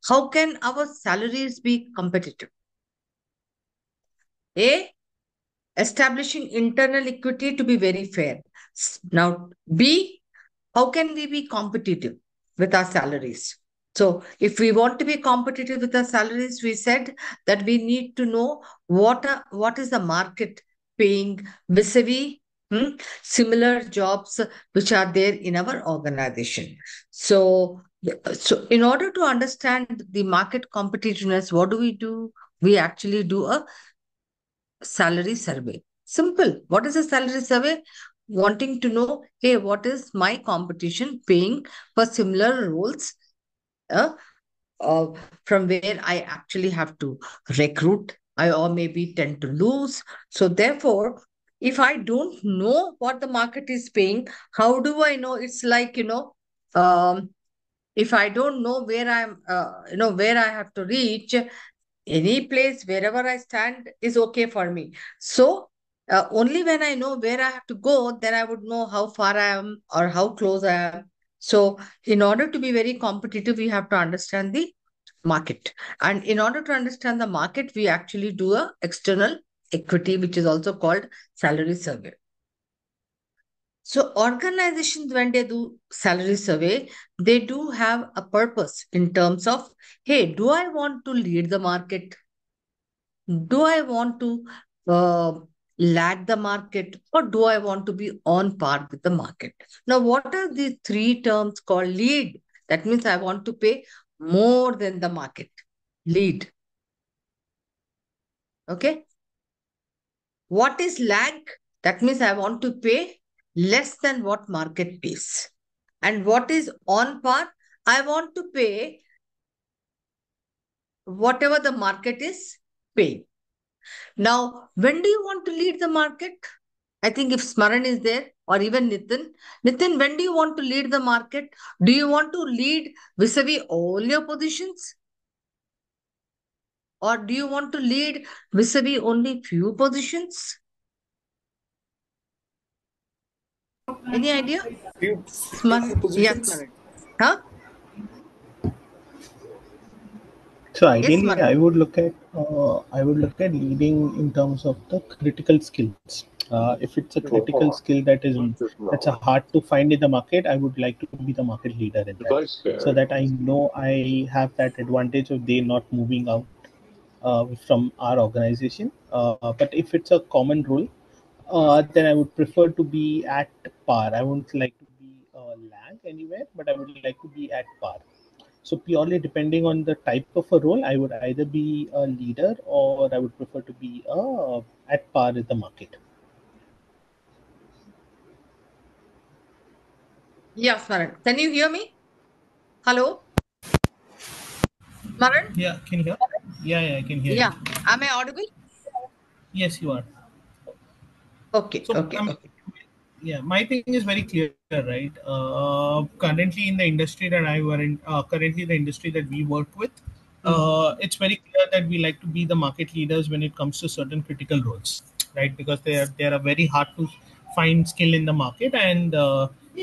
how can our salaries be competitive? A, establishing internal equity to be very fair. Now, B, how can we be competitive with our salaries? So, if we want to be competitive with our salaries, we said that we need to know what is the market paying vis-a-vis similar jobs which are there in our organization. So in order to understand the market competitiveness, what do? We actually do a salary survey. Simple. What is a salary survey? Wanting to know, hey, what is my competition paying for similar roles uh, uh, from where I actually have to recruit, I or maybe tend to lose. So therefore, if I don't know what the market is paying, how do I know? It's like, if I don't know where where I have to reach, any place wherever I stand is okay for me. So only when I know where I have to go, then I would know how far I am or how close I am. So in order to be very competitive, we have to understand the market. And in order to understand the market, we actually do a external equity, which is also called salary survey. So organizations, when they do salary survey, they do have a purpose in terms of, hey, do I want to lead the market? Do I want to lag the market, or do I want to be on par with the market? Now, what are the three terms called? Lead. That means I want to pay more than the market. Lead. Okay. What is lag? That means I want to pay less than what market pays. And what is on par? I want to pay whatever the market is paying. Now, when do you want to lead the market? I think if Smaran is there or even Nitin, when do you want to lead the market? Do you want to lead vis-a-vis all your positions? Or do you want to lead vis-a-vis only few positions? Any idea? Few Yes, positions. Smaran. Huh? So Yes, ideally, Smaran. I would look at leading in terms of the critical skills. If it's a critical skill that's a hard to find in the market, I would like to be the market leader in that, so that I know I have that advantage of they not moving out from our organization. But if it's a common role, then I would prefer to be at par. I wouldn't like to be lag anywhere, but I would like to be at par. So purely depending on the type of a role, I would either be a leader or I would prefer to be at par with the market. Yes, Smaran. Can you hear me? Hello? Smaran? Yeah, can you hear? Yeah, I can hear you. Yeah. Am I audible? Yes, you are. Okay, So, okay, okay. yeah, my thing is very clear, right? Currently in the industry that I were in, currently the industry that we work with, it's very clear that we like to be the market leaders when it comes to certain critical roles, right? Because they are very hard to find skill in the market, and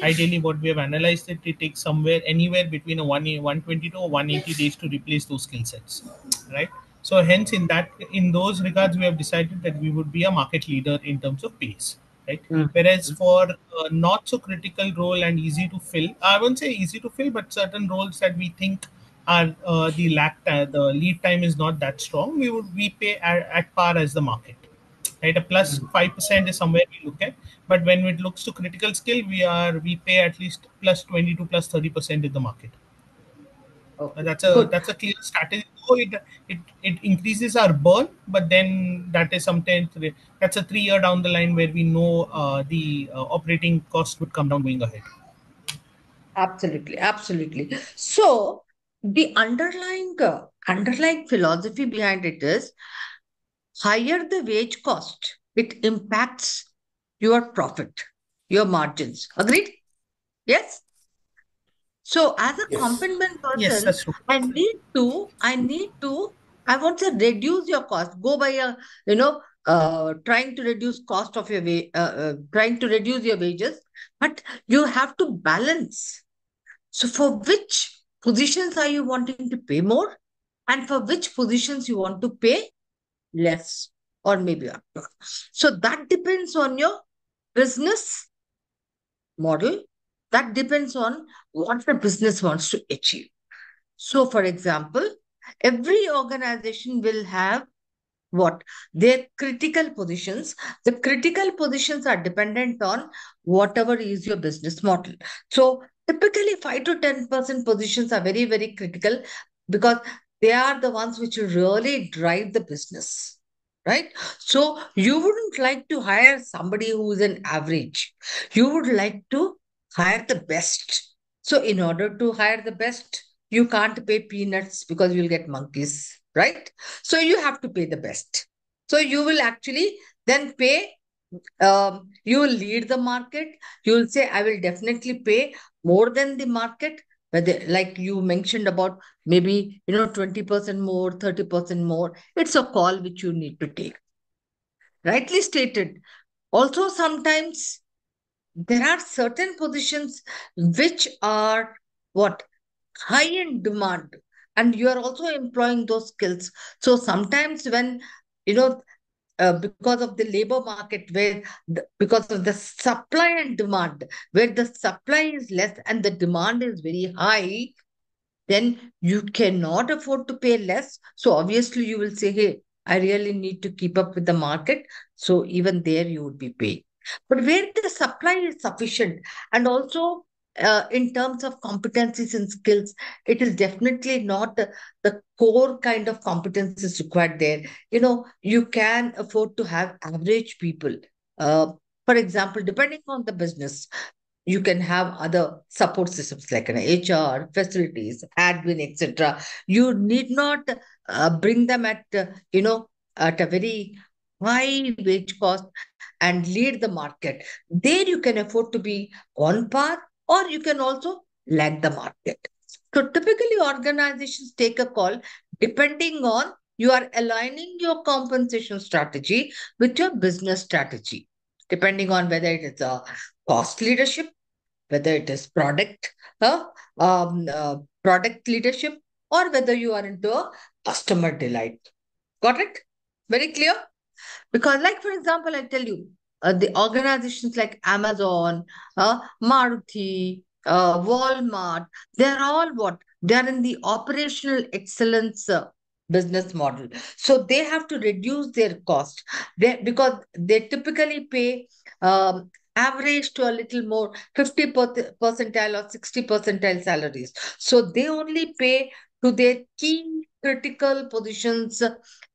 ideally, what we have analyzed it takes somewhere anywhere between a 120 to 180 days to replace those skill sets, right? So hence, in those regards, we have decided that we would be a market leader in terms of pace, right? Mm. Whereas for not so critical role and easy to fill, I won't say easy to fill, but certain roles that we think are the lead time is not that strong, we pay at par as the market, right? A plus Mm. 5% is somewhere we look at, but when it looks to critical skill, we pay at least plus 20 to plus 30% in the market. Okay, good. That's a clear strategy. So it increases our burn, but then that is sometimes that's a 3 year down the line where we know the operating cost would come down going ahead. Absolutely, absolutely. So the underlying philosophy behind it is higher the wage cost, it impacts your profit, your margins. Agreed? Yes. So as a Yes. competent Yes, person, that's true. I want to reduce your cost. Go by trying to reduce cost of your trying to reduce your wages, but you have to balance. So for which positions are you wanting to pay more, and for which positions you want to pay less or maybe up. So that depends on your business model. That depends on what the business wants to achieve. So, for example, every organization will have what their critical positions. The critical positions are dependent on whatever is your business model. So typically 5 to 10% positions are very, very critical because they are the ones which really drive the business, right? So you wouldn't like to hire somebody who is an average. You would like to hire the best. So in order to hire the best, you can't pay peanuts because you'll get monkeys, right? So you have to pay the best. So you will actually then pay, you will lead the market. You will say, I will definitely pay more than the market. Whether, like you mentioned about maybe, 20% more, 30% more, it's a call which you need to take. Rightly stated. Also, sometimes there are certain positions which are what? High in demand, and you are also employing those skills. So sometimes when you know because of the labor market where because of the supply and demand, where the supply is less and the demand is very high, then you cannot afford to pay less. So obviously you will say, hey, I really need to keep up with the market. So even there you would be paying. But where the supply is sufficient, and also in terms of competencies and skills, it is definitely not the core kind of competencies required there. You can afford to have average people. Uh, for example, depending on the business, you can have other support systems like an HR, facilities, admin, etc. You need not bring them at a very high wage cost and lead the market. There you can afford to be on par, or you can also lag the market. So typically organizations take a call depending on you are aligning your compensation strategy with your business strategy, depending on whether it is a cost leadership, whether it is uh, product leadership, or whether you are into a customer delight. Got it? Very clear? Because, like, for example, I tell you, the organizations like Amazon, Maruti, Walmart, they're all what? They're in the operational excellence business model. So they have to reduce their cost because they typically pay average to a little more 50 percentile or 60 percentile salaries. So they only pay to their key critical positions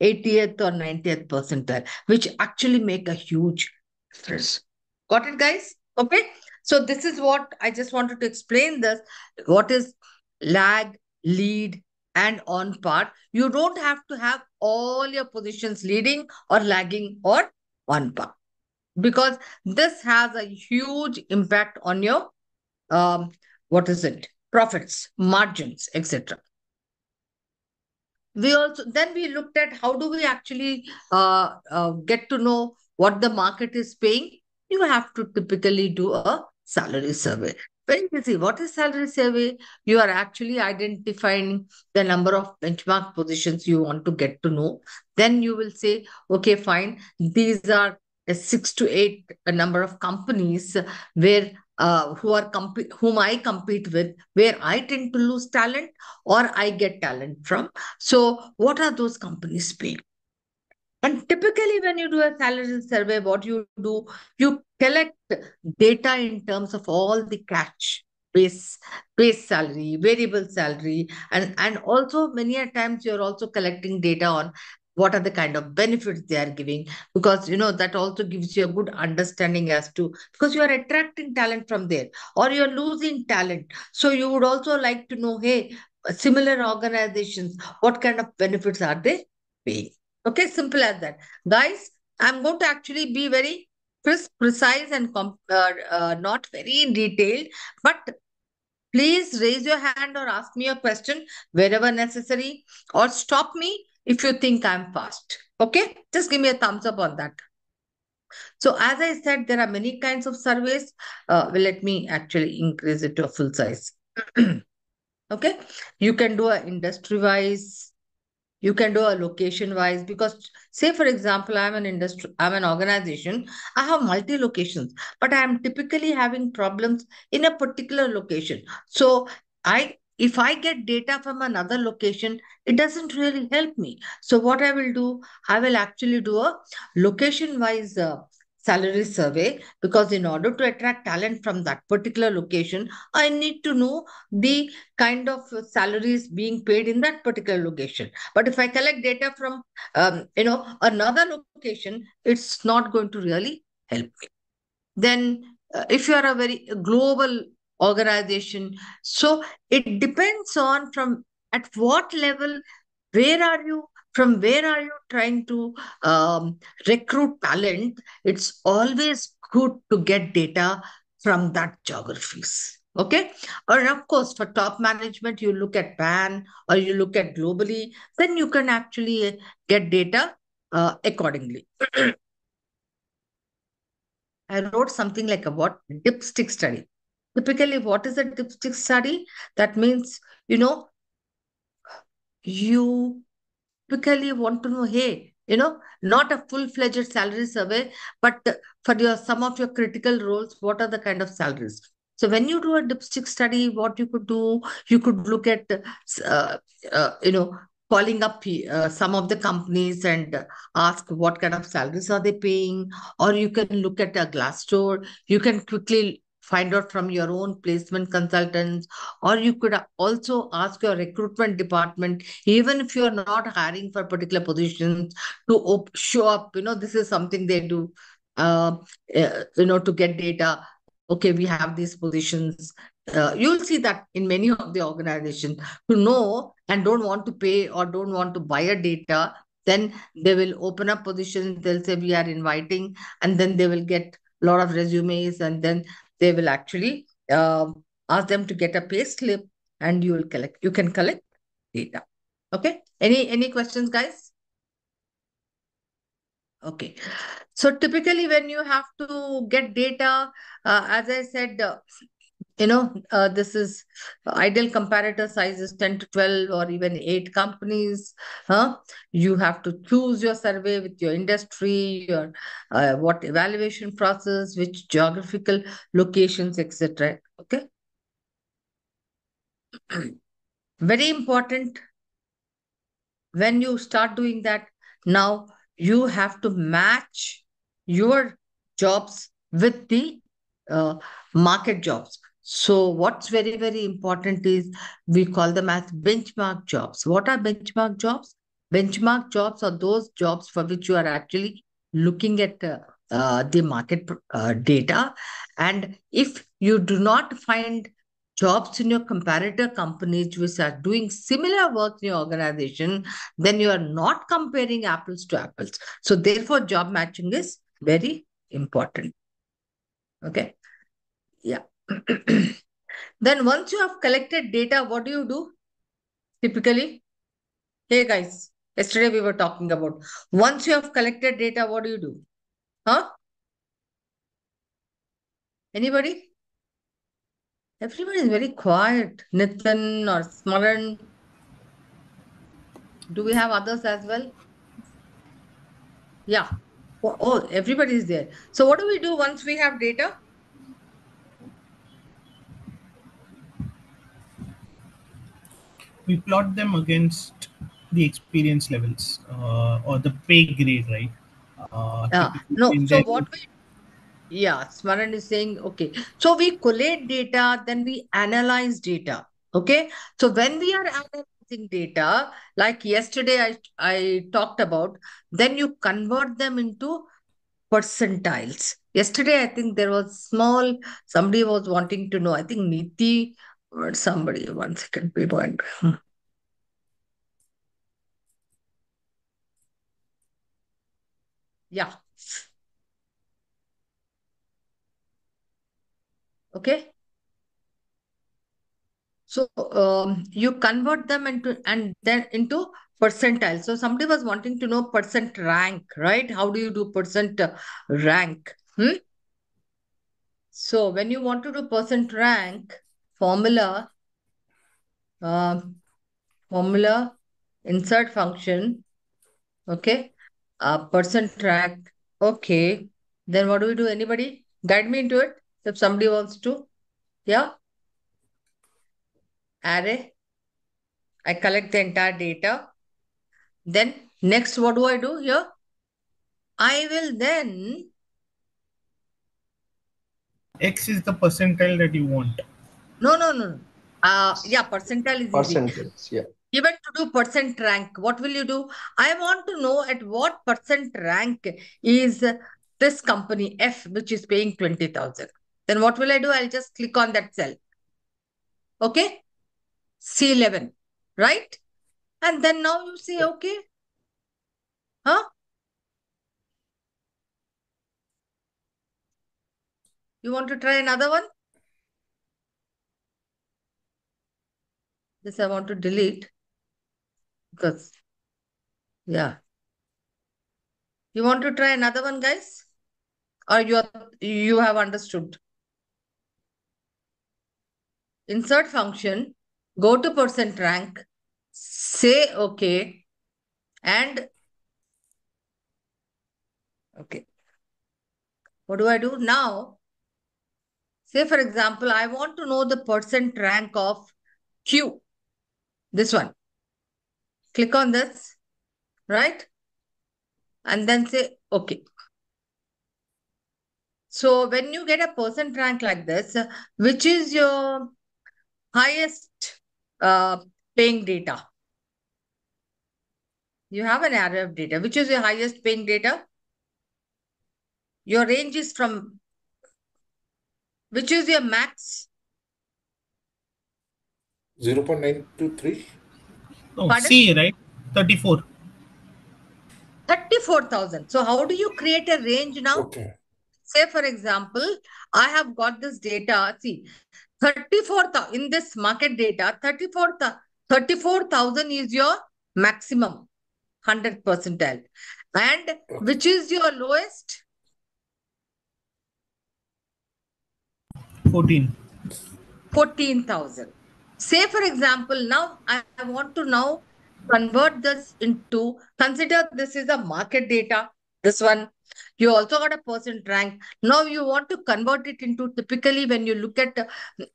80th or 90th percentile, which actually make a huge difference. Got it, guys? Okay. So this is what I just wanted to explain this. What is lag, lead, and on part? You don't have to have all your positions leading or lagging or on part, because this has a huge impact on your what is it? Profits, margins, etc. We looked at how do we actually get to know what the market is paying. You have to typically do a salary survey. Very easy. What is salary survey? You are actually identifying the number of benchmark positions you want to get to know. Then you will say, okay, fine, these are a 6 to 8 number of companies where whom I compete with, where I tend to lose talent or I get talent from. So, what are those companies paying? And typically, when you do a salary survey, what you do, you collect data in terms of all the catch, base, base salary, variable salary, and also many a times you're also collecting data on what are the kind of benefits they are giving, because that also gives you a good understanding as to, because you are attracting talent from there or you're losing talent. So you would also like to know, hey, similar organizations, what kind of benefits are they paying? Okay, simple as that. Guys, I'm going to actually be very crisp, precise, and not very detailed. But please raise your hand or ask me a question wherever necessary, or stop me if you think I'm fast. Okay, just give me a thumbs up on that. So, as I said, there are many kinds of surveys. Well, let me actually increase it to a full size. Okay. You can do a industry wise, you can do a location wise, because say for example, I'm an organization, I have multi locations, but I am typically having problems in a particular location. So if I get data from another location, it doesn't really help me. So what I will do, I will actually do a location wise salary survey, because in order to attract talent from that particular location, I need to know the kind of salaries being paid in that particular location. But if I collect data from another location, it's not going to really help me. Then if you are a very global organization, so it depends on from at what level, where are you, from where are you trying to um, recruit talent. It's always good to get data from that geographies. Okay. Or of course, for top management, you look at PAN or you look at globally, then you can actually get data accordingly. I wrote something like a what dipstick study. Typically, what is a dipstick study? That means, you know, you typically want to know, hey, not a full-fledged salary survey, but for your some of your critical roles, what are the kind of salaries? So when you do a dipstick study, what you could do, you could look at, uh, you know, calling up some of the companies and ask what kind of salaries are they paying, or you can look at a Glassdoor. You can quickly find out from your own placement consultants, or you could also ask your recruitment department, even if you're not hiring for particular positions, to show up. This is something they do, uh, to get data. Okay, we have these positions. You'll see that in many of the organizations, to know and don't want to pay or don't want to buy a data, then they will open up positions. They'll say we are inviting, and then they will get a lot of resumes, and then they will actually ask them to get a pay slip, and you can collect data. Okay. Any questions, guys? Okay. So typically when you have to get data, as I said, this is ideal comparator size is 10 to 12 or even 8 companies. You have to choose your survey with your industry, your what evaluation process, which geographical locations, etc. Okay. Very important. When you start doing that, now you have to match your jobs with the uh, market jobs. So what's very, very important is we call them as benchmark jobs. What are benchmark jobs? Benchmark jobs are those jobs for which you are actually looking at the market data. And if you do not find jobs in your comparator companies which are doing similar work in your organization, then you are not comparing apples to apples. So therefore, job matching is very important. Okay. Yeah. Then once you have collected data, what do you do typically? Hey guys, yesterday we were talking about, once you have collected data, what do you do? Huh? Anybody? Everybody is very quiet. Nitin or Smaran. Do we have others as well? Yeah. Oh, everybody is there. So what do we do once we have data? We plot them against the experience levels or the pay grade, right? Typically, No. and So then what Yeah, Smaran is saying, okay. So we collate data, then we analyze data. Okay. So when we are analyzing data, like yesterday I talked about, then you convert them into percentiles. Yesterday, I think there was somebody was wanting to know, I think Niti or somebody, 1 second, we went. Yeah. Okay. So you convert them into percentile. So somebody was wanting to know percent rank, right? How do you do percent rank? So when you want to do percent rank formula, Formula, insert function, okay, person track, okay. Then what do we do? Anybody guide me into it if somebody wants to? Yeah, array. I collect the entire data. Then next, what do I do here? I will then, X is the percentile that you want. no. Yeah, percentile is easy. Percentage, yeah. Even to do percent rank, what will you do? I want to know at what percent rank is this company F, which is paying 20,000. Then what will I do? I'll just click on that cell. Okay. C11, right? And then now you say, okay. Huh? You want to try another one? This I want to delete because, yeah. You want to try another one, guys? Or you have understood? Insert function, go to percent rank, say okay, and okay. What do I do now? Say, for example, I want to know the percent rank of Q. This one. Click on this, right? And then say okay. So when you get a percent rank like this, which is your highest uh, paying data? You have an array of data. Which is your highest paying data? Your range is from, which is your max? 0.923. Oh, Pardon? C, right? 34. 34,000. So how do you create a range now? Okay. Say, for example, I have got this data. See, 34,000 in this market data, 34,000 is your maximum 100 percentile. And which is your lowest? 14. 14,000. Say, for example, now I want to now convert this into, consider this is a market data. This one, you also got a percent rank. Now you want to convert it into, typically when you look at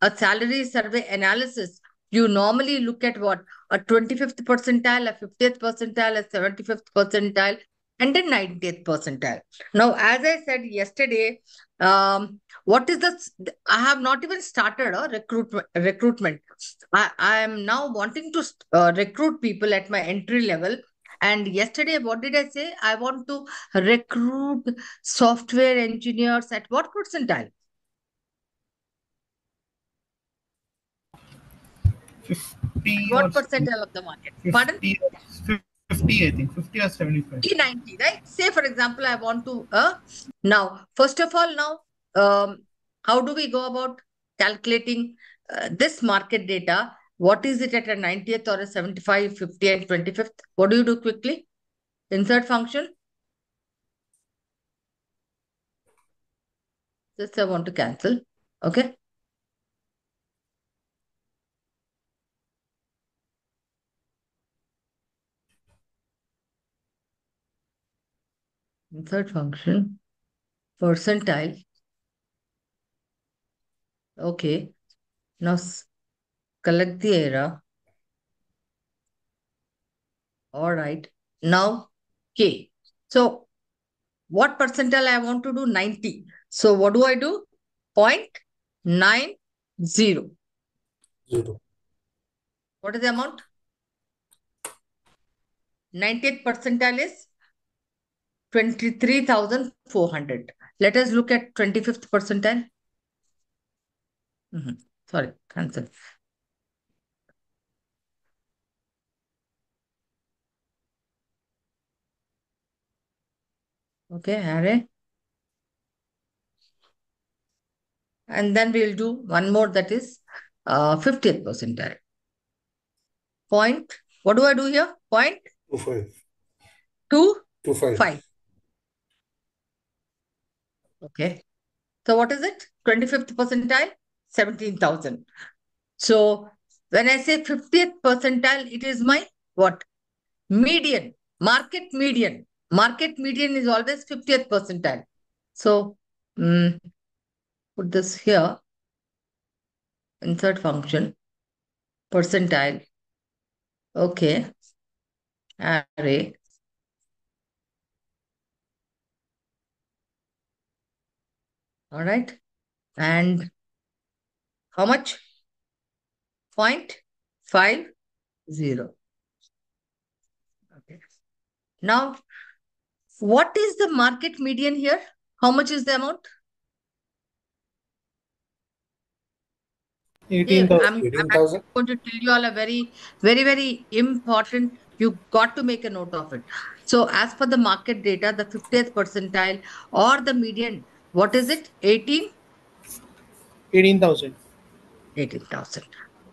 a salary survey analysis, you normally look at what? A 25th percentile, a 50th percentile, a 75th percentile, and a 90th percentile. Now, as I said yesterday, what is the, I have not even started a recruitment. I am now wanting to recruit people at my entry level. And yesterday, what did I say? I want to recruit software engineers at what percentile? 50 or What percentile of the market? 50, Pardon? 50, I think. 50 or 75. 90, right? Say, for example, I want to, now, first of all, now, how do we go about calculating this market data? What is it at a 90th or a 75, 50, and 25th? What do you do quickly? Insert function. Just I want to cancel. Okay. Insert function. Percentile. Okay. Now collect the error. All right. Now K. So what percentile I want to do? 90. So what do I do? 0.90. 0. What is the amount? 90th percentile is 23,400. Let us look at 25th percentile. Sorry, cancel. Okay, array. And then we'll do one more, that is 50th percentile. Point, what do I do here? Point 25. 25. Okay. So what is it? 25th percentile, 17,000. So When I say 50th percentile, it is my what? Median, market median. Market median is always 50th percentile. So, put this here, insert function, percentile. Okay, array. All right. And how much? 0.50. Okay. Now, what is the market median here? How much is the amount? 18,000. I'm 18,000. going to tell you all a very, very, very important. You got to make a note of it. So, as per the market data, the 50th percentile or the median, what is it? 18,000. 18,000.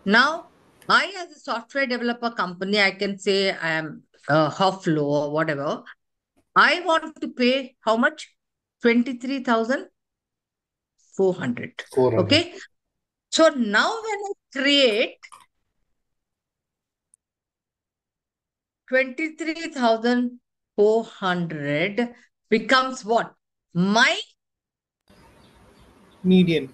Now, I, as a software developer company, I can say I am Hoflo or whatever. I want to pay how much? 23,400. 400. Okay. So now when I create 23,400 becomes what? My Median.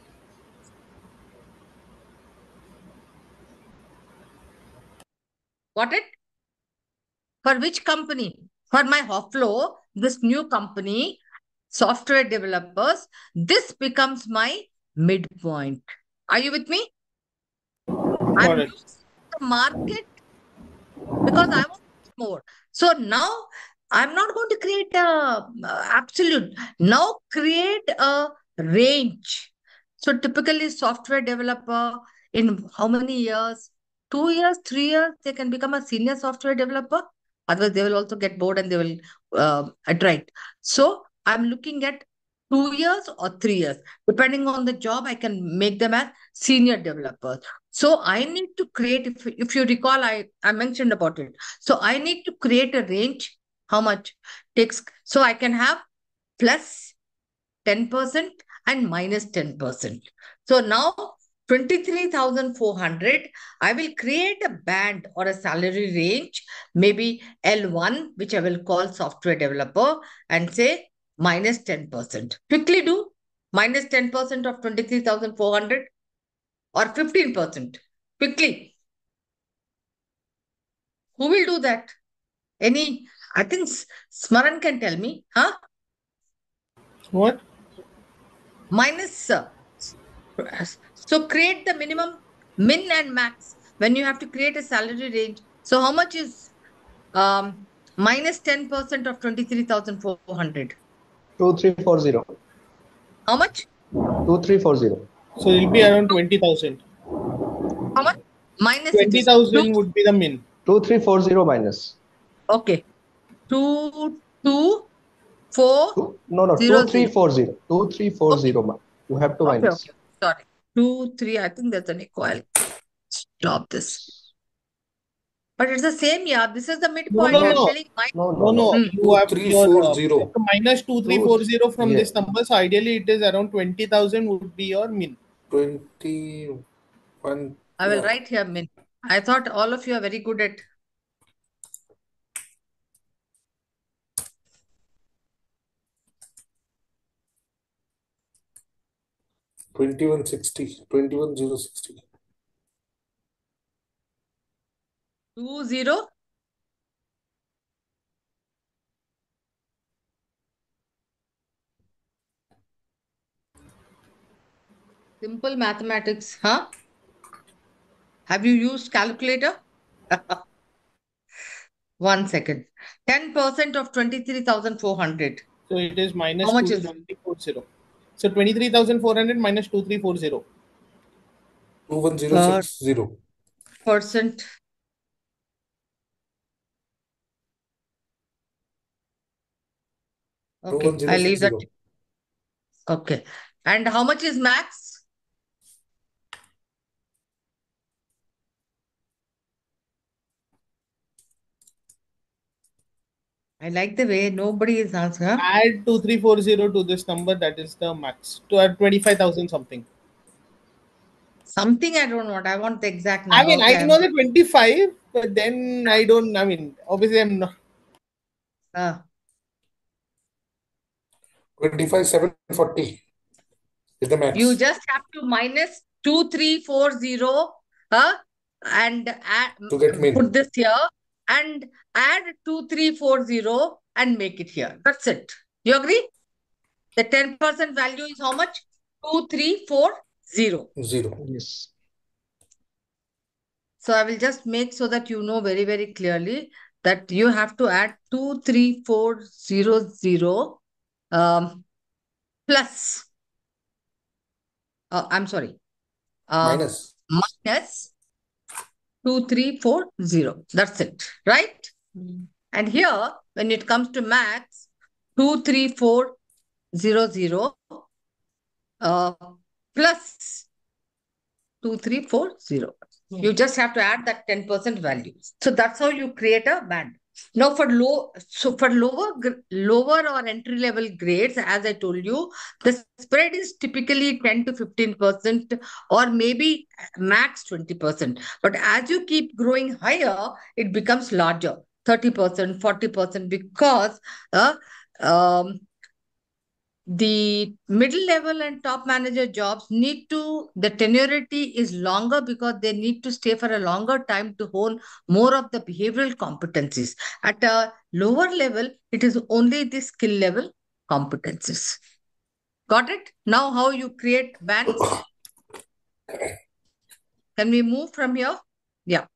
what it? For which company? For my Hoflo, this new company, software developers, this becomes my midpoint. Are you with me? I'm Got it. using the market because I want more. So now I'm not going to create a absolute. Now create a range. So typically software developer in how many years? 2 years, 3 years, they can become a senior software developer. Otherwise, they will also get bored and they will attract. So I'm looking at 2 years or 3 years. Depending on the job, I can make them as senior developers. So I need to create, if you recall, I mentioned about it. So I need to create a range. How much takes? So I can have plus 10% and minus 10%. So now 23,400, I will create a band or a salary range, maybe L1, which I will call software developer, and say minus 10%. Quickly do minus 10% of 23,400 or 15%. Quickly. Who will do that? Any, I think Smaran can tell me, huh? What? Minus. So create the minimum, min and max when you have to create a salary range. So how much is minus 10% of 23,400? 2340. How much? 2340. So it'll be around 20,000. How much? Minus it is 20,000 would be the min. 2340 minus. okay. 22,400. No, 2340. 2340. Okay. You have to Okay. minus. Sorry. 2, 3. I think there's an echo. I'll stop this. But it's the same, yeah. This is the midpoint. No. I'm telling No. You have your 2340. minus 2340 from Yeah. this number. So ideally, it is around 20,000 would be your min. 21. I will Yeah. write here min. I thought all of you are very good at 2160. 21060. 20. Simple mathematics, huh? Have you used calculator? 1 second. 10% of 23,400. So it is minus How much is it? 2340. So 23,400 minus 2340. 21060. Percent. Okay, I leave that. 21060. Okay. And how much is max? I like the way nobody is answering. Huh? Add 2340 to this number. That is the max. To add 25,000 something. Something I don't want. I want the exact I number. mean, Okay, I know the 25, but then I don't, I mean, obviously I'm not. 25,740 is the you max just have to minus 2340 and add, to get min. put this here and add 2340 and make it here. That's it. You agree? The 10% value is how much? 2340. 0. Yes. So I will just make so that you know very, very clearly that you have to add 23400 plus, I'm sorry, Minus. minus 2340. That's it, right? And here, when it comes to max, 23400 plus 2340. You just have to add that 10% value. So that's how you create a band. Now for lower or entry level grades, as I told you, the spread is typically 10 to 15% or maybe max 20%. But as you keep growing higher, it becomes larger, 30%, 40%, because the middle level and top manager jobs the tenuity is longer because they need to stay for a longer time to hone more of the behavioral competencies. At a lower level, it is only the skill level competencies. Got it? Now, how you create bands? Can we move from here? Yeah.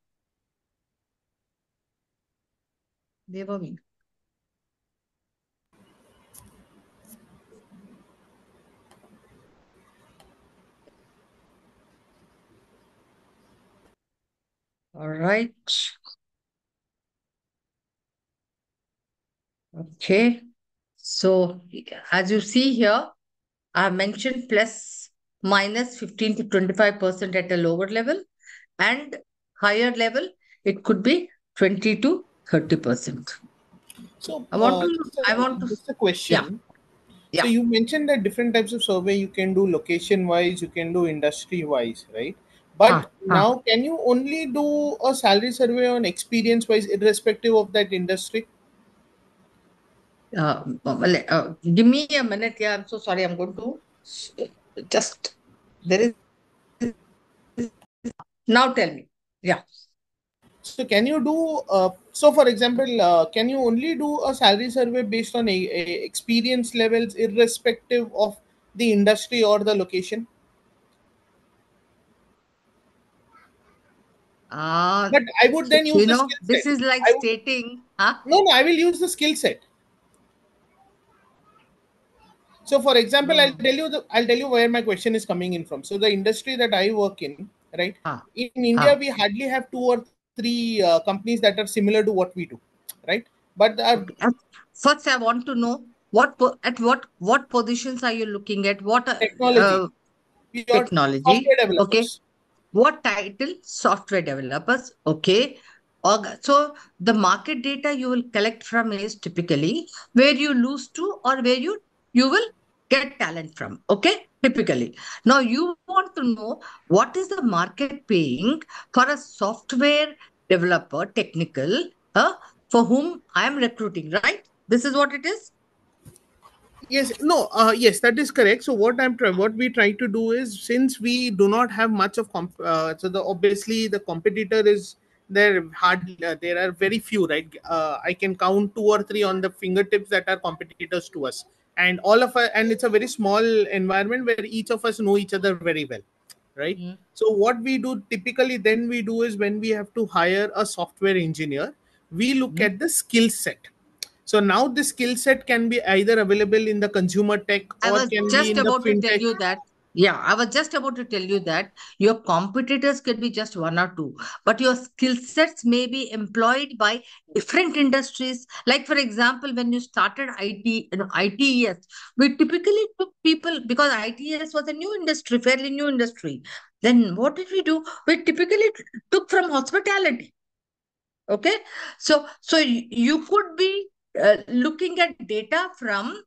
Devami. All right. Okay. So, as you see here, I have mentioned plus minus 15 to 25% at a lower level, and higher level, it could be 20 to 30%. So, I want to, just a yeah, question. So yeah. you mentioned that different types of survey you can do location wise, you can do industry wise, right? But now, can you only do a salary survey on experience wise, irrespective of that industry? Give me a minute. Yeah, I'm so sorry. I'm going to just, there is, now tell me. Yeah. So can you do? So for example, can you only do a salary survey based on a experience levels, irrespective of the industry or the location? But I would then use the skill This set. is like I would, stating, huh? no, I will use the skill set. So, for example, No, no. I'll tell you where my question is coming in from. So, the industry that I work in, right? Ah, In India, we hardly have two or three companies that are similar to what we do, right? But okay. First, I want to know what positions are you looking at? What technology, pure technology? software Okay. developers. What title? Software developers. Okay. So the market data you will collect from is typically where you lose to or where you will get talent from. Okay. Typically. Now you want to know what is the market paying for a software developer, technical, for whom I am recruiting, right? This is what it is. Yes, no, yes, that is correct. So what we try to do is, since we do not have much of so the obviously the competitor is there hardly there are very few, right? I can count two or three on the fingertips that are competitors to us, and all of us, and it's a very small environment where each of us know each other very well, right? Mm. So what we do typically then we do is, when we have to hire a software engineer, we look Mm. at the skill set. So now the skill set can be either available in the consumer tech I or was can be just in the about to tell fintech. you that. Yeah, I was just about to tell you that your competitors could be just one or two, but your skill sets may be employed by different industries. Like, for example, when you started ITES, we typically took people because ITES was a new industry, fairly new industry. Then what did we do? We typically took from hospitality. Okay, so you could be looking at data from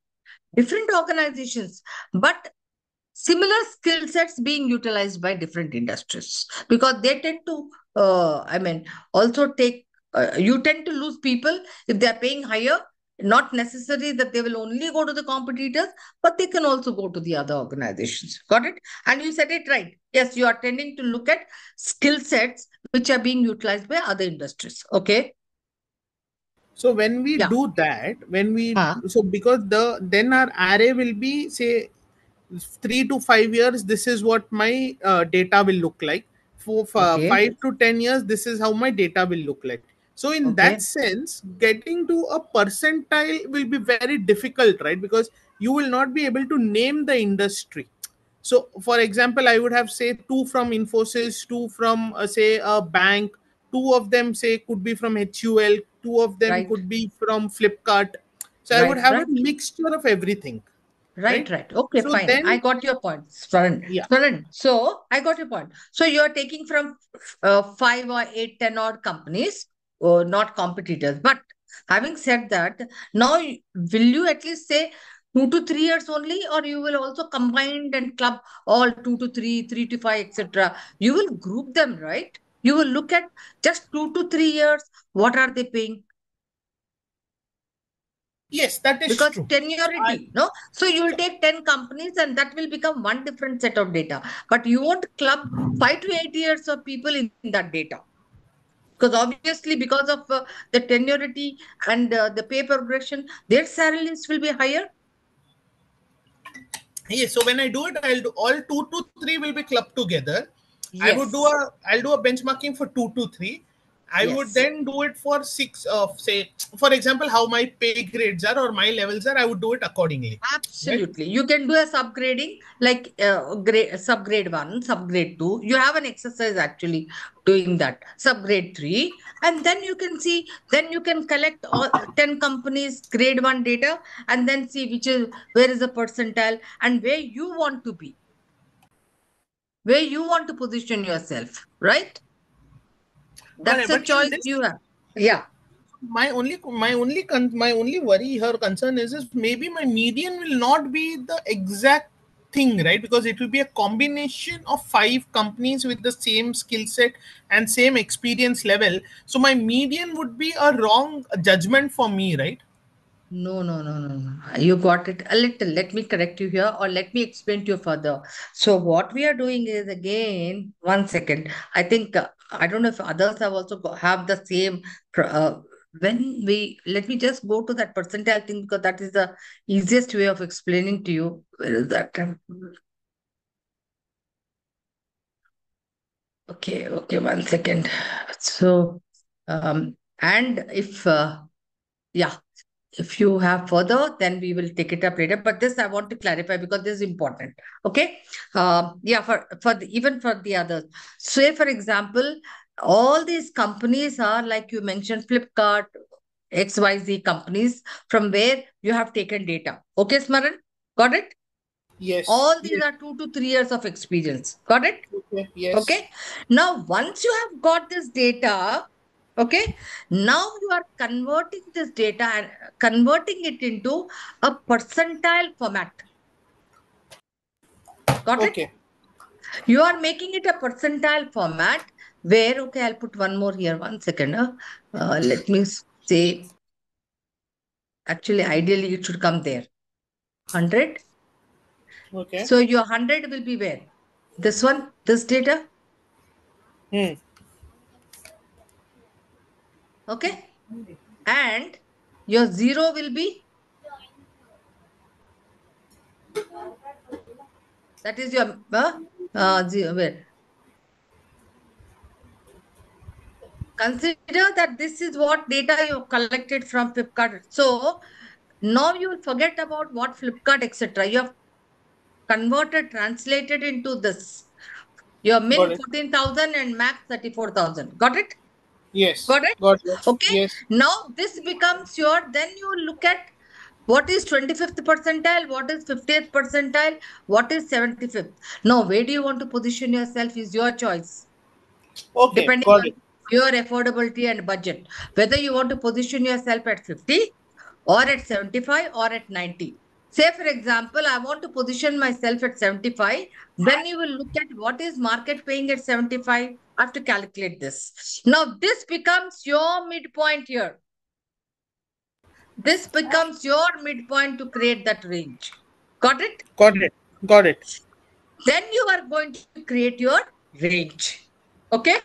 different organizations, but similar skill sets being utilized by different industries, because they tend to, also take, you tend to lose people if they are paying higher. Not necessary that they will only go to the competitors, but they can also go to the other organizations. Got it? And you said it right. Yes, you are tending to look at skill sets which are being utilized by other industries. Okay. So when we Yeah. do that, Huh. so because then our array will be, say, 3 to 5 years, this is what my data will look like. For Okay. 5 to 10 years, this is how my data will look like. So in that Okay. sense, getting to a percentile will be very difficult, right? Because you will not be able to name the industry. So for example, I would have, say, two from Infosys, two from say a bank, two of them, say, could be from HUL, two of them Right. could be from Flipkart. So I would Right. have a Right. mixture of everything, Right, right? right. Okay, So fine. I then, got your point, Swaran. yeah. Swaran, so I got your point. So you're taking from 5 or 8, 10 odd companies, or not competitors. But having said that, now will you at least say 2 to 3 years only, or you will also combine and club all 2 to 3, 3 to 5, etc. You will group them, right? You will look at just 2 to 3 years. What are they paying? Yes, that is Because true. tenuity, no? So you will take 10 companies and that will become one different set of data. But you won't club 5 to 8 years of people in that data. Because obviously, because of the tenuity and the pay progression, their salaries will be higher. Yes, so when I do it, I'll do all 2 to 3 will be clubbed together. Yes, I'll do a benchmarking for 2 to 3. I would yes. then do it for six of, say, for example, how my pay grades are or my levels are. I would do it accordingly, right? Absolutely. You can do a subgrading like subgrade 1, subgrade 2. You have an exercise actually doing that. Subgrade 3. And then you can see, then you can collect all 10 companies grade 1 data and then see where is the percentile and where you want to be, where you want to position yourself, right? That's Correct. a But in choice this, you have. Yeah. my only worry here, concern is maybe my median will not be the exact thing, right? Because it will be a combination of 5 companies with the same skill set and same experience level. So my median would be a wrong judgment for me, right? No, no, no, no, no. You got it a little. Let me correct you here, or let me explain to you further. So, what we are doing is, again, 1 second. I think I don't know if others have also have the same. When we let me just go to that percentile thing, because that is the easiest way of explaining to you. Where is that? Okay, okay, 1 second. So, and if yeah. If you have further, then we will take it up later. But this I want to clarify because this is important. Okay. Yeah, even for the others. Say, for example, all these companies are like you mentioned, Flipkart, XYZ companies from where you have taken data. Okay, Smaran? Got it? Yes. All these Yes. are 2 to 3 years of experience. Got it? Okay. Yes. Okay. Now, once you have got this data, okay, now you are converting this data and converting it into a percentile format. Got it? Okay. You are making it a percentile format where, okay, I'll put one more here. 1 second. Let me say, actually, ideally, it should come there. 100. Okay. So your 100 will be where? This one, this data. Hmm. Okay. And your 0 will be, that is your where. Consider that this is what data you collected from Flipkart. So now you will forget about what Flipkart, etc. You have converted, translated into this. Your Got min it. 14,000 and max 34,000. Got it? Yes. Got it? Got it. Okay. Yes. Now this becomes your, then you look at what is 25th percentile, what is 50th percentile, what is 75th. Now, where do you want to position yourself is your choice, Okay. depending Got on it. your affordability and budget. Whether you want to position yourself at 50 or at 75 or at 90. Say, for example, I want to position myself at 75. Then you will look at what is market paying at 75. I have to calculate this. Now, this becomes your midpoint here. This becomes your midpoint to create that range. Got it? Got it. Got it. Then you are going to create your range. Okay?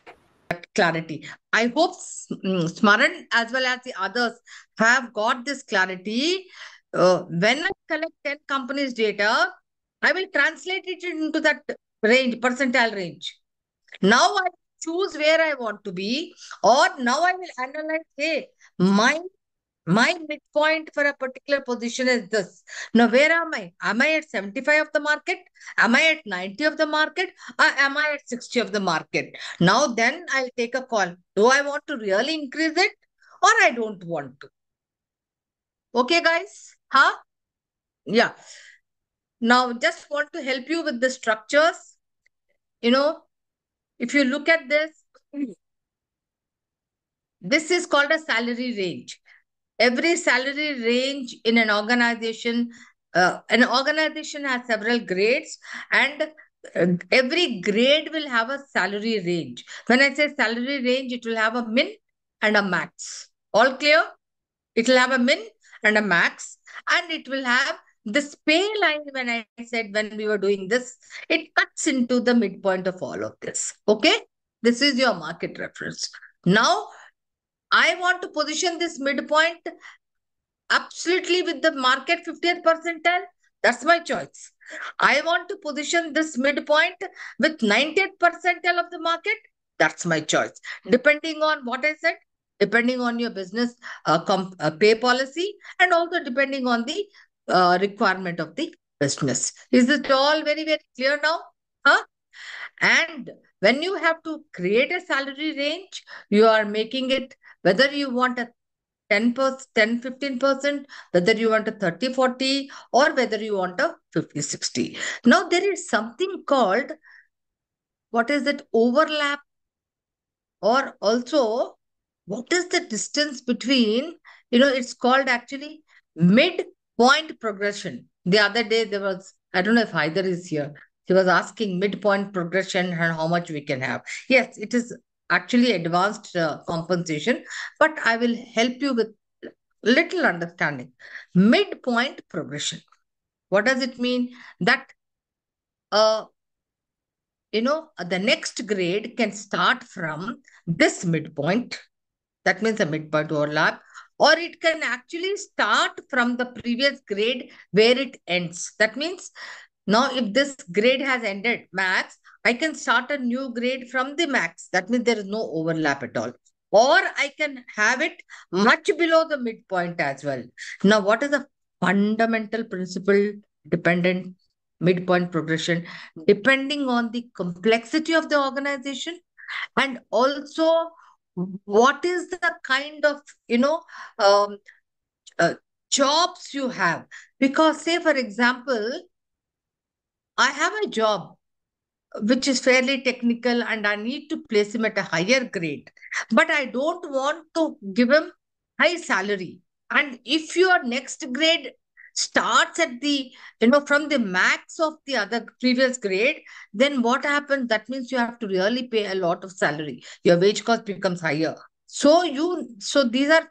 Clarity. I hope Smaran as well as the others have got this clarity. When I collect 10 companies' data, I will translate it into that range, percentile range. Now I choose where I want to be, or now I will analyze, hey, my midpoint for a particular position is this. Now, where am I? Am I at 75 of the market? Am I at 90 of the market? Or am I at 60 of the market? Now, then I'll take a call. Do I want to really increase it or I don't want to? Okay, guys? Huh? Yeah. Now, just want to help you with the structures. If you look at this is called a salary range. Every salary range in an organization has several grades, and every grade will have a salary range. When I say salary range, it will have a min and a max. All clear? It will have a min and a max, and it will have this pay line. When we were doing this, it cuts into the midpoint of all of this. Okay? This is your market reference. Now, I want to position this midpoint absolutely with the market 50th percentile. That's my choice. I want to position this midpoint with 90th percentile of the market. That's my choice. Depending on what I said, depending on your business pay policy, and also depending on the requirement of the business. Is it all very, very clear now? Huh? And when you have to create a salary range, you are making it whether you want a 10%, 10, 15%, whether you want a 30, 40, or whether you want a 50, 60. Now, there is something called, what is it, overlap, or also, what is the distance between, it's called actually midpoint progression. The other day, I don't know if either is here. He was asking midpoint progression and how much we can have. Yes, it is actually advanced compensation, but I will help you with little understanding. Midpoint progression. What does it mean? That the next grade can start from this midpoint. That means a midpoint overlap. Or it can actually start from the previous grade where it ends. That means now if this grade has ended, max, I can start a new grade from the max. That means there is no overlap at all. Or I can have it much below the midpoint as well. Now, what is the fundamental principle dependent midpoint progression? Depending on the complexity of the organization, and also what is the kind of, um, uh, jobs you have. Because say, for example, I have a job which is fairly technical and I need to place him at a higher grade, but I don't want to give him high salary. And if your next grade starts at from the max of the other previous grade, then what happens? That means you have to really pay a lot of salary. Your wage cost becomes higher. So these are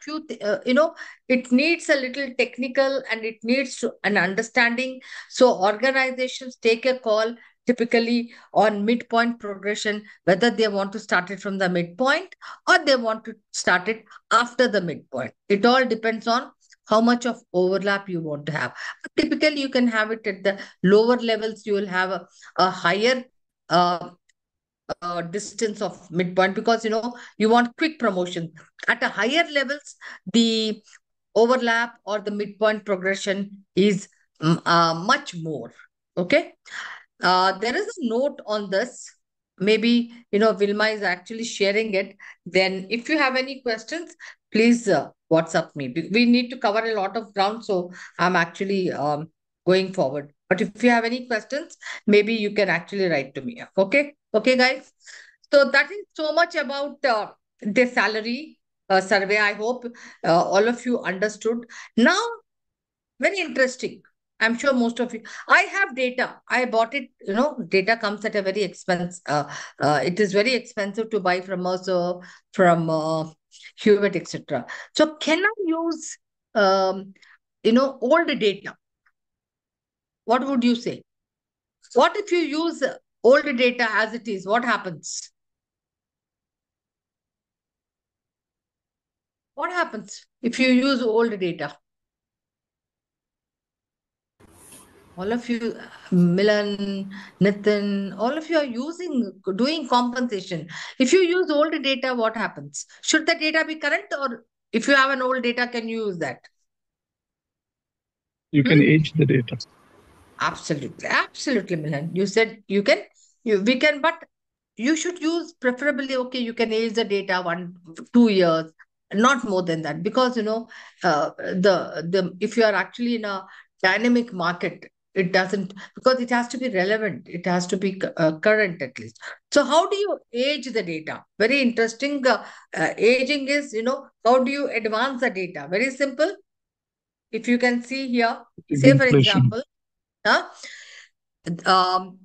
it needs a little technical and it needs an understanding. So organizations take a call typically on midpoint progression, whether they want to start it from the midpoint or they want to start it after the midpoint. It all depends on how much of overlap you want to have. But typically, you can have it at the lower levels. You will have a higher distance of midpoint because, you want quick promotion. At a higher levels, the overlap or the midpoint progression is much more. Okay. There is a note on this. Maybe, Vilma is actually sharing it. Then if you have any questions, please WhatsApp me. We need to cover a lot of ground. So I'm actually going forward. But if you have any questions, maybe you can actually write to me. Okay. Okay, guys. So that is so much about the salary survey. I hope all of you understood. Now, very interesting. I'm sure most of you. I have data. I bought it. Data comes at a very expense. It is very expensive to buy from us, from Hewlett, etc. So can I use, old data? What would you say? What if you use old data as it is? What happens? What happens if you use old data? All of you, Milan, Nitin, all of you are doing compensation. If you use old data, what happens? Should the data be current, or if you have an old data, can you use that? You can age the data. Absolutely. Absolutely, Milan. You said we can, but you should use preferably, okay, you can age the data 2 years, not more than that, because the if you are actually in a dynamic market, it doesn't, because it has to be relevant, it has to be current at least. So how do you age the data? Very interesting. Aging is, how do you advance the data? Very simple. If you can see here, say for example, um,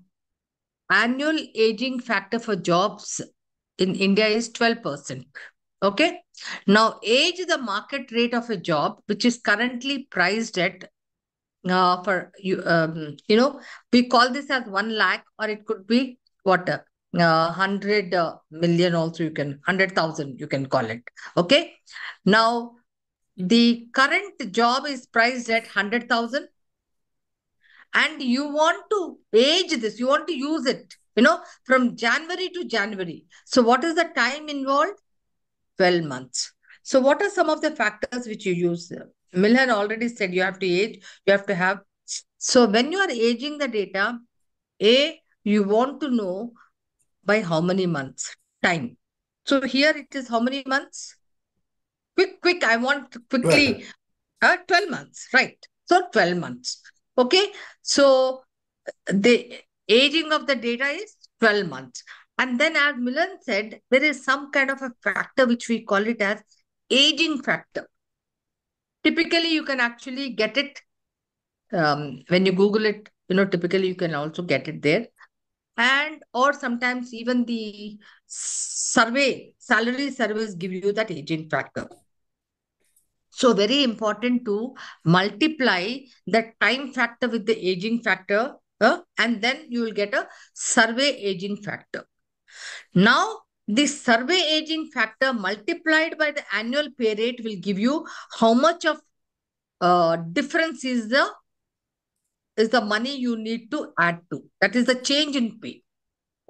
annual aging factor for jobs in India is 12%. Okay. Now, age the market rate of a job, which is currently priced at we call this as 1 lakh, or it could be what 100 million, also you can 100,000 you can call it. Okay. Now, the current job is priced at 100,000, and you want to age this, you want to use it, from January to January. So what is the time involved? 12 months. So what are some of the factors which you use? Milhan already said you have to age, you have to have. So when you are aging the data, you want to know by how many months time. So here it is how many months? Quick, I want quickly. 12 months, right? So 12 months. Okay. So the aging of the data is 12 months. And then, as Milan said, there is some kind of a factor which we call it as aging factor. Typically, you can actually get it when you Google it, typically you can also get it there. And or sometimes even the salary surveys give you that aging factor. So very important to multiply the time factor with the aging factor, and then you will get a survey aging factor. Now, the survey aging factor multiplied by the annual pay rate will give you how much of difference is the money you need to add to. That is the change in pay.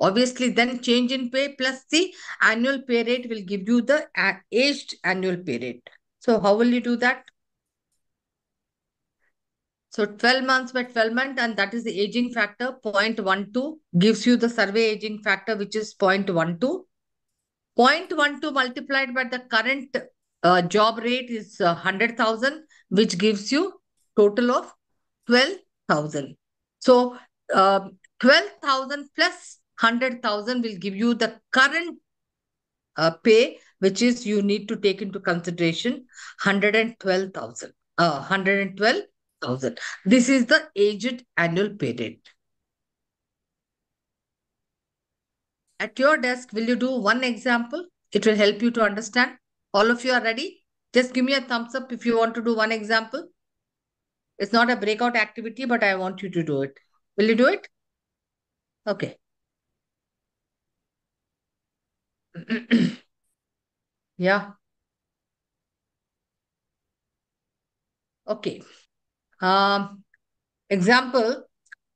Obviously, then change in pay plus the annual pay rate will give you the aged annual pay rate. So how will you do that? So 12 months by 12 months, and that is the aging factor, 0.12, gives you the survey aging factor, which is 0.12. 0.12 multiplied by the current job rate is 100,000, which gives you total of 12,000. So 12,000 plus 100,000 will give you the current pay, which is you need to take into consideration 112,000. 112,000. This is the aged annual pay rate. At your desk, will you do one example? It will help you to understand. All of you are ready? Just give me a thumbs up if you want to do one example. It's not a breakout activity, but I want you to do it. Will you do it? Okay. Yeah. Okay. Example,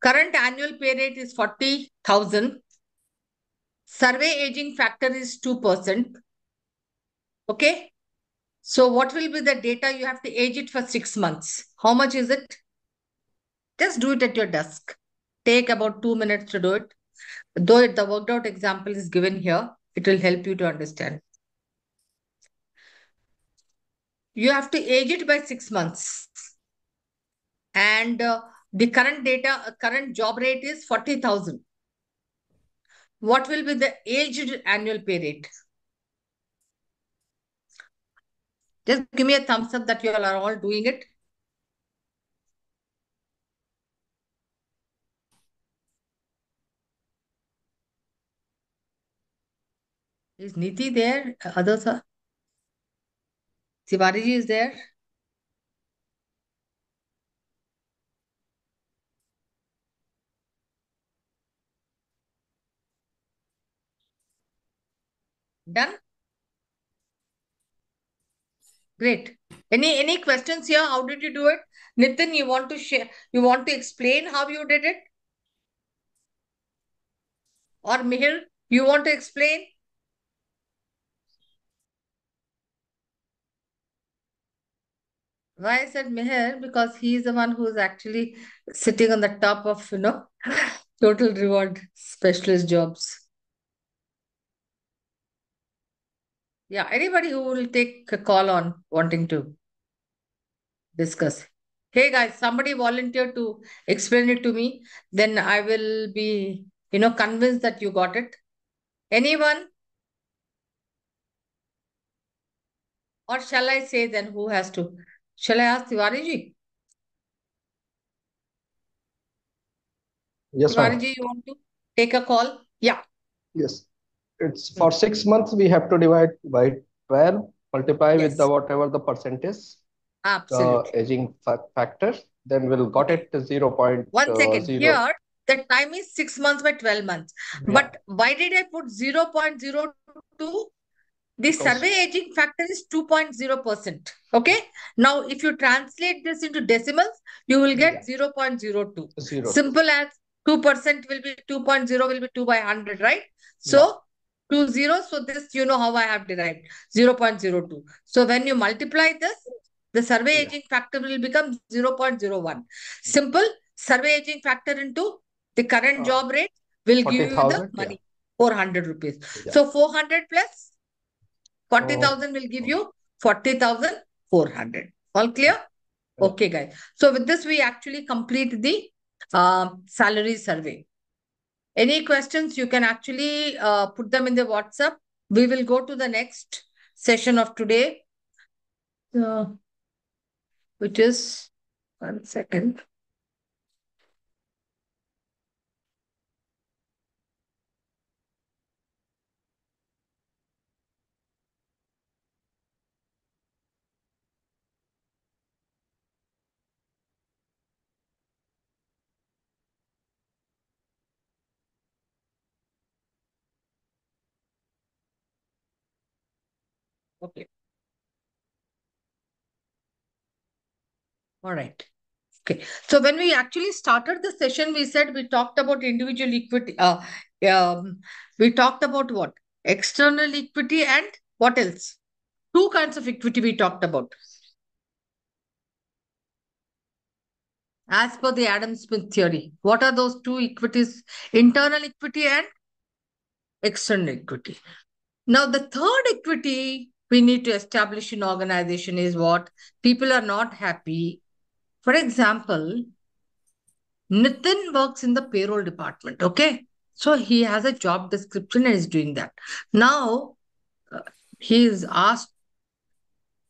current annual pay rate is 40,000. Survey aging factor is 2%. Okay. So what will be the data? You have to age it for 6 months. How much is it? Just do it at your desk. Take about 2 minutes to do it. Though the worked out example is given here, it will help you to understand. You have to age it by 6 months. And the current job rate is 40,000. What will be the aged annual pay rate? Just give me a thumbs up that you all are all doing it. Is Niti there? Others are? Tiwari ji is there? Done? Great. Any questions here? How did you do it? Nitin, you want to share? You want to explain how you did it? Or Mihir, you want to explain? Why I said Mihir? Because he is the one who is actually sitting on the top of, total reward specialist jobs. Yeah, anybody who will take a call on wanting to discuss. Hey guys, somebody volunteer to explain it to me. Then I will be, convinced that you got it. Anyone? Or shall I say then who has to? Shall I ask Tiwari ji? Yes, Tiwari ma'am. ji, you want to take a call? Yeah. Yes. It's for 6 months, we have to divide by 12, multiply with the Yes. whatever the percentage, Absolutely. aging factor, then we'll got Okay. it to 0.0. 1 second. Here, the time is 6 months by 12 months. Yeah. But why did I put 0.02? The Because- survey aging factor is 2.0%. Okay. Now, if you translate this into decimals, you will get 0.02. Zero. Simple as 2% will be 2.0 will be 2 by 100, right? So, Yeah. 2 zeros. So, this, how I have derived 0.02. So, when you multiply this, the survey Yeah. aging factor will become 0.01. Simple. Survey aging factor into the current job rate will give you the 40,000, yeah. money, 400 rupees. Yeah. So, 400 plus 40,000 will give you 40,400. All clear? Yeah. Okay, guys. So with this, we actually complete the salary survey. Any questions, you can actually put them in the WhatsApp. We will go to the next session of today, which is, 1 second. Okay. All right. Okay. So when we actually started the session, we said we talked about individual equity. We talked about what? External equity and what else? Two kinds of equity we talked about. As per the Adam Smith theory, what are those two equities? Internal equity and external equity. Now, the third equity we need to establish in organization is what? People are not happy. For example, Nitin works in the payroll department, okay? So he has a job description and is doing that. Now, he is asked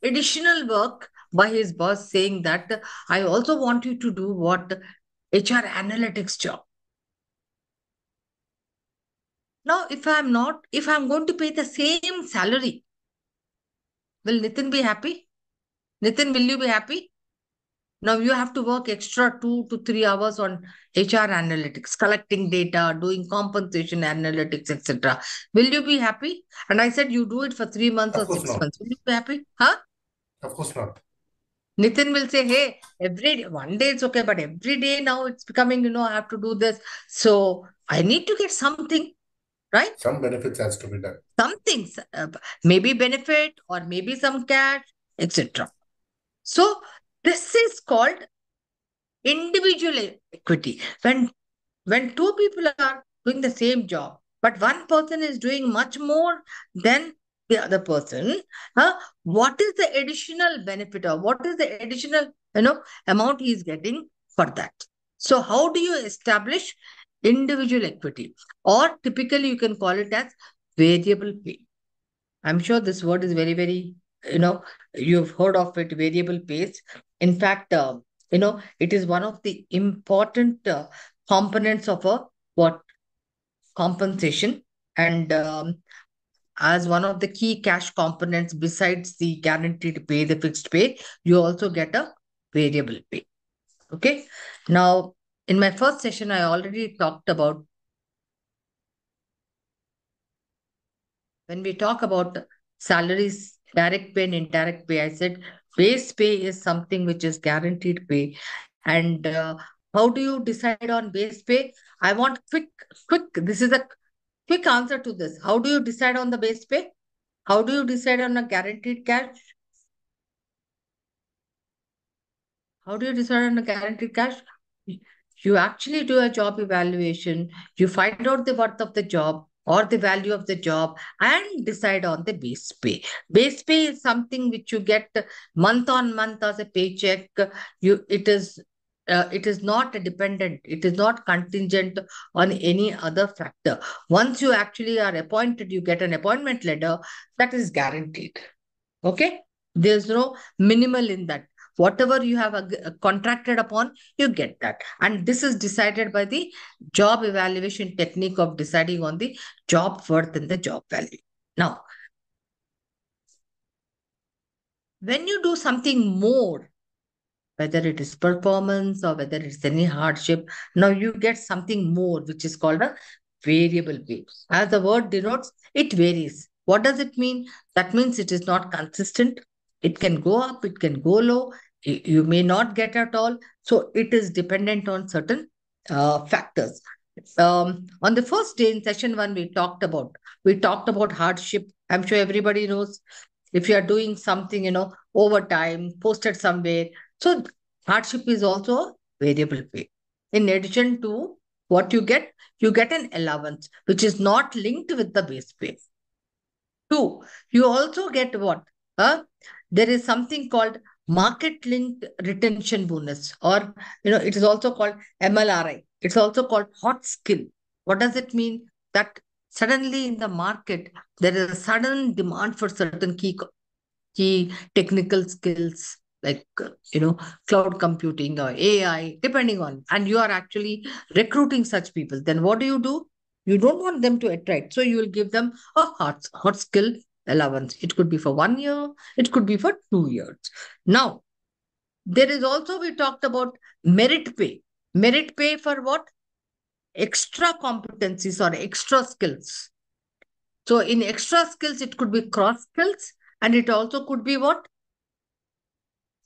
additional work by his boss saying that I also want you to do what? HR analytics job. Now, if I'm going to pay the same salary, will Nitin be happy? Nitin, will you be happy? Now you have to work extra 2 to 3 hours on HR analytics, collecting data, doing compensation analytics, etc. Will you be happy? And I said you do it for 3 months Of or course 6 months. not. Will you be happy? Huh? Of course not. Nitin will say, hey, every day, one day it's okay, but every day now it's becoming, I have to do this. So I need to get something, right? Some benefits has to be done. Some things, maybe benefit or maybe some cash, etc. So this is called individual equity. When two people are doing the same job, but one person is doing much more than the other person, what is the additional benefit or what is the additional amount he is getting for that? So how do you establish individual equity? Or typically you can call it as variable pay. I'm sure this word is very, very, you've heard of it, variable pays. In fact, it is one of the important components of a what? Compensation. And as one of the key cash components besides the guaranteed pay, the fixed pay, you also get a variable pay. Okay. Now, in my first session, I already talked about when we talk about salaries, direct pay and indirect pay, I said base pay is something which is guaranteed pay. And how do you decide on base pay? I want this is a quick answer to this. How do you decide on the base pay? How do you decide on a guaranteed cash? How do you decide on a guaranteed cash? You actually do a job evaluation, you find out the worth of the job or the value of the job and decide on the base pay. Base pay is something which you get month on month as a paycheck. It is not dependent, it is not contingent on any other factor. Once you actually are appointed, you get an appointment letter that is guaranteed. Okay? There's no minimal in that. Whatever you have contracted upon, you get that. And this is decided by the job evaluation technique of deciding on the job worth and the job value. Now, when you do something more, whether it is performance or whether it's any hardship, now you get something more, which is called a variable pay. As the word denotes, it varies. What does it mean? That means it is not consistent. It can go up, it can go low. You may not get at all. So it is dependent on certain factors. On the first day in session one, we talked about hardship. I'm sure everybody knows if you are doing something, overtime, posted somewhere. So hardship is also variable pay. In addition to what you get an allowance, which is not linked with the base pay. Two, you also get what? There is something called market linked retention bonus, or it is also called MLRI. It's also called hot skill. What does it mean? That suddenly in the market there is a sudden demand for certain key technical skills like cloud computing or AI, depending on, and you are actually recruiting such people. Then what do? You don't want them to attract, so you will give them a hot skill allowance. It could be for 1 year, it could be for 2 years. Now, there is also, we talked about merit pay. Merit pay for what? Extra competencies or extra skills. So in extra skills, it could be cross skills, and it also could be what?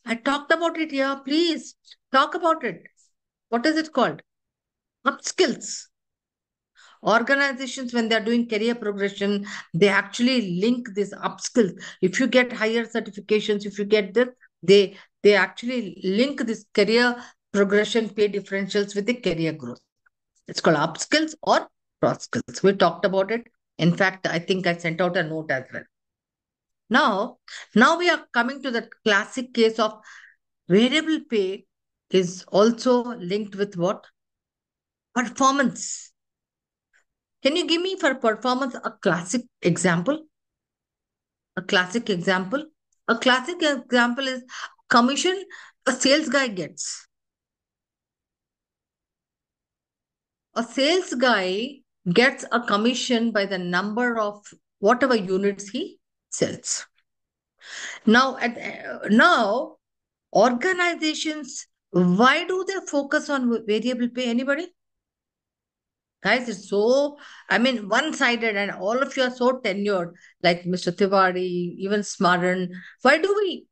I talked about it here. Please talk about it. What is it called? Upskills. Organizations, when they're doing career progression, they actually link this upskills. If you get higher certifications, if you get this, they actually link this career progression pay differentials with the career growth. It's called upskills or cross skills. We talked about it. In fact, I think I sent out a note as well. Now we are coming to the classic case of variable pay is also linked with what? Performance. Can you give me for performance a classic example? A classic example? A classic example is commission a sales guy gets. A sales guy gets a commission by the number of whatever units he sells. Now, organizations, why do they focus on variable pay? Anybody? Guys, it's so, one-sided, and all of you are so tenured, like Mr. Tiwari, even Smaran. Why do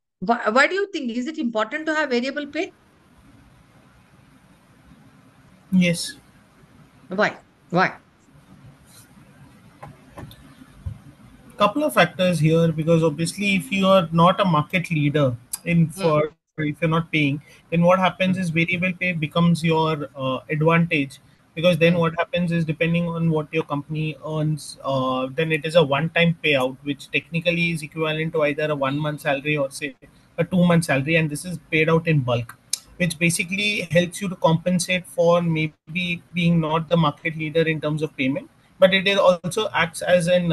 you think, is it important to have variable pay? Yes. Why? Couple of factors here, because obviously if you are not a market leader if you're not paying, then what happens is variable pay becomes your advantage, because then what happens is, depending on what your company earns, then it is a one-time payout, which technically is equivalent to either a 1 month salary or say a 2 month salary, and this is paid out in bulk, which basically helps you to compensate for maybe being not the market leader in terms of payment, but it is also acts as an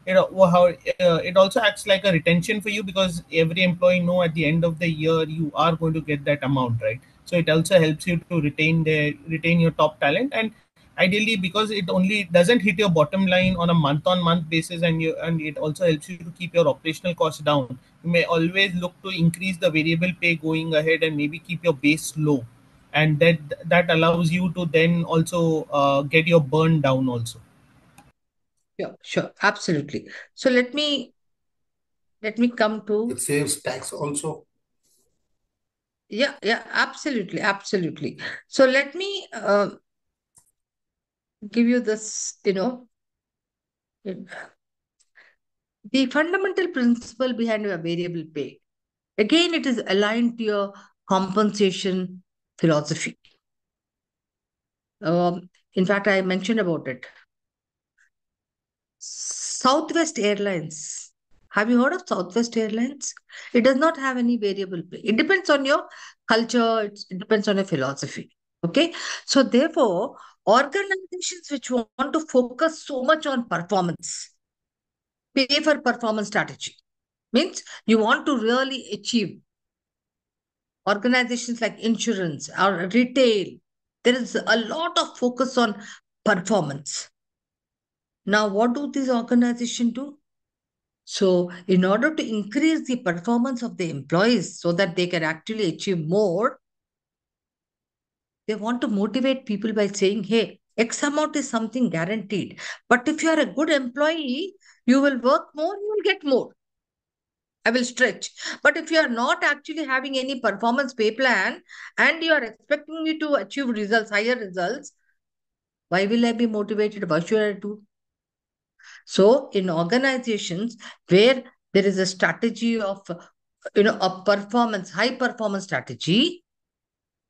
it also acts like a retention for you, because every employee know at the end of the year you are going to get that amount, right? So it also helps you to retain your top talent, and ideally, because it only doesn't hit your bottom line on a month-on-month basis, and it also helps you to keep your operational costs down. You may always look to increase the variable pay going ahead and maybe keep your base low, and that allows you to then also get your burn down also. Sure, sure, absolutely. So let me come to It saves tax also. yeah, yeah, absolutely, absolutely. So let me give you this, the fundamental principle behind your variable pay. Again, it is aligned to your compensation philosophy. In fact, I mentioned about it. Southwest Airlines. Have you heard of Southwest Airlines? It does not have any variable pay. It depends on your culture, it depends on your philosophy. Okay. So, therefore, organizations which want to focus so much on performance, pay for performance strategy, means you want to really achieve. Organizations like insurance or retail, there is a lot of focus on performance. Now, what do these organizations do? So, in order to increase the performance of the employees so that they can actually achieve more, they want to motivate people by saying, hey, X amount is something guaranteed. But if you are a good employee, you will work more, you will get more. I will stretch. But if you are not actually having any performance pay plan and you are expecting me to achieve results, higher results, why will I be motivated? Why should I do? So, in organizations where there is a strategy of, a performance, high performance strategy,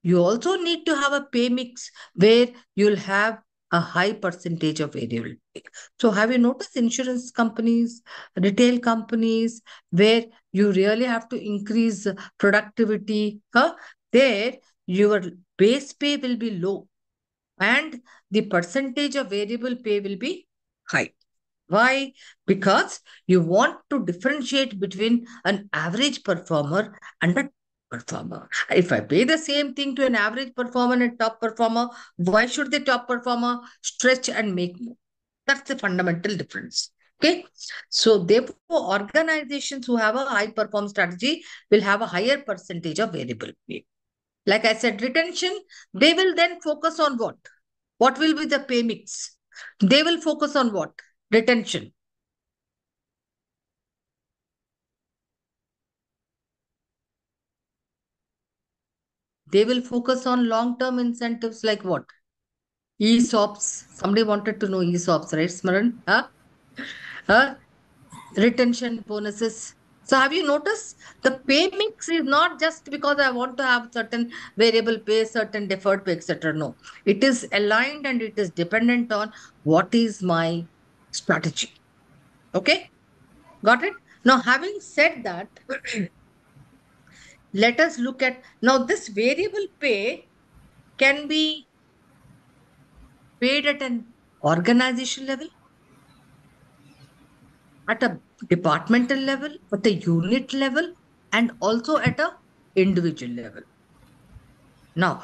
you also need to have a pay mix where you'll have a high percentage of variable pay. So, have you noticed insurance companies, retail companies, where you really have to increase productivity? There, your base pay will be low and the percentage of variable pay will be high. Why? Because you want to differentiate between an average performer and a performer. If I pay the same thing to an average performer and a top performer, why should the top performer stretch and make more? That's the fundamental difference. Okay. So therefore, organizations who have a high perform strategy will have a higher percentage of variable pay. Like I said, retention, they will then focus on what? What will be the pay mix? They will focus on what? Retention. They will focus on long-term incentives like what? ESOPs. Somebody wanted to know ESOPs, right, Smaran? Huh? Retention bonuses. So have you noticed the pay mix is not just because I want to have certain variable pay, certain deferred pay, etc. No, it is aligned and it is dependent on what is my strategy. Okay, got it? Now, having said that, let us look at now this variable pay can be paid at an organization level, at a departmental level, at a unit level, and also at a individual level. Now,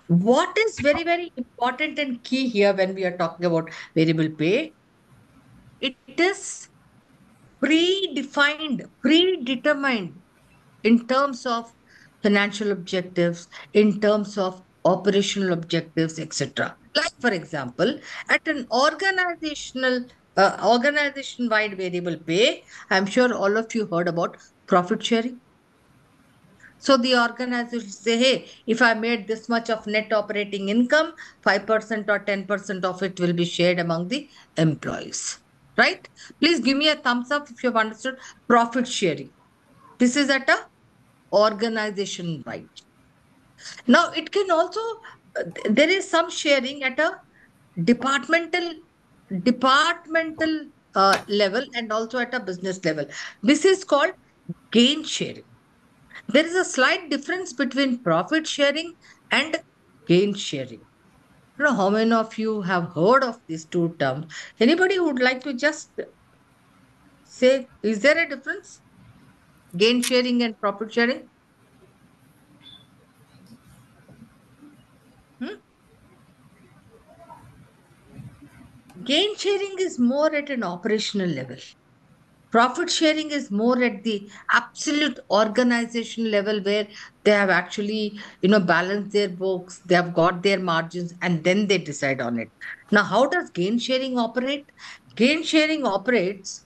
what is very, very important and key here when we are talking about variable pay? It is predefined, predetermined in terms of financial objectives, in terms of operational objectives, etc. Like, for example, at an organization-wide variable pay, I'm sure all of you heard about profit sharing. So the organization say, hey, if I made this much of net operating income, 5% or 10% of it will be shared among the employees. Right? Please give me a thumbs up if you've understood profit sharing. This is at a organization wide. Now it can also there is some sharing at a departmental departmental level and also at a business level. This is called gain sharing. There is a slight difference between profit sharing and gain sharing. I don't know how many of you have heard of these two terms. Anybody would like to just say, is there a difference? Gain sharing and profit sharing? Hmm? Gain sharing is more at an operational level. Profit sharing is more at the absolute organization level where they have actually, balanced their books, they have got their margins, and then they decide on it. Now, how does gain sharing operate? Gain sharing operates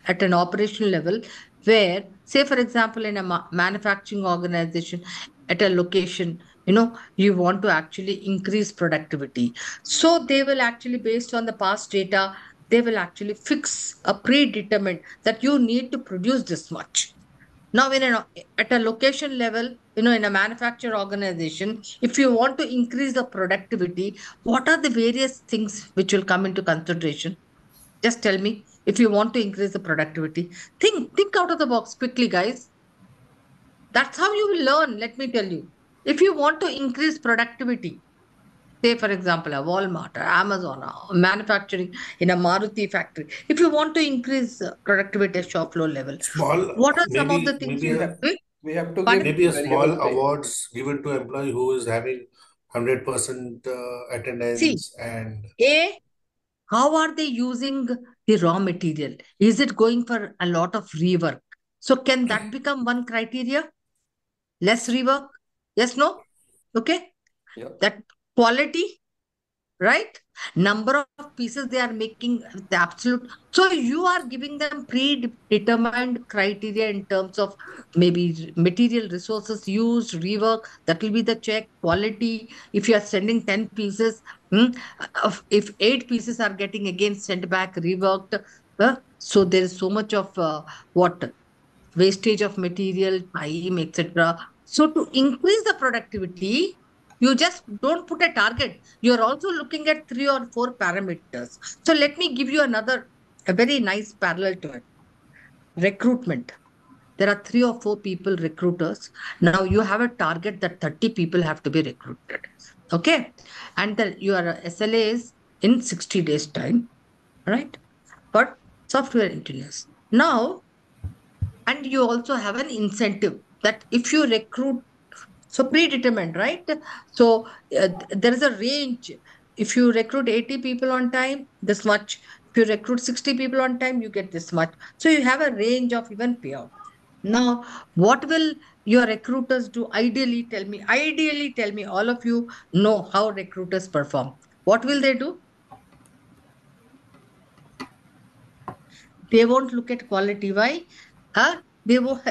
at an operational level where, say, for example, in a manufacturing organization at a location, you want to actually increase productivity. So they will actually, based on the past data, they will actually fix a predetermined that you need to produce this much. Now, at a location level, in a manufacturing organization, if you want to increase the productivity, what are the various things which will come into consideration? Just tell me if you want to increase the productivity. Think out of the box quickly, guys. That's how you will learn, let me tell you. If you want to increase productivity, say for example, a Walmart or Amazon or manufacturing in a Maruti factory, if you want to increase productivity at shop floor level, Small, what are some of the maybe things maybe you We a have have, to do? we have to give Pardon? maybe a small variable pay. awards given to employee who is having 100% See, attendance and A, how are they using the raw material? Is it going for a lot of rework? So can that become one criteria? Less rework? Yes, no? Okay. Yeah. That quality, right? Number of pieces they are making, the absolute. So you are giving them predetermined criteria in terms of maybe material resources used, rework. That will be the check. Quality. If you are sending 10 pieces, if 8 pieces are getting again sent back, reworked. So there is so much of what wastage of material, time, etc. So to increase the productivity, you just don't put a target. You're also looking at 3 or 4 parameters. So let me give you a very nice parallel to it. Recruitment. There are 3 or 4 people recruiters. Now you have a target that 30 people have to be recruited. Okay. And your SLA is in 60 days time, right? For software engineers. Now, and you also have an incentive that if you recruit, so predetermined, right? So there is a range. If you recruit 80 people on time, this much. If you recruit 60 people on time, you get this much. So you have a range of even payout. Now, what will your recruiters do? Ideally tell me, all of you know how recruiters perform. What will they do? They won't look at quality. Why? They won't,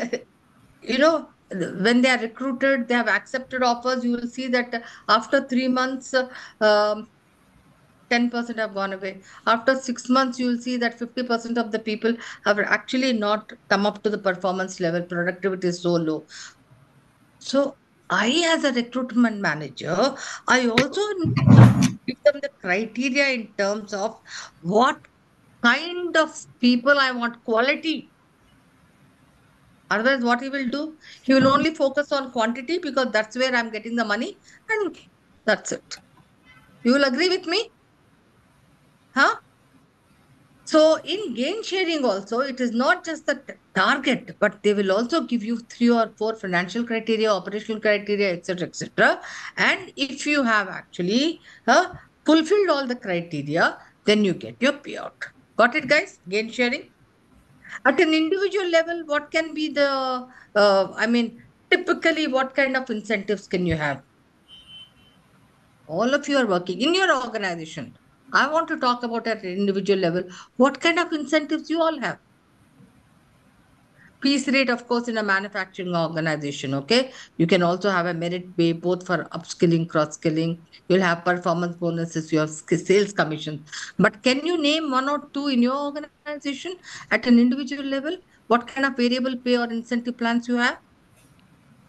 when they are recruited, they have accepted offers. You will see that after 3 months, 10% have gone away. After 6 months, you will see that 50% of the people have actually not come up to the performance level. Productivity is so low. So I, as a recruitment manager, I also need to give them the criteria in terms of what kind of people I want, quality. Otherwise, what he will do? He will only focus on quantity because that's where I'm getting the money, and that's it. You will agree with me? Huh? So in gain sharing also, it is not just the target, but they will also give you 3 or 4 financial criteria, operational criteria, etc., etc. And if you have actually fulfilled all the criteria, then you get your payout. Got it, guys? Gain sharing. At an individual level, what can be the, typically, what kind of incentives can you have? All of you are working in your organization. I want to talk about at an individual level. What kind of incentives you all have? Piece rate, of course, in a manufacturing organization. Okay. You can also have a merit pay both for upskilling, cross skilling. You'll have performance bonuses, you have sales commissions. But can you name 1 or 2 in your organization at an individual level? What kind of variable pay or incentive plans you have?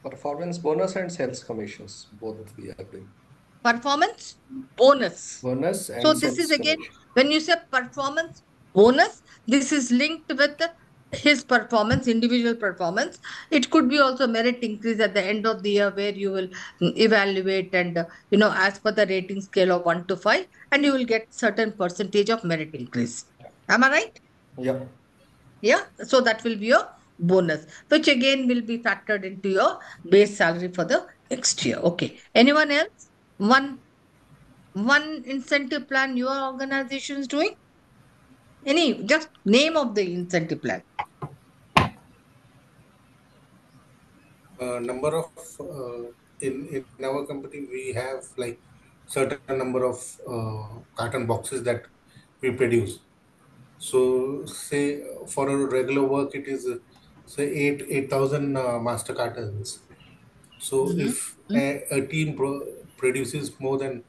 Performance bonus and sales commissions, both we are doing. Performance bonus. Bonus So and this is sales again, commission. when you say performance bonus, this is linked with his performance, individual performance. It could be also merit increase at the end of the year where you will evaluate and, as per the rating scale of 1 to 5, and you will get certain percentage of merit increase. Am I right? Yeah. Yeah. So that will be your bonus, which again will be factored into your base salary for the Next year. Okay. Anyone else? One incentive plan your organization is doing? Any, just name of the incentive plan. Number of in our company we have like certain number of carton boxes that we produce. So say for a regular work it is say 8,000 master cartons. So Mhm. if a team produces more than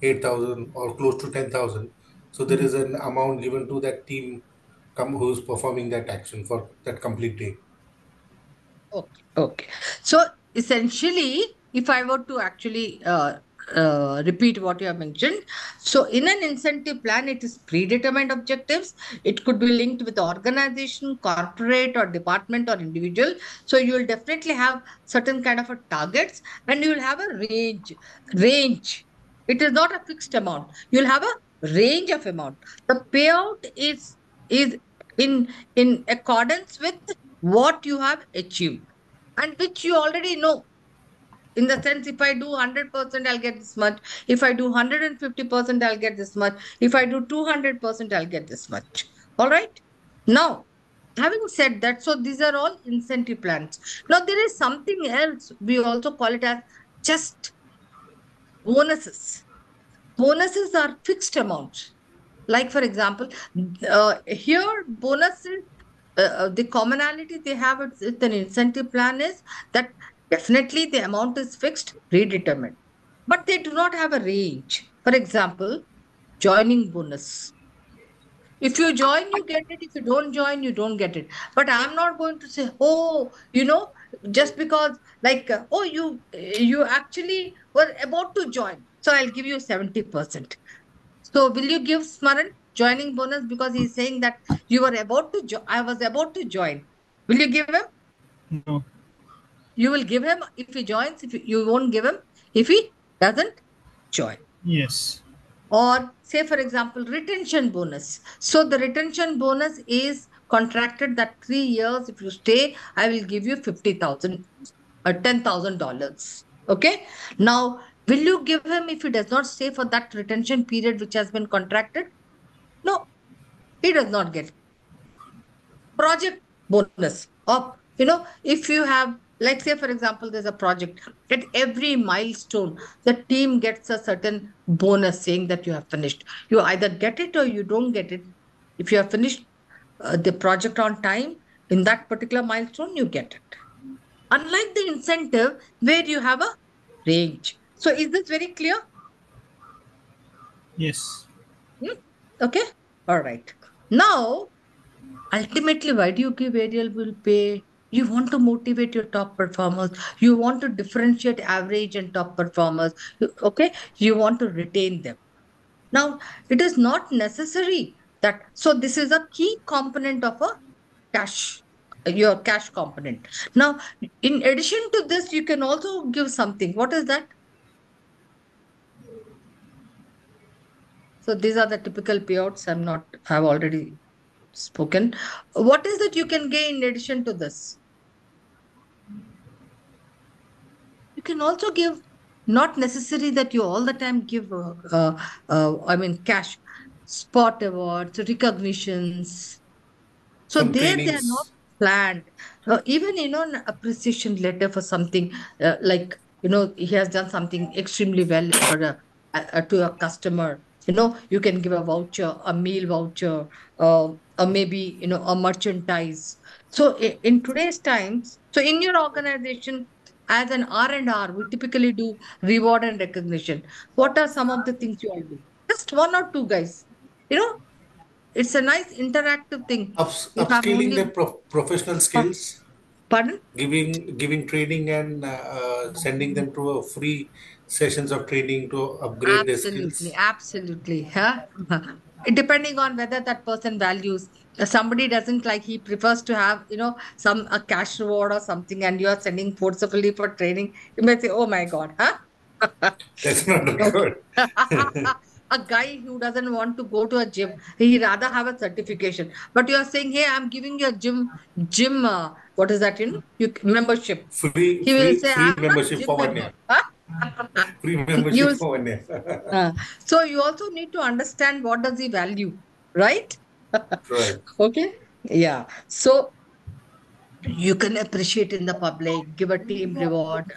8,000 or close to 10,000, so there is an amount given to that team who's performing that action for that complete day. Okay. Okay. So essentially, if I were to actually repeat what you have mentioned, so in an incentive plan, it is predetermined objectives. It could be linked with organization, corporate, or department or individual. So you will definitely have certain kind of a targets, and you will have a range. Range. It is not a fixed amount. You'll have a range of amount. The payout is in accordance with what you have achieved and which you already know. In the sense, if I do 100%, I'll get this much. If I do 150%, I'll get this much. If I do 200%, I'll get this much. All right. Now, having said that, so these are all incentive plans. Now, there is something else. We also call it as just bonuses. Bonuses are fixed amounts. Like, for example, here bonuses, the commonality they have with an incentive plan is that definitely the amount is fixed, predetermined, but they do not have a range. For example, joining bonus. If you join, you get it. If you don't join, you don't get it. But I'm not going to say, oh, just because oh, you actually were about to join, so I'll give you 70%. So will you give Smaran joining bonus because he's saying that you were about to I was about to join. Will you give him? No. You will give him if he joins. If you won't give him if he doesn't join. Yes. Or say, for example, retention bonus. So the retention bonus is contracted that 3 years. If you stay, I will give you 50,000 or $10,000. Okay. Now, will you give him if he does not stay for that retention period which has been contracted? No, he does not get project bonus. Or, if you have, like, say, for example, there's a project, at every milestone, the team gets a certain bonus saying that you have finished. You either get it or you don't get it. If you have finished the project on time, in that particular milestone, you get it. Unlike the incentive where you have a range. So, is this very clear? Yes. Hmm? Okay. All right. Now, ultimately, why do you give variable pay? You want to motivate your top performers. You want to differentiate average and top performers. Okay. You want to retain them. Now, it is not necessary that. So, this is a key component of a cash, your cash component. Now, in addition to this, you can also give something. What is that? So, these are the typical payouts. I've already spoken. What is that you can gain in addition to this? You can also give, not necessary that you all the time give, I mean, cash, spot awards, recognitions. So Some there they are not trainings. planned. Even, an appreciation letter for something he has done something extremely well for to a customer. You can give a voucher, a meal voucher, or maybe, a merchandise. So in today's times, so in your organization, as an R&R, we typically do reward and recognition. What are some of the things you all do? Just one or two guys. You know, it's a nice interactive thing. If I'm Upskilling only, their professional uh, skills, pardon? giving training and sending them to a free sessions of training to upgrade their Absolutely, skills. absolutely. Huh? Depending on whether that person values, somebody doesn't like, he prefers to have, some a cash reward or something, and you are sending forcefully for training. You may say, "Oh my God, huh?" That's not Okay. good. a guy who doesn't want to go to a gym, he rather have a certification. But you are saying, hey, I'm giving you a gym, what is that, membership. He will say, free I'm not a membership gym for 1 year. member. Huh? Free You membership will, for 1 year. so you also need to understand what does he value, right? Right. Okay. Yeah. So you can appreciate in the public, give a team reward.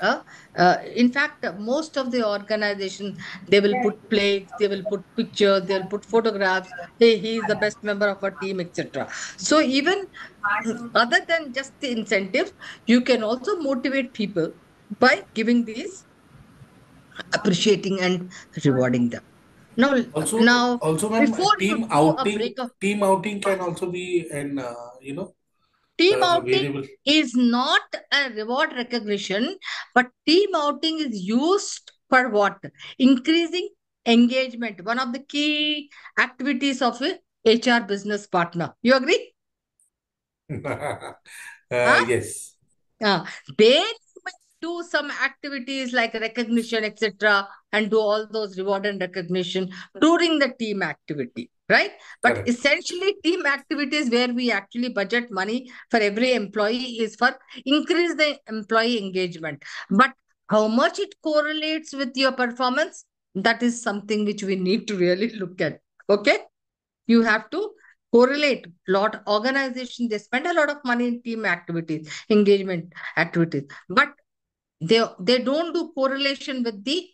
In fact, most of the organization, they will put plaques, they will put pictures, they will put photographs. Hey, he is the best member of our team, etc. So even other than just the incentives, you can also motivate people by giving these, appreciating and rewarding them. Now, now Ma'am, before you do a breakup, team outing can also be an, team outing variable. is not a reward recognition, but team outing is used for what? Increasing engagement. One of the key activities of a HR business partner. You agree? Huh? Yes, Yeah, they might do some activities like recognition, etc., and do all those reward and recognition during the team activity, right? But correct. essentially, team activities where we actually budget money for every employee is for increase the employee engagement. But how much it correlates with your performance, that is something which we need to really look at. Okay, you have to correlate. Lot organization, they spend a lot of money in team activities, engagement activities, but they don't do correlation with the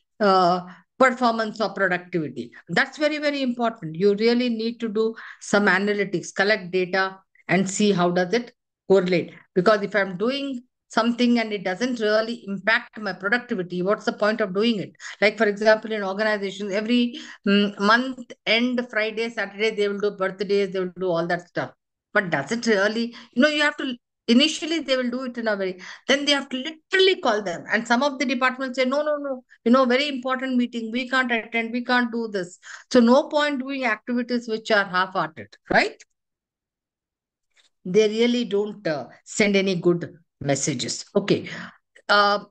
performance or productivity. That's very, very important. You really need to do some analytics, collect data, and see how does it correlate. Because if I'm doing something and it doesn't really impact my productivity, what's the point of doing it? Like, for example, in organizations, every month end, Friday, Saturday, they will do birthdays, they will do all that stuff. But does it really, you have to, initially they will do it in a very, then they have to literally call them. And some of the departments say, no, no, no, very important meeting, we can't attend, we can't do this. So no point doing activities which are half-hearted, right? They really don't send any good messages. Okay. Uh,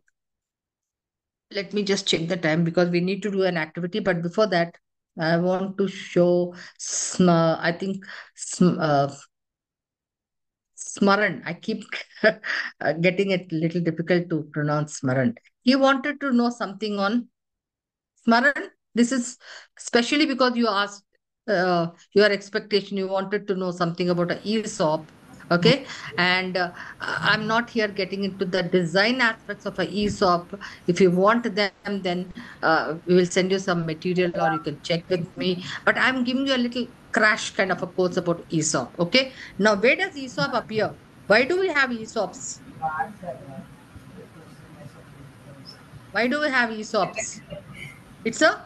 Let me just check the time because we need to do an activity. But before that, I want to show, I think, Smaran. I keep getting it little difficult to pronounce Smaran. He wanted to know something on Smaran. This is especially because you asked your expectation. You wanted to know something about a ESOP. Okay. And I'm not here getting into the design aspects of a ESOP. If you want them, then we will send you some material or you can check with me. But I'm giving you a little crash kind of a course about ESOP. Okay. Now, where does ESOP appear? Why do we have ESOPs? Why do we have ESOPs? It's a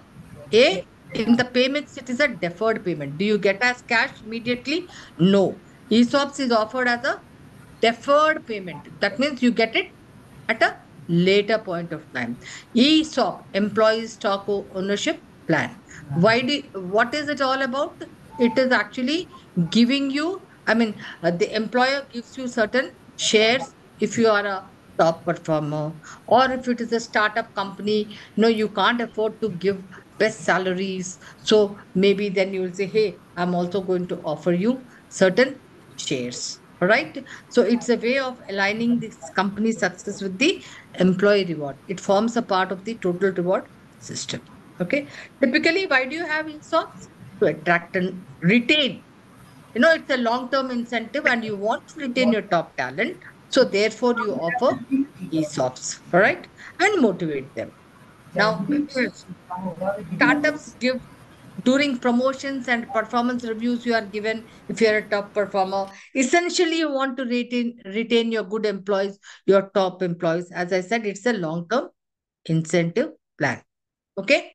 in the payments, it is a deferred payment. Do you get as cash immediately? No. ESOPs is offered as a deferred payment. That means you get it at a later point of time. ESOP, employee stock ownership plan. What is it all about? It is actually giving you, the employer gives you certain shares if you are a top performer, or if it is a startup company, you can't afford to give best salaries. So maybe then you will say, hey, I'm also going to offer you certain shares. All right. So it's a way of aligning this company's success with the employee reward. It forms a part of the total reward system. Okay. Typically, why do you have ESOPs? To attract and retain. It's a long-term incentive and you want to retain your top talent. So therefore, you offer ESOPs. All right. And motivate them. Now, startups give during promotions and performance reviews you are given if you're a top performer. Essentially, you want to retain your good employees, your top employees. As I said, it's a long-term incentive plan. Okay.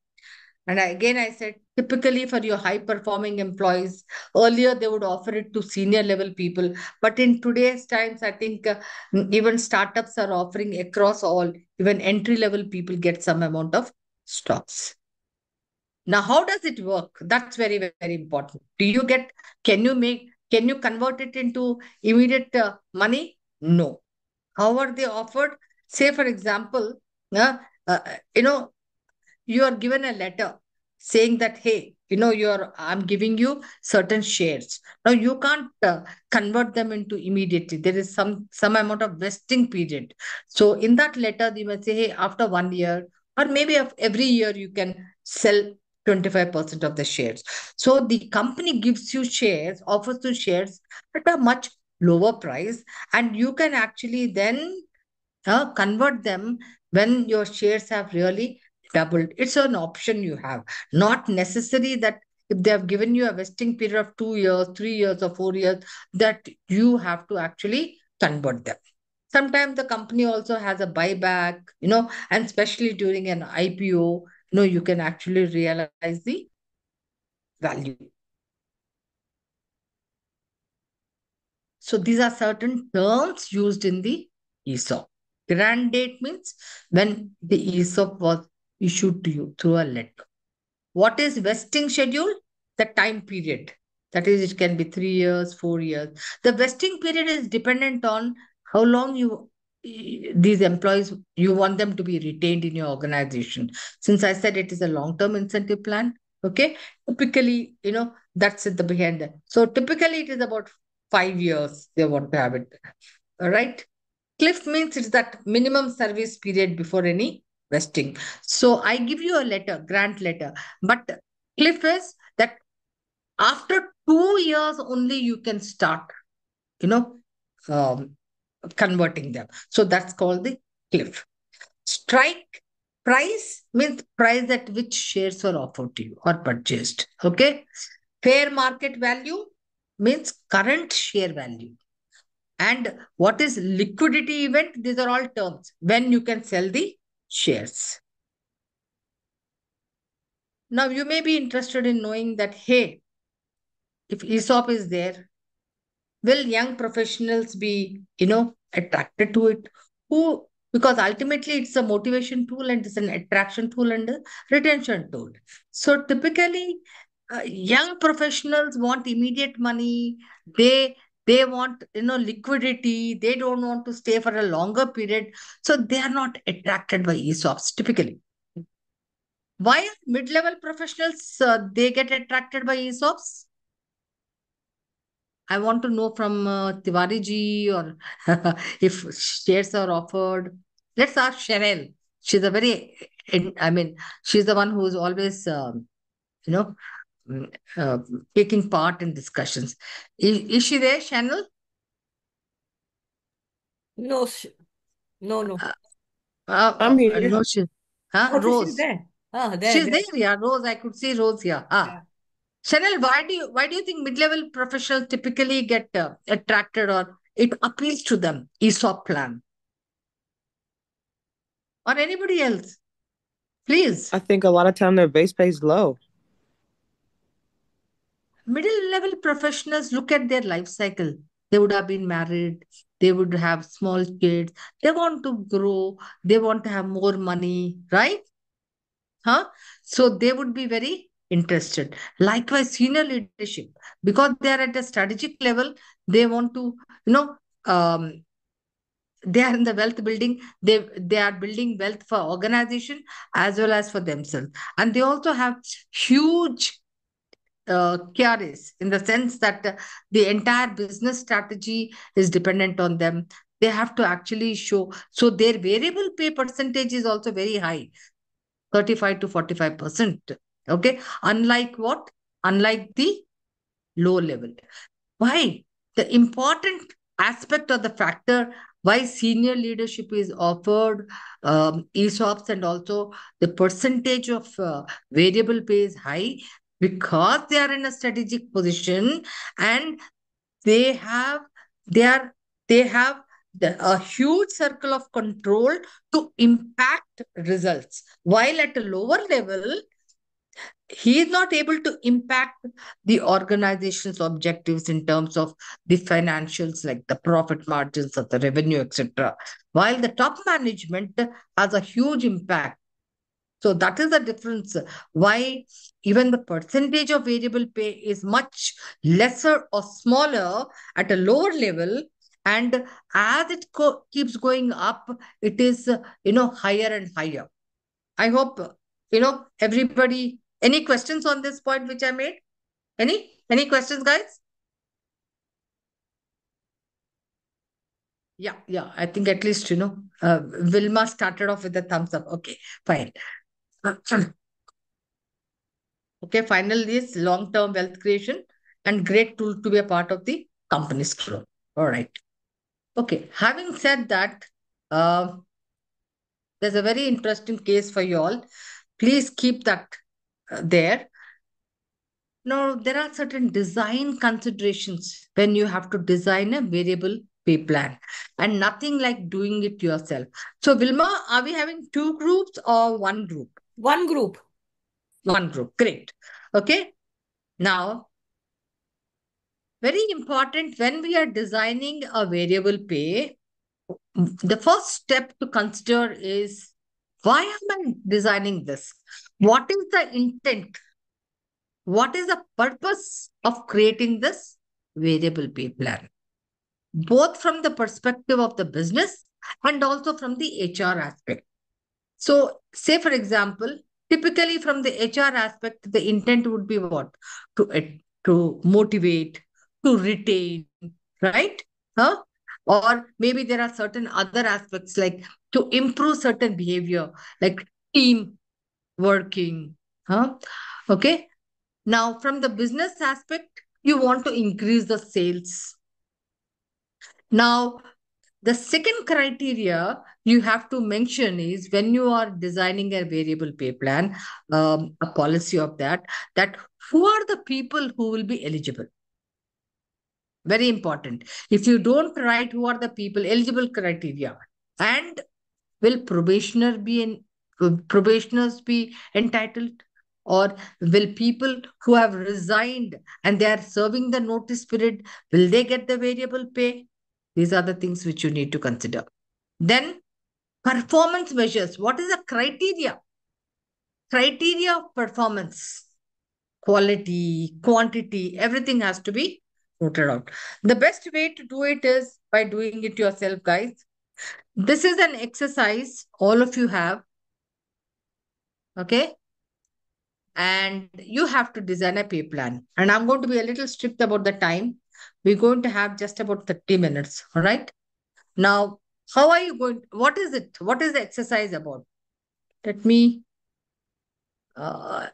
And again, I said, typically for your high performing employees, earlier they would offer it to senior level people. But in today's times, I think even startups are offering across all, even entry level people get some amount of stocks. Now, how does it work? That's very, very important. Can you convert it into immediate money? No. How are they offered? Say, for example, uh, uh, you know, you are given a letter saying that, hey, I'm giving you certain shares. Now you can't convert them into immediately. There is some amount of vesting period. So in that letter, they may say, hey, after 1 year, or maybe every year, you can sell 25% of the shares. So the company gives you shares, offers you shares at a much lower price, and you can actually then convert them when your shares have really doubled. It's an option you have, not necessary that if they have given you a vesting period of 2 years, 3 years, or 4 years, that you have to actually convert them. Sometimes the company also has a buyback, and especially during an IPO, you can actually realize the value. So these are certain terms used in the ESOP. Grant date means when the ESOP was issued to you through a letter. What is vesting schedule? The time period. That is, it can be 3 years, 4 years. The vesting period is dependent on how long these employees, you want them to be retained in your organization. Since I said it is a long-term incentive plan, okay? Typically, that's at the behind that. So typically it is about 5 years they want to have it. All right. Cliff means it's that minimum service period before any vesting. So I give you a letter, grant letter, but cliff is that after 2 years only you can start, you know, um, converting them. So that's called the cliff. Strike price means price at which shares are offered to you or purchased. Okay. Fair market value means current share value. And what is liquidity event? These are all terms when you can sell the shares. Now, you may be interested in knowing that, hey, if ESOP is there, will young professionals be, attracted to it? Who? Because ultimately it's a motivation tool and it's an attraction tool and a retention tool. So typically, young professionals want immediate money. They want liquidity. They don't want to stay for a longer period. So they are not attracted by ESOPs typically. Why are mid-level professionals they get attracted by ESOPs? I want to know from Tiwari ji, or if shares are offered. Let's ask Chanel. She's a very, she's the one who is always, you know, mm, uh, taking part in discussions. Is she there, Chanel? No, no. Uh, I'm here. no, Oh, so she's Rose. there. Oh, there. She's there, yeah. Rose, I could see Rose here. Yeah. Chanel, why do you think mid-level professionals typically get attracted, or it appeals to them, ESOP plan? Or anybody else? Please. I think a lot of time their base pay is low. Middle level professionals look at their life cycle. They would have been married, they would have small kids, they want to grow, they want to have more money, right? Huh? So they would be very interested. Likewise, senior leadership, because they are at a strategic level, they want to, um, they are in the wealth building. They are building wealth for organization as well as for themselves, and they also have huge carries in the sense that the entire business strategy is dependent on them. They have to actually show. So their variable pay percentage is also very high, 35 to 45%. Okay. Unlike what? Unlike the low level. Why? The important aspect of the factor why senior leadership is offered ESOPs, and also the percentage of variable pay is high, because they are in a strategic position, and they have they are they have a huge circle of control to impact results, while at a lower level he is not able to impact the organization's objectives in terms of the financials, like the profit margins or the revenue, etc., while the top management has a huge impact. So that is the difference why even the percentage of variable pay is much lesser or smaller at a lower level, and as it keeps going up, it is higher and higher. I hope everybody Any questions on this point which I made? Any questions, guys? Yeah. I think at least, Vilma started off with a thumbs up. Okay, fine. Okay, final is long-term wealth creation and great tool to be a part of the company's growth. All right. Okay, having said that, uh, there's a very interesting case for you all. Please keep that there. Now, there are certain design considerations when you have to design a variable pay plan and nothing like doing it yourself. So, Vilma, are we having two groups or one group? One group. One group. Great. Okay. Now, very important when we are designing a variable pay, the first step to consider is why am I designing this? What is the intent? What is the purpose of creating this variable pay plan? Both from the perspective of the business and also from the HR aspect. So, say for example, typically from the HR aspect, the intent would be what? To motivate, to retain, right? Huh? Or maybe there are certain other aspects like to improve certain behavior, like team working. Huh? Okay. Now, from the business aspect, you want to increase the sales. Now, the second criteria you have to mention is when you are designing a variable pay plan, a policy of that who are the people who will be eligible? Very important. If you don't write who are the people eligible criteria, and will probationers be entitled, or will people who have resigned and they are serving the notice period, will they get the variable pay? These are the things which you need to consider. Then performance measures. What is the criteria? Criteria of performance. Quality, quantity, everything has to be noted out. The best way to do it is by doing it yourself, guys. This is an exercise all of you have. Okay. And you have to design a pay plan. And I'm going to be a little strict about the time. We're going to have just about 30 minutes. All right. Now, how are you going? What is it? What is the exercise about? Let me uh,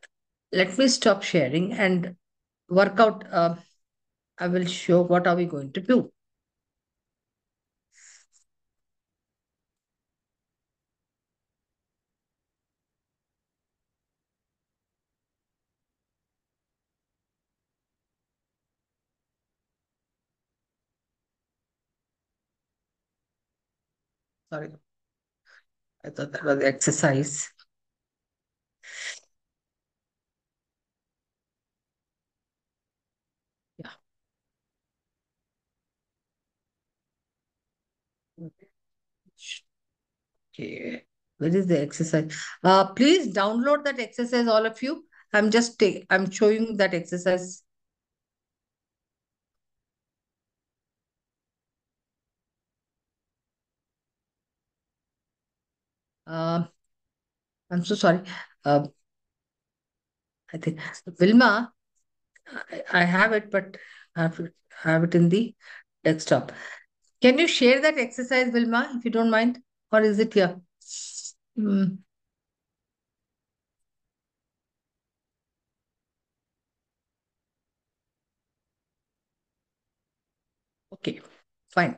let me stop sharing and work out. I will show what are we going to do. Sorry, I thought that was the exercise. Yeah. Okay. Where is the exercise? Please download that exercise, all of you. I'm showing that exercise. Uh, I'm so sorry. Uh, I think Vilma, I have it, but I have it in the desktop. Can you share that exercise, Vilma, if you don't mind? Or is it here? Hmm. Okay, fine.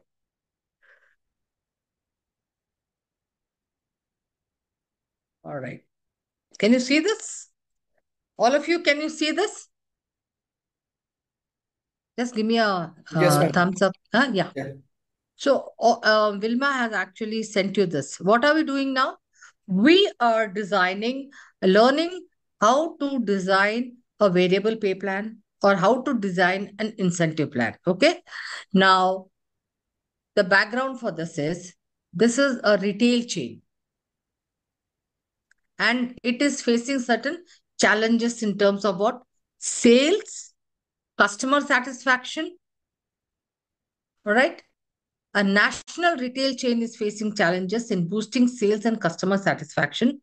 All right. Can you see this? All of you, can you see this? Just give me a Yes, ma'am. thumbs up. Yeah. Yeah. So, Vilma has actually sent you this. What are we doing now? We are learning how to design a variable pay plan or how to design an incentive plan. Okay. Now, the background for this is a retail chain and it is facing certain challenges in terms of what? Sales, customer satisfaction. All right. A national retail chain is facing challenges in boosting sales and customer satisfaction.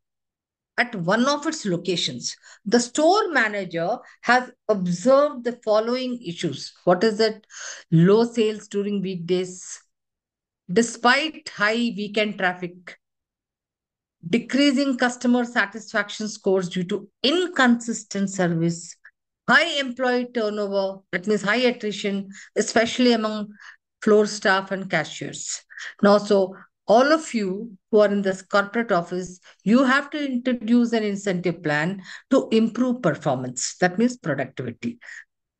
at one of its locations. The store manager has observed the following issues. What is it? Low sales during weekdays, despite high weekend traffic, decreasing customer satisfaction scores due to inconsistent service, high employee turnover, that means high attrition, especially among floor staff and cashiers. Now, so all of you who are in this corporate office, you have to introduce an incentive plan to improve performance. That means productivity.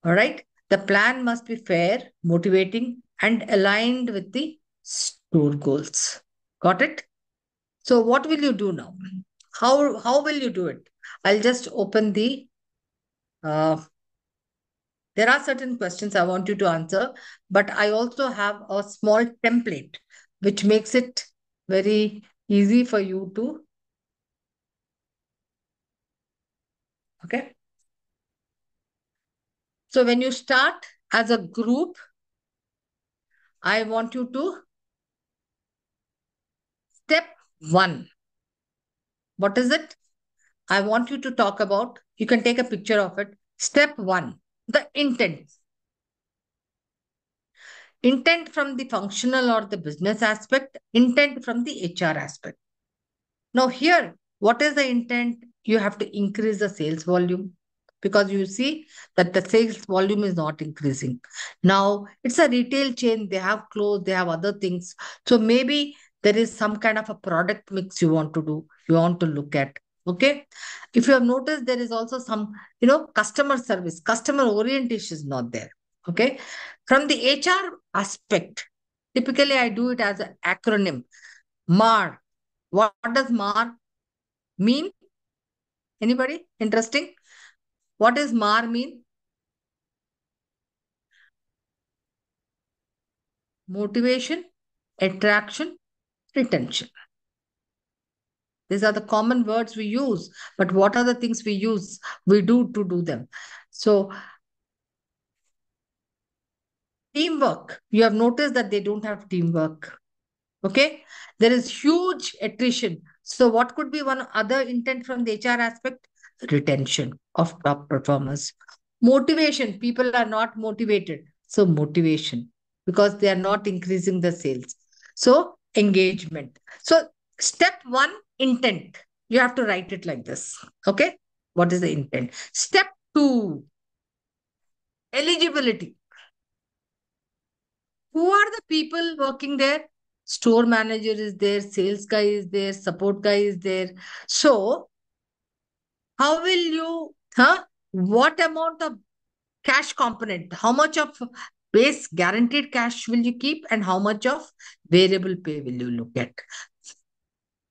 All right. The plan must be fair, motivating, and aligned with the store goals. Got it? So what will you do now? How will you do it? I'll just open the there are certain questions I want you to answer, but I also have a small template which makes it very easy for you to. Okay. So when you start as a group, I want you to step 1. What is it? I want you to talk about, you can take a picture of it. Step 1, the intent. Intent from the functional or the business aspect, intent from the HR aspect. Now here, what is the intent? You have to increase the sales volume because you see that the sales volume is not increasing. Now, it's a retail chain. They have clothes, they have other things. So maybe there is some kind of a product mix you want to do, you want to look at. Okay. If you have noticed, there is also some, customer service, customer orientation is not there. Okay. From the HR aspect, typically I do it as an acronym, MAR. What does MAR mean? Anybody interesting? What does MAR mean? Motivation, attraction, retention. These are the common words we use, but what are the things we do to do them? So teamwork, you have noticed that they don't have teamwork. Okay. There is huge attrition. So what could be one other intent from the HR aspect? Retention of top performers. Motivation, people are not motivated. So motivation, because they are not increasing the sales. So engagement. So step 1, intent. You have to write it like this. Okay. What is the intent? Step 2, eligibility. Who are the people working there? Store manager is there, sales guy is there, support guy is there. So how will you, what amount of cash component, how much of base guaranteed cash will you keep and how much of variable pay will you look at?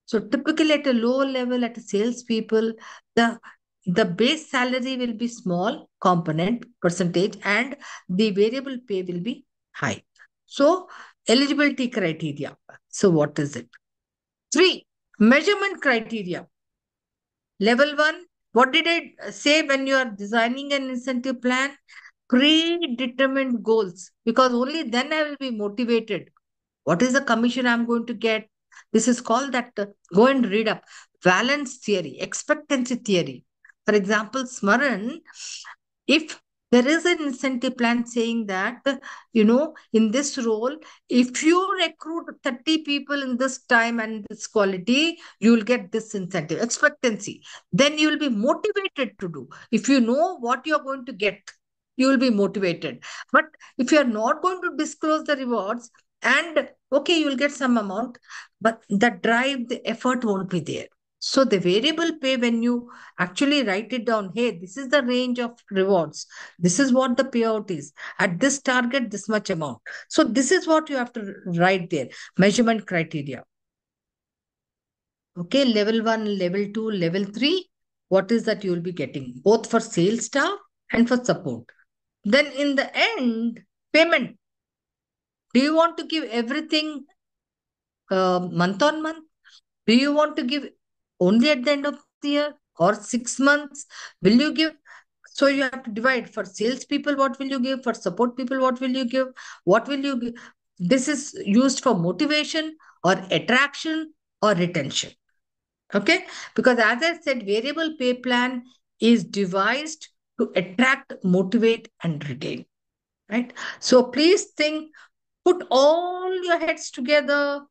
So typically at a low level, at a salespeople, the base salary will be small component percentage and the variable pay will be high. So eligibility criteria. So what is it? 3, measurement criteria. Level 1, what did I say when you are designing an incentive plan? Predetermined goals, because only then I will be motivated. What is the commission I'm going to get? This is called that, go and read up. Valence theory, expectancy theory. For example, Smaran, if there is an incentive plan saying that, in this role, if you recruit 30 people in this time and this quality, you will get this incentive, expectancy. Then you will be motivated to do. If you know what you're going to get, you will be motivated. But if you are not going to disclose the rewards, and okay, you will get some amount, but the drive, the effort won't be there. So the variable pay, when you actually write it down, hey, this is the range of rewards. This is what the payout is. At this target, this much amount. So this is what you have to write there. Measurement criteria. Okay, level 1, level 2, level 3. What is that you will be getting? Both for sales staff and for support. Then in the end, payment. Do you want to give everything month on month? Do you want to give only at the end of the year or 6 months? Will you give? So you have to divide. For salespeople, what will you give? For support people, what will you give? What will you give? This is used for motivation or attraction or retention. Okay, because as I said, variable pay plan is devised to attract, motivate, and retain. Right. So please think, put all your heads together.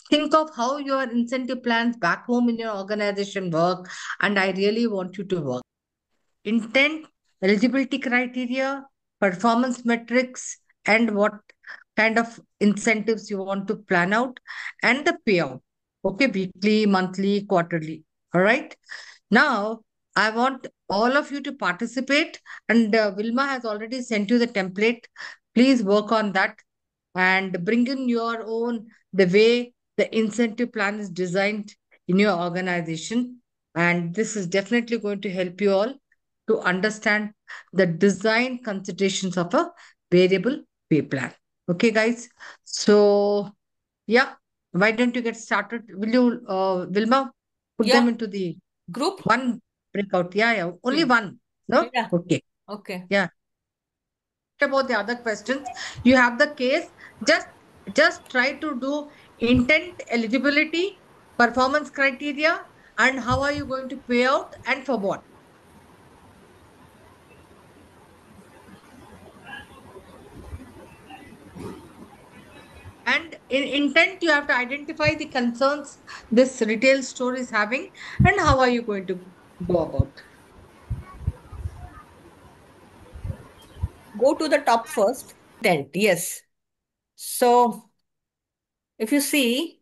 Think of how your incentive plans back home in your organization work. And I really want you to work. Intent, eligibility criteria, performance metrics, and what kind of incentives you want to plan out, and the payout. Okay, weekly, monthly, quarterly. All right. Now, I want all of you to participate, and Vilma has already sent you the template. Please work on that and bring in your own, the way the incentive plan is designed in your organization. And this is definitely going to help you all to understand the design considerations of a variable pay plan. Okay, guys. So, yeah, why don't you get started? Will you, Vilma, put them Yeah. into the Group? one breakout? Yeah, yeah. Only Hmm. one. No? Yeah. Okay. Okay. Yeah. About the other questions, you have the case. Just just try to do intent, eligibility, performance criteria, and how are you going to pay out and for what. And in intent, you have to identify the concerns this retail store is having and how are you going to go about. Go to the top first. Intent. Yes. So if you see,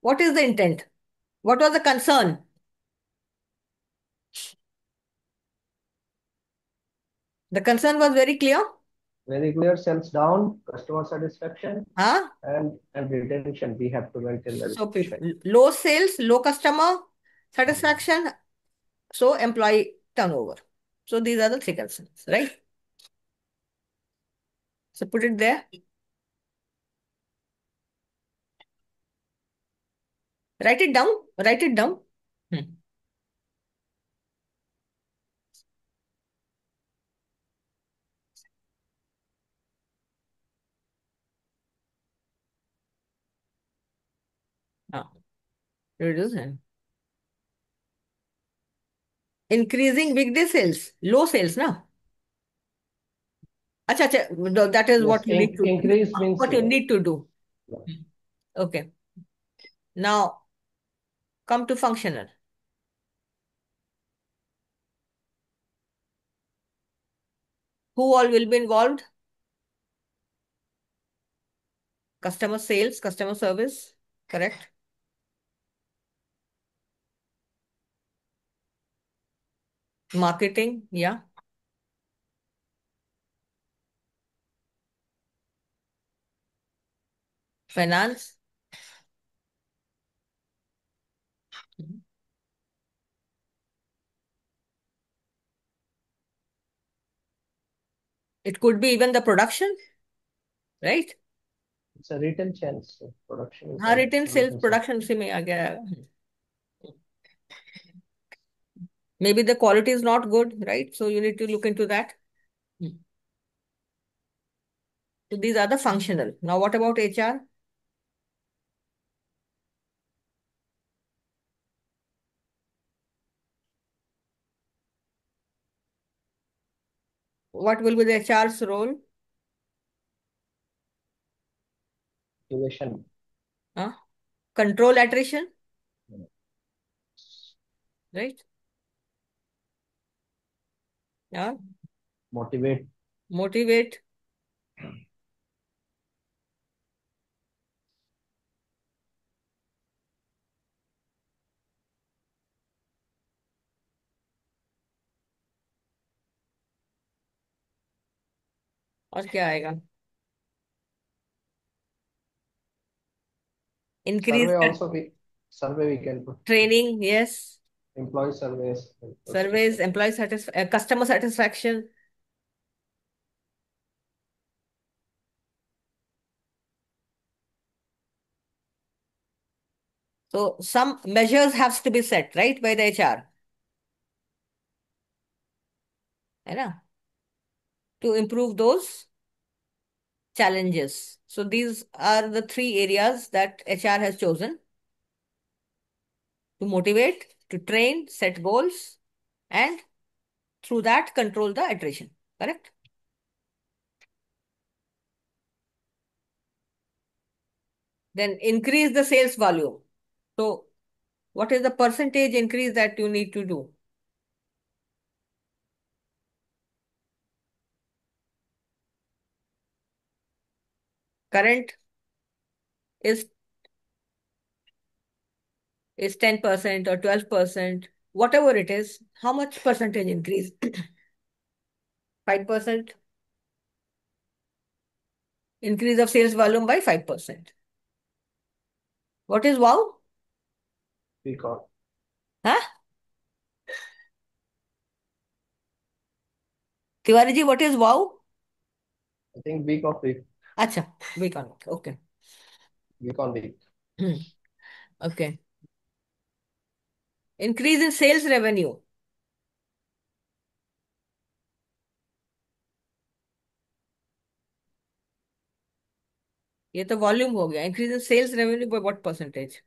what is the intent? What was the concern? The concern was very clear. Very clear, sales down, customer satisfaction, Huh? and retention. We have to maintain the So retention. low sales, low customer satisfaction, so employee turnover. So these are the three concerns, right? So put it there. Write it down. Write it down. Hmm. Ah, reduce and increasing weekday sales, low sales now. Acha, acha, no, that is Yes, what you need to increase means what you need to do. yeah. Okay. Now come to functional. Who all will be involved? Customer sales, customer service, correct? Marketing, yeah. Finance. Mhm. It could be even the production, right? It's a retail chain. So production is हाँ, written sales everything. production उसी में आ गया. Maybe the quality is not good, right? So you need to look into that. Hmm. So these are the functional. Now what about HR? What will be the HR's role? Motivation. Huh? Control attrition, right? Yeah. Motivate. Motivate. और क्या आएगा? Increase Survey also we can put. training, yes. Employee surveys. Surveys, customer satisfaction. So some measures have to be set, right, by the HR. है ना? To improve those challenges. So these are the three areas that HR has chosen. To motivate, to train, set goals, and through that control the attrition. Correct? Then increase the sales volume. So what is the percentage increase that you need to do? Current is 10% or 12%, whatever it is, how much percentage increase? 5%. Increase of sales volume by 5%. What is wow? Week on. Huh? Tiwari ji, what is wow? I think week on week. Acha, week on week. Okay. Week on week. Okay. Increase in sales revenue. ये तो volume हो गया. Increase in sales revenue by what percentage?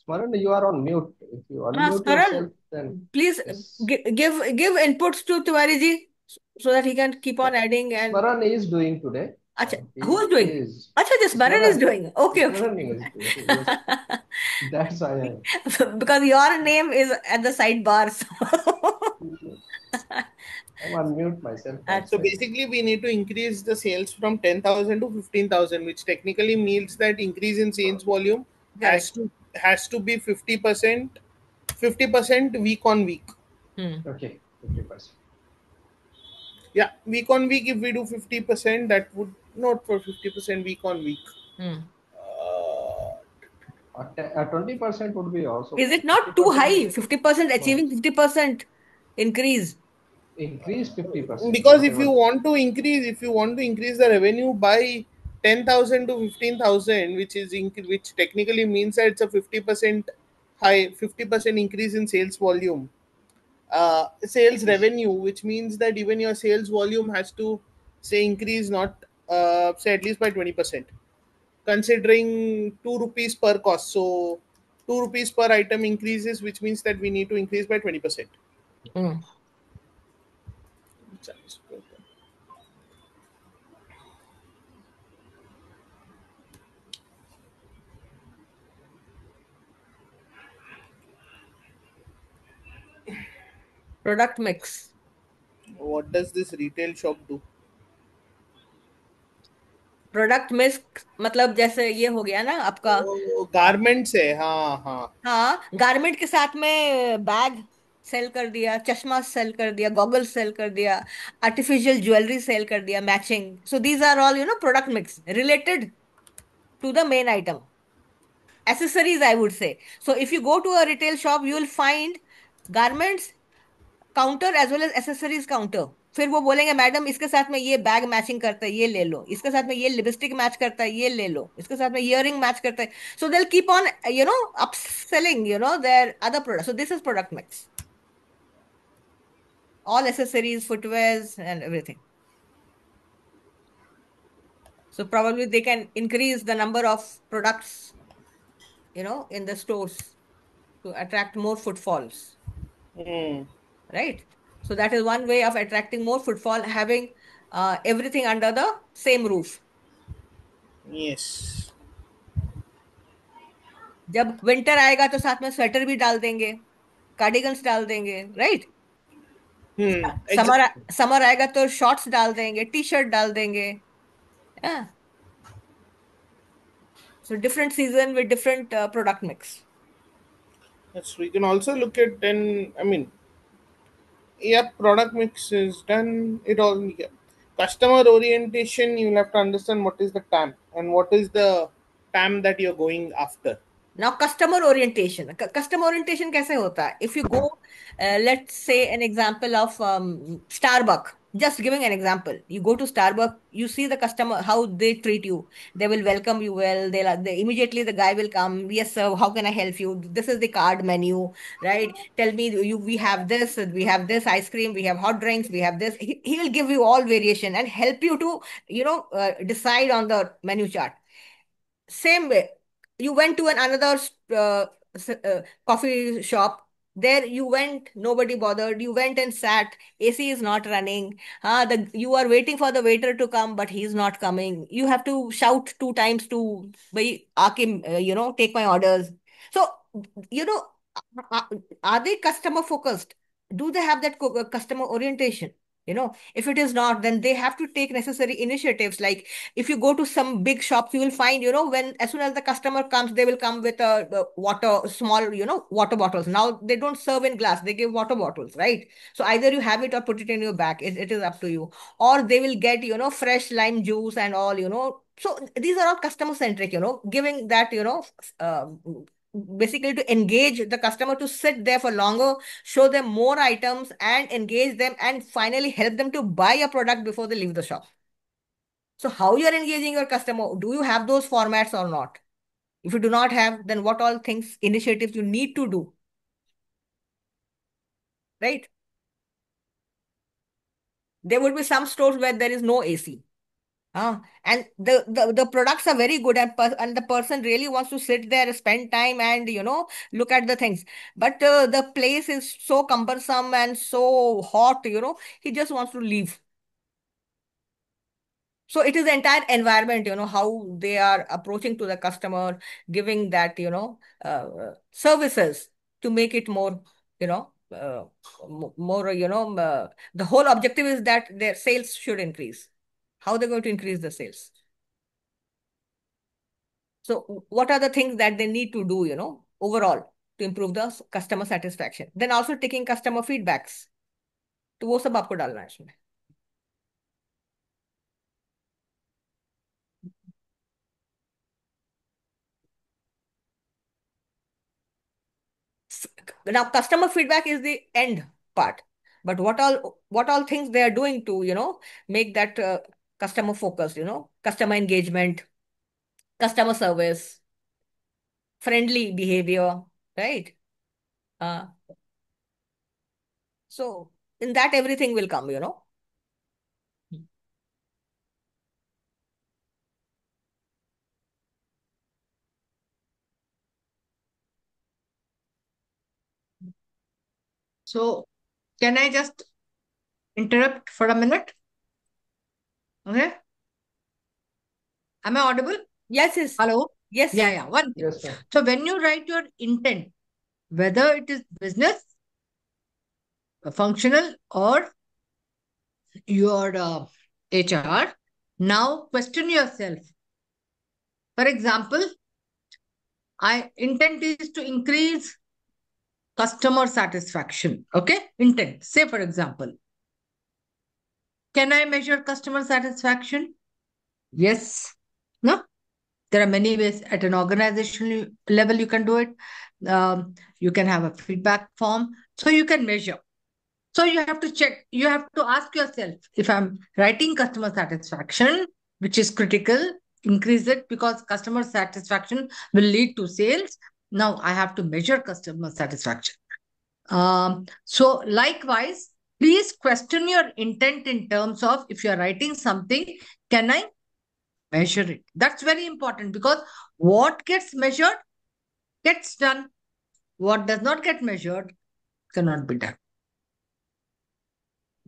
Smaran, you are on mute. If you unmute Smaran, yourself, then please yes. give inputs to Tiwari ji so that he can keep on adding and. Smaran is doing today. Acha, He who's doing? is. Acha, just Smaran is doing. Okay, okay. Smaran is doing. Yes. That's why Because your name is at the sidebar. I'm unmute myself. That's So why. basically, we need to increase the sales from 10,000 to 15,000, which technically means that increase in sales volume Correct. has to be 50%, 50% week on week. Okay, 50%. Yeah, week on week. If we do 50%, that would not for 50% week on week. Hmm. 20% would be also Is fine. it not too 50% high? is 50% achieving 50% increase. increase 50%. Because Whatever. if you want to increase the revenue by 10,000 to 15,000, which technically means that it's a 50% high, 50% increase in sales volume, sales Yes. revenue, which means that even your sales volume has to say increase, not say at least by 20%, considering 2 rupees per cost. So 2 rupees per item increases, which means that we need to increase by 20%. Hmm. Product mix. What does this retail shop do? Product mix मतलब जैसे ये हो गया ना आपका. Garments है. हाँ हाँ. हाँ, गारमेंट के साथ में बैग सेल कर दिया, चश्मा सेल कर दिया, गॉगल सेल कर दिया, आर्टिफिशियल ज्वेलरी सेल कर दिया, matching. So these are all product mix related to the main item. Accessories, I would say. So if you go to a retail shop, you will find garments counter as well as accessories counter. फिर वो बोलेंगे madam इसके साथ में ये bag matching करता है, ये ले लो. इसके साथ में ये लिपस्टिक मैच करता है, ये ले लो. इसके साथ में इयरिंग मैच करता है. So they keep on upselling their other products. So this is product mix. All accessories, footwears, and everything. So probably they can increase the number of products, in the stores to attract more footfalls. Right? So that is one way of attracting more footfall, having everything under the same roof. Yes. जब winter आएगा तो साथ में sweater भी डाल देंगे, cardigans डाल देंगे. राइट? Summer Exactly. समर आएगा तो शॉर्ट्स डाल देंगे, टी शर्ट डाल देंगे. So different season with different product mix. Yes, we can also look at then. I mean, yeah, product mix is done. It all, yeah. Customer orientation. You'll have to understand what is the TAM and what is the TAM that you're going after. Now customer orientation. Customer orientation कैसे होता है? If you go, let's say an example of Starbucks. Just giving an example, you go to Starbucks, you see the customer, how they treat you. They will welcome you well. They immediately the guy will come. Yes, sir. How can I help you? This is the card menu, right? Tell me, we have this, ice cream, we have hot drinks, we have this. He will give you all variation and help you to, decide on the menu chart. Same way, you went to another coffee shop. There you went, nobody bothered. You went and sat. AC is not running. You are waiting for the waiter to come, but he's not coming. You have to shout two times to, "Bhai, aake, take my orders." So, you know, are are they customer focused? Do they have that customer orientation? If it is not, then they have to take necessary initiatives. Like, if you go to some big shops, you will find, when as soon as the customer comes, they will come with a water, small, water bottles. Now they don't serve in glass, they give water bottles, right? So either you have it or put it in your bag. It is up to you. Or they will get, fresh lime juice and all. So these are all customer centric, giving that, uh, basically to engage the customer to sit there for longer, show them more items and engage them, and finally help them to buy a product before they leave the shop. So how you are engaging your customer? Do you have those formats or not? If you do not have, then what all things, initiatives you need to do, right? There would be some stores where there is no AC. And the products are very good, and the person really wants to sit there, spend time, and look at the things. But the place is so cumbersome and so hot, he just wants to leave. So it is the entire environment, how they are approaching to the customer, giving that, services to make it more, more, the whole objective is that their sales should increase. How they're going to increase the sales? So what are the things that they need to do, overall to improve the customer satisfaction? Then also taking customer feedbacks. तो वो सब आपको डालना है इसमें. Now customer feedback is the end part, but what all things they are doing to make that customer focused, customer engagement, customer service, friendly behavior, right? uh, so in that everything will come. So, can I just interrupt for a minute? Okay. Am I audible? Yes. Hello? Yes. Yeah. One thing. Yes, ma'am. So, when you write your intent, whether it is business, functional, or your HR, now question yourself. For example, I intent is to increase customer satisfaction. Okay, intent. Say, for example, can I measure customer satisfaction? Yes. No. There are many ways at an organizational level you can do it. You can have a feedback form, so you can measure. So you have to check. You have to ask yourself, if I'm writing customer satisfaction, which is critical, increase it, because customer satisfaction will lead to sales. Now I have to measure customer satisfaction. So likewise, please question your intent in terms of, if you're writing something, can I measure it? That's very important, because what gets measured gets done. What does not get measured cannot be done.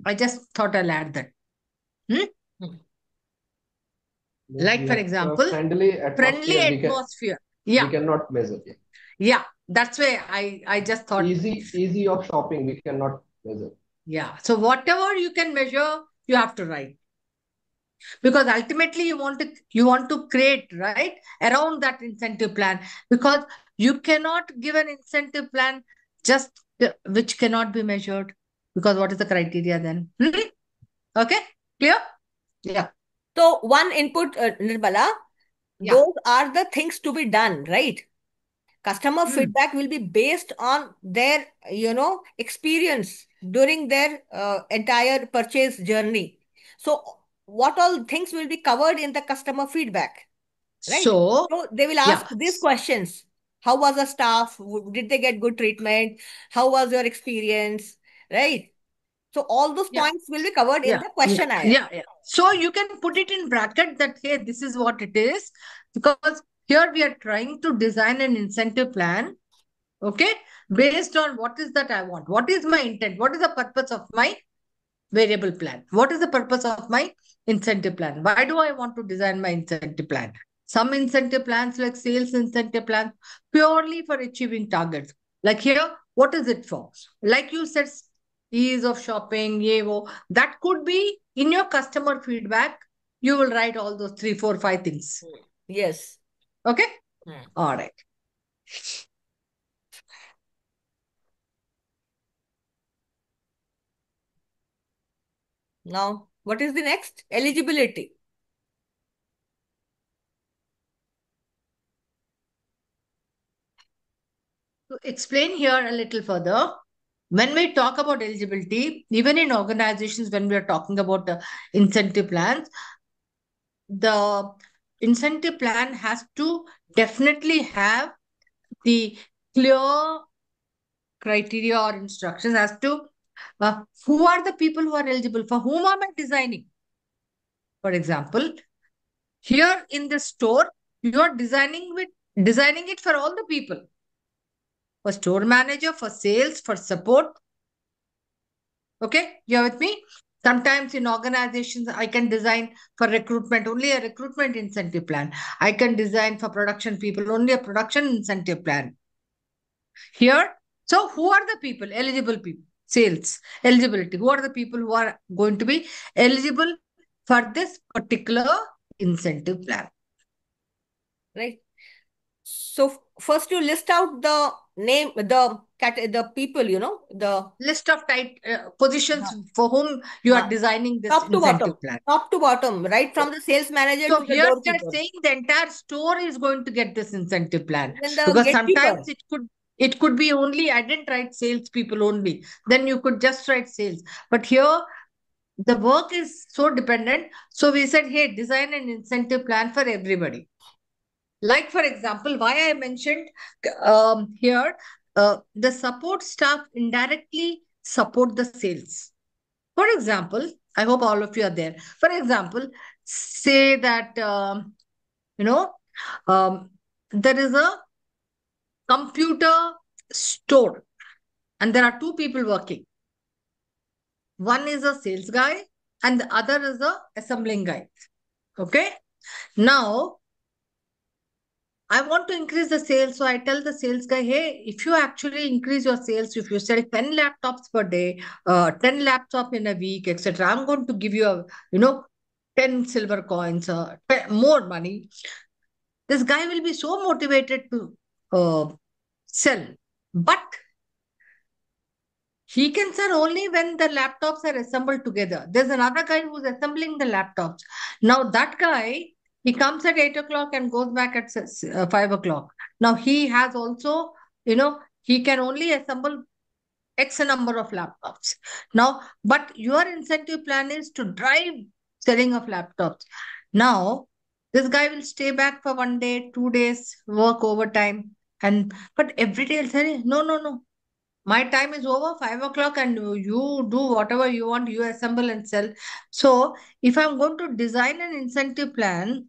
I just thought I'll add that. Like, for example, friendly friendly atmosphere, atmosphere. we Yeah. cannot measure. Yeah. That's why I just thought. Easy of shopping, we cannot measure. Yeah. So whatever you can measure, you have to write. Because ultimately you want to create, right, around that incentive plan, because you cannot give an incentive plan just which cannot be measured, because what is the criteria then? Okay, clear? Yeah. So one input, Nirmala, Yeah. those are the things to be done, right? Customer feedback will be based on their, experience during their entire purchase journey. So, what all things will be covered in the customer feedback, right? So, So, they will yeah. ask these questions. How was the staff? Did they get good treatment? How was your experience? Right? So, all those Yeah. points will be covered in Yeah. the questionnaire. Yeah. So you can put it in bracket that, hey, this is what it is. Because here we are trying to design an incentive plan, okay, based on what is that I want. What is my intent? What is the purpose of my variable plan? What is the purpose of my incentive plan? Why do I want to design my incentive plan? Some incentive plans, like sales incentive plans, purely for achieving targets. Like here, what is it for? Like you said, ease of shopping, yevo. That could be in your customer feedback. You will write all those 3, 4, 5 things. Yes. Okay? All right. Now, what is the next? Eligibility. To explain here a little further, when we talk about eligibility, even in organizations, when we are talking about incentive plans, the incentive plan has to definitely have the clear criteria or instructions as to who are the people who are eligible, for whom am I designing. For example, here in the store, you are designing it for all the people, for store manager, for sales, for support. Okay, you're with me? Sometimes in organizations, I can design for recruitment, only a recruitment incentive plan. I can design for production people, only a production incentive plan. Here, so who are the people, eligible people? Sales, eligibility. Who are the people who are going to be eligible for this particular incentive plan? Right. So first you list out the name, the people, the List of positions for whom you are designing this top to bottom, incentive plan. top to bottom, right from the sales manager So to the here they're doorkeeper, saying the entire store is going to get this incentive plan, even the because gatekeeper. sometimes it could be only, I didn't write salespeople only. Then you could just write sales. But here the work is so dependent. So we said, hey, design an incentive plan for everybody. Like, for example, why I mentioned here, the support staff indirectly support the sales. For example, I hope all of you are there. For example, say that, you know, um, there is a computer store and there are two people working. One is a sales guy and the other is a assembling guy. Okay. Now, I want to increase the sales. So I tell the sales guy, hey, if you actually increase your sales, if you sell 10 laptops per day, 10 laptops in a week, etc., I'm going to give you 10 silver coins, more money. This guy will be so motivated to sell. But he can sell only when the laptops are assembled together. There's another guy who's assembling the laptops. Now that guy, he comes at 8 o'clock and goes back at 5 o'clock. Now he has also, he can only assemble X number of laptops. Now, but your incentive plan is to drive selling of laptops. Now, this guy will stay back for 1 day, 2 days, work overtime. But every day he'll say, no, no, no. My time is over, 5 o'clock, and you do whatever you want, you assemble and sell. So, if I'm going to design an incentive plan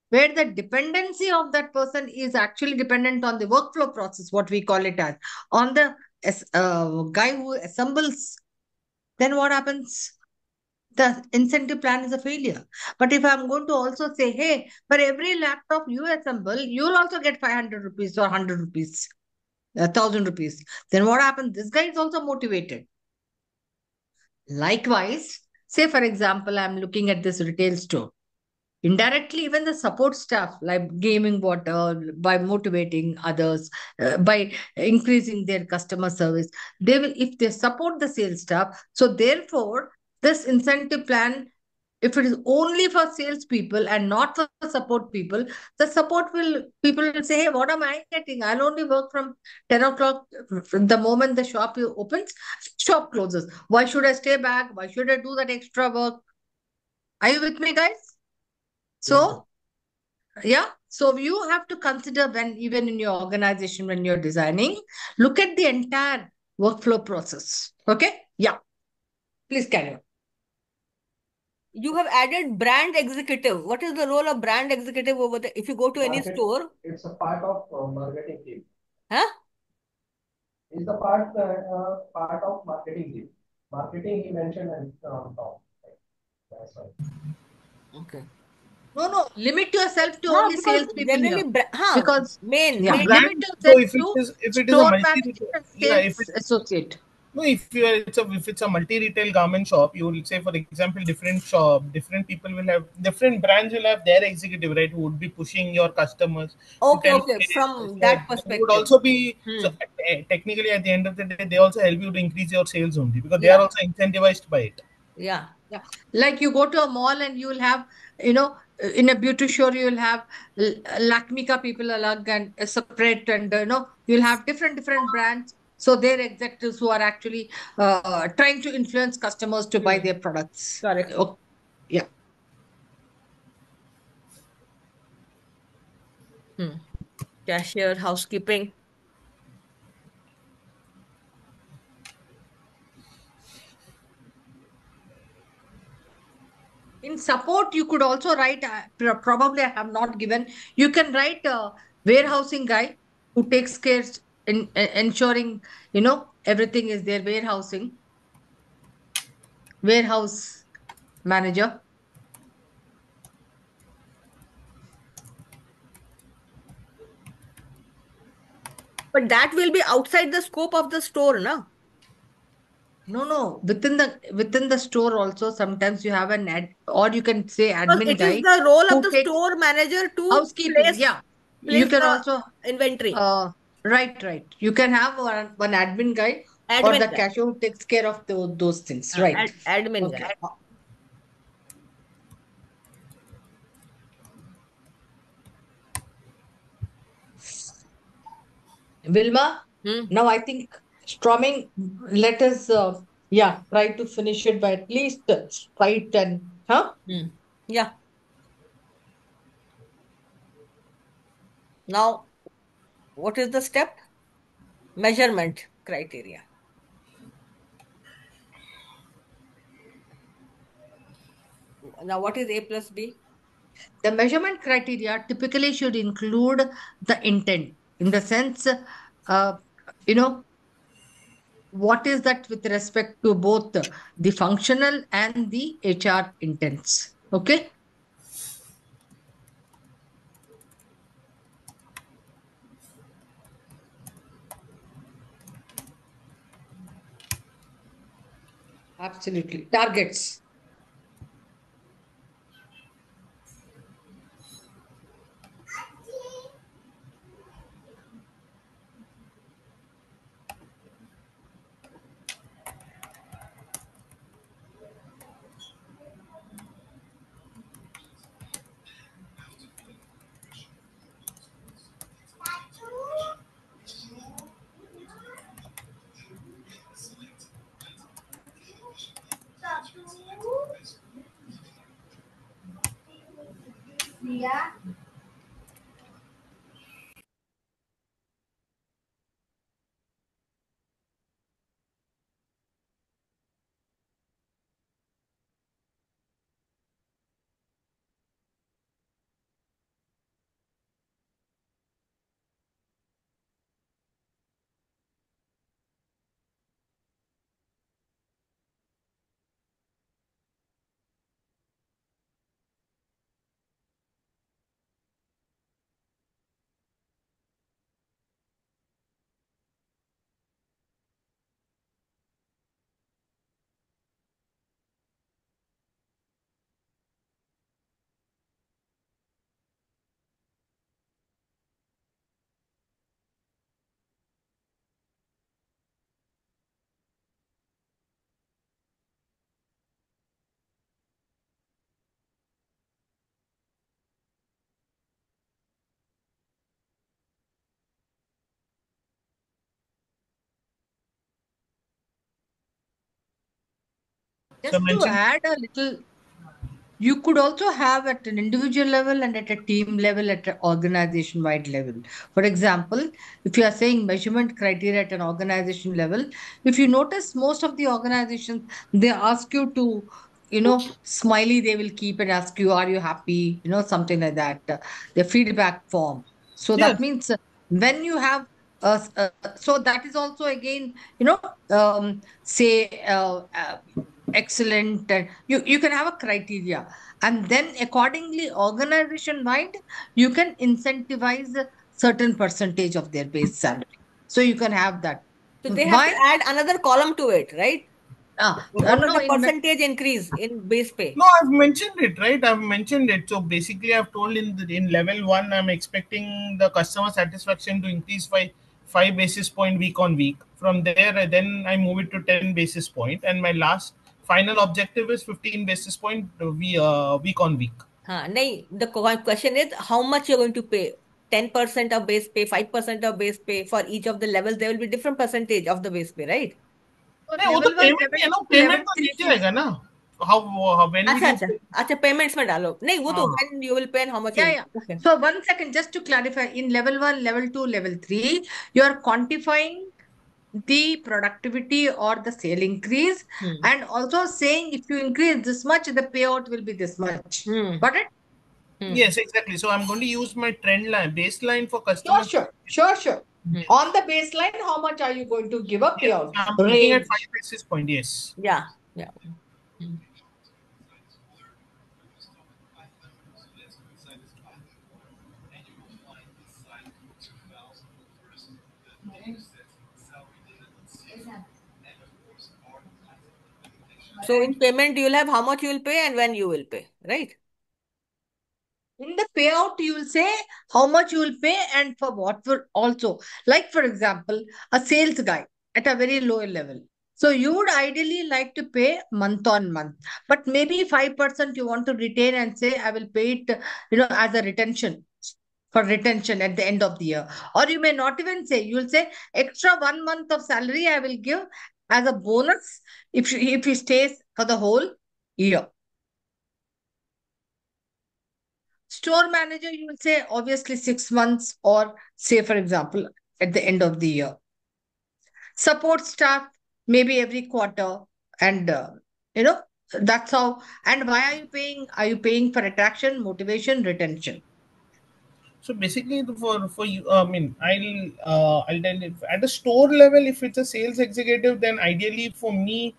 where the dependency of that person is actually dependent on the workflow process, what we call it as, on the guy who assembles, then what happens? The incentive plan is a failure. But if I'm going to also say, hey, for every laptop you assemble, you'll also get 500 rupees or 100 rupees, 1,000 rupees. Then what happens? This guy is also motivated. Likewise, say for example, I'm looking at this retail store. Indirectly, even the support staff, like gaming water, by motivating others, by increasing their customer service, they will, if they support the sales staff, so therefore, this incentive plan If it is only for salespeople and not for support people, the support people will say, hey, what am I getting? I'll only work from 10 o'clock. From the moment the shop opens, shop closes. Why should I stay back? Why should I do that extra work? Are you with me, guys? So, yeah. So you have to consider when, even in your organization, when you're designing, look at the entire workflow process. Okay? Yeah. Please carry on. You have added brand executive. What is the role of brand executive over there? If you go to any store, It's a part of marketing team. huh? It's the part of marketing team. Marketing he mentioned and top. That's right. Okay. No. Limit yourself to Huh, only because salespeople generally, here. Because, main, yeah, So main. limit brand. So yourself if it to is a store multi, manager and yeah, if sales it associate. no, if it's a multi-retail garment shop, you will say, for example, different people will have different brands will have their executive, right, who would be pushing your customers. You Okay, can okay. From so that they would perspective. also be so Hmm. technically at the end of the day they also help you to increase your sales only because they are Yeah, also incentivized by it. yeah. Yeah. Like you go to a mall and you will have, in a beauty store, you will have Lakmika people alag and separate, and you'll have different brands. So their executives who are actually trying to influence customers to buy Hmm. their products. Correct. Oh, yeah. Hmm. Cashier, housekeeping. In support, you could also write, probably I have not given, you can write a warehousing guy who takes care in ensuring, everything is there, warehouse manager. But that will be outside the scope of the store, no? No. Within the store also, sometimes you have an ad, or you can say Because admin it is guy the role of who the takes store manager to housekeeping. Yeah. You place can the also inventory. right. You can have one admin guy or Admin the guy. cashier who takes care of those things. Right. Admin Okay. guy. Wilma, Hmm. now I think storming, let us, try to finish it by at least 5:10. Huh? Hmm. Yeah. Now, what is the step? Measurement criteria. Now, what is A plus B? The measurement criteria typically should include the intent, in the sense, you know, what is that with respect to both the functional and the HR intents. Okay. Absolutely. Targets. So I Just to mentioned, add a little, you could also have at an individual level and at a team level, at an organization wide level. For example, if you are saying measurement criteria at an organization level, if you notice most of the organizations, they ask you to, smiley, they will keep and ask you, are you happy? Something like that. The feedback form. So yes, that means when you have, so that is also again, say, excellent, and you can have a criteria, and then accordingly organization wide you can incentivize a certain percentage of their base salary, so you can have that. So they have to Why? add another column to it, right? What was No, the percentage increase in base pay? No, I've mentioned it, right? I've mentioned it. So basically, I've told in level one, I'm expecting the customer satisfaction to increase by 5 basis point week on week. From there, then I move it to 10 basis point, and my last final objective is 15 basis point week on week. Nahi, the question is how much you're going to pay. 10% of base pay, 5% of base pay for each of the levels. There will be different percentage of the base pay, right? for नहीं वो तो level 1 payment level है ना 2 payment level तो 3 नीचे आएगा ना how when will अच्छा यू अच्छा अच्छा पेमेंट्स में डालो नहीं वो तो हाँ when you will pay and how much you yeah, will yeah. pay. Okay. So 1 second, just to clarify, in level 1 level 2 level 3, you are quantifying the productivity or the sale increase, Hmm. and also saying if you increase this much the payout will be this much. Hmm. Got it? Hmm. yes exactly so I'm going to use my trend line baseline for Sure, customers. sure, sure, sure. Hmm. On the baseline, how much are you going to give a Yes, payout I'm looking at range? 5 basis point. Yes. Yeah. Yeah. Hmm. So in payment you will have how much you will pay and when you will pay, right? In the payout, you will say how much you will pay and for what for also. Like, for example, a sales guy at a very low level. So you would ideally like to pay month on month, but maybe 5% you want to retain and say, I will pay it, as a retention, for retention at the end of the year. Or you may not even say, you will say extra 1 month of salary I will give as a bonus if he stays for the whole year. Store manager, you will say obviously 6 months, or say, for example, at the end of the year. Support staff, maybe every quarter. And, that's how. And why are you paying? Are you paying for attraction, motivation, retention? So basically, for you, I mean, I'll tell you at a store level, if it's a sales executive, then ideally for me,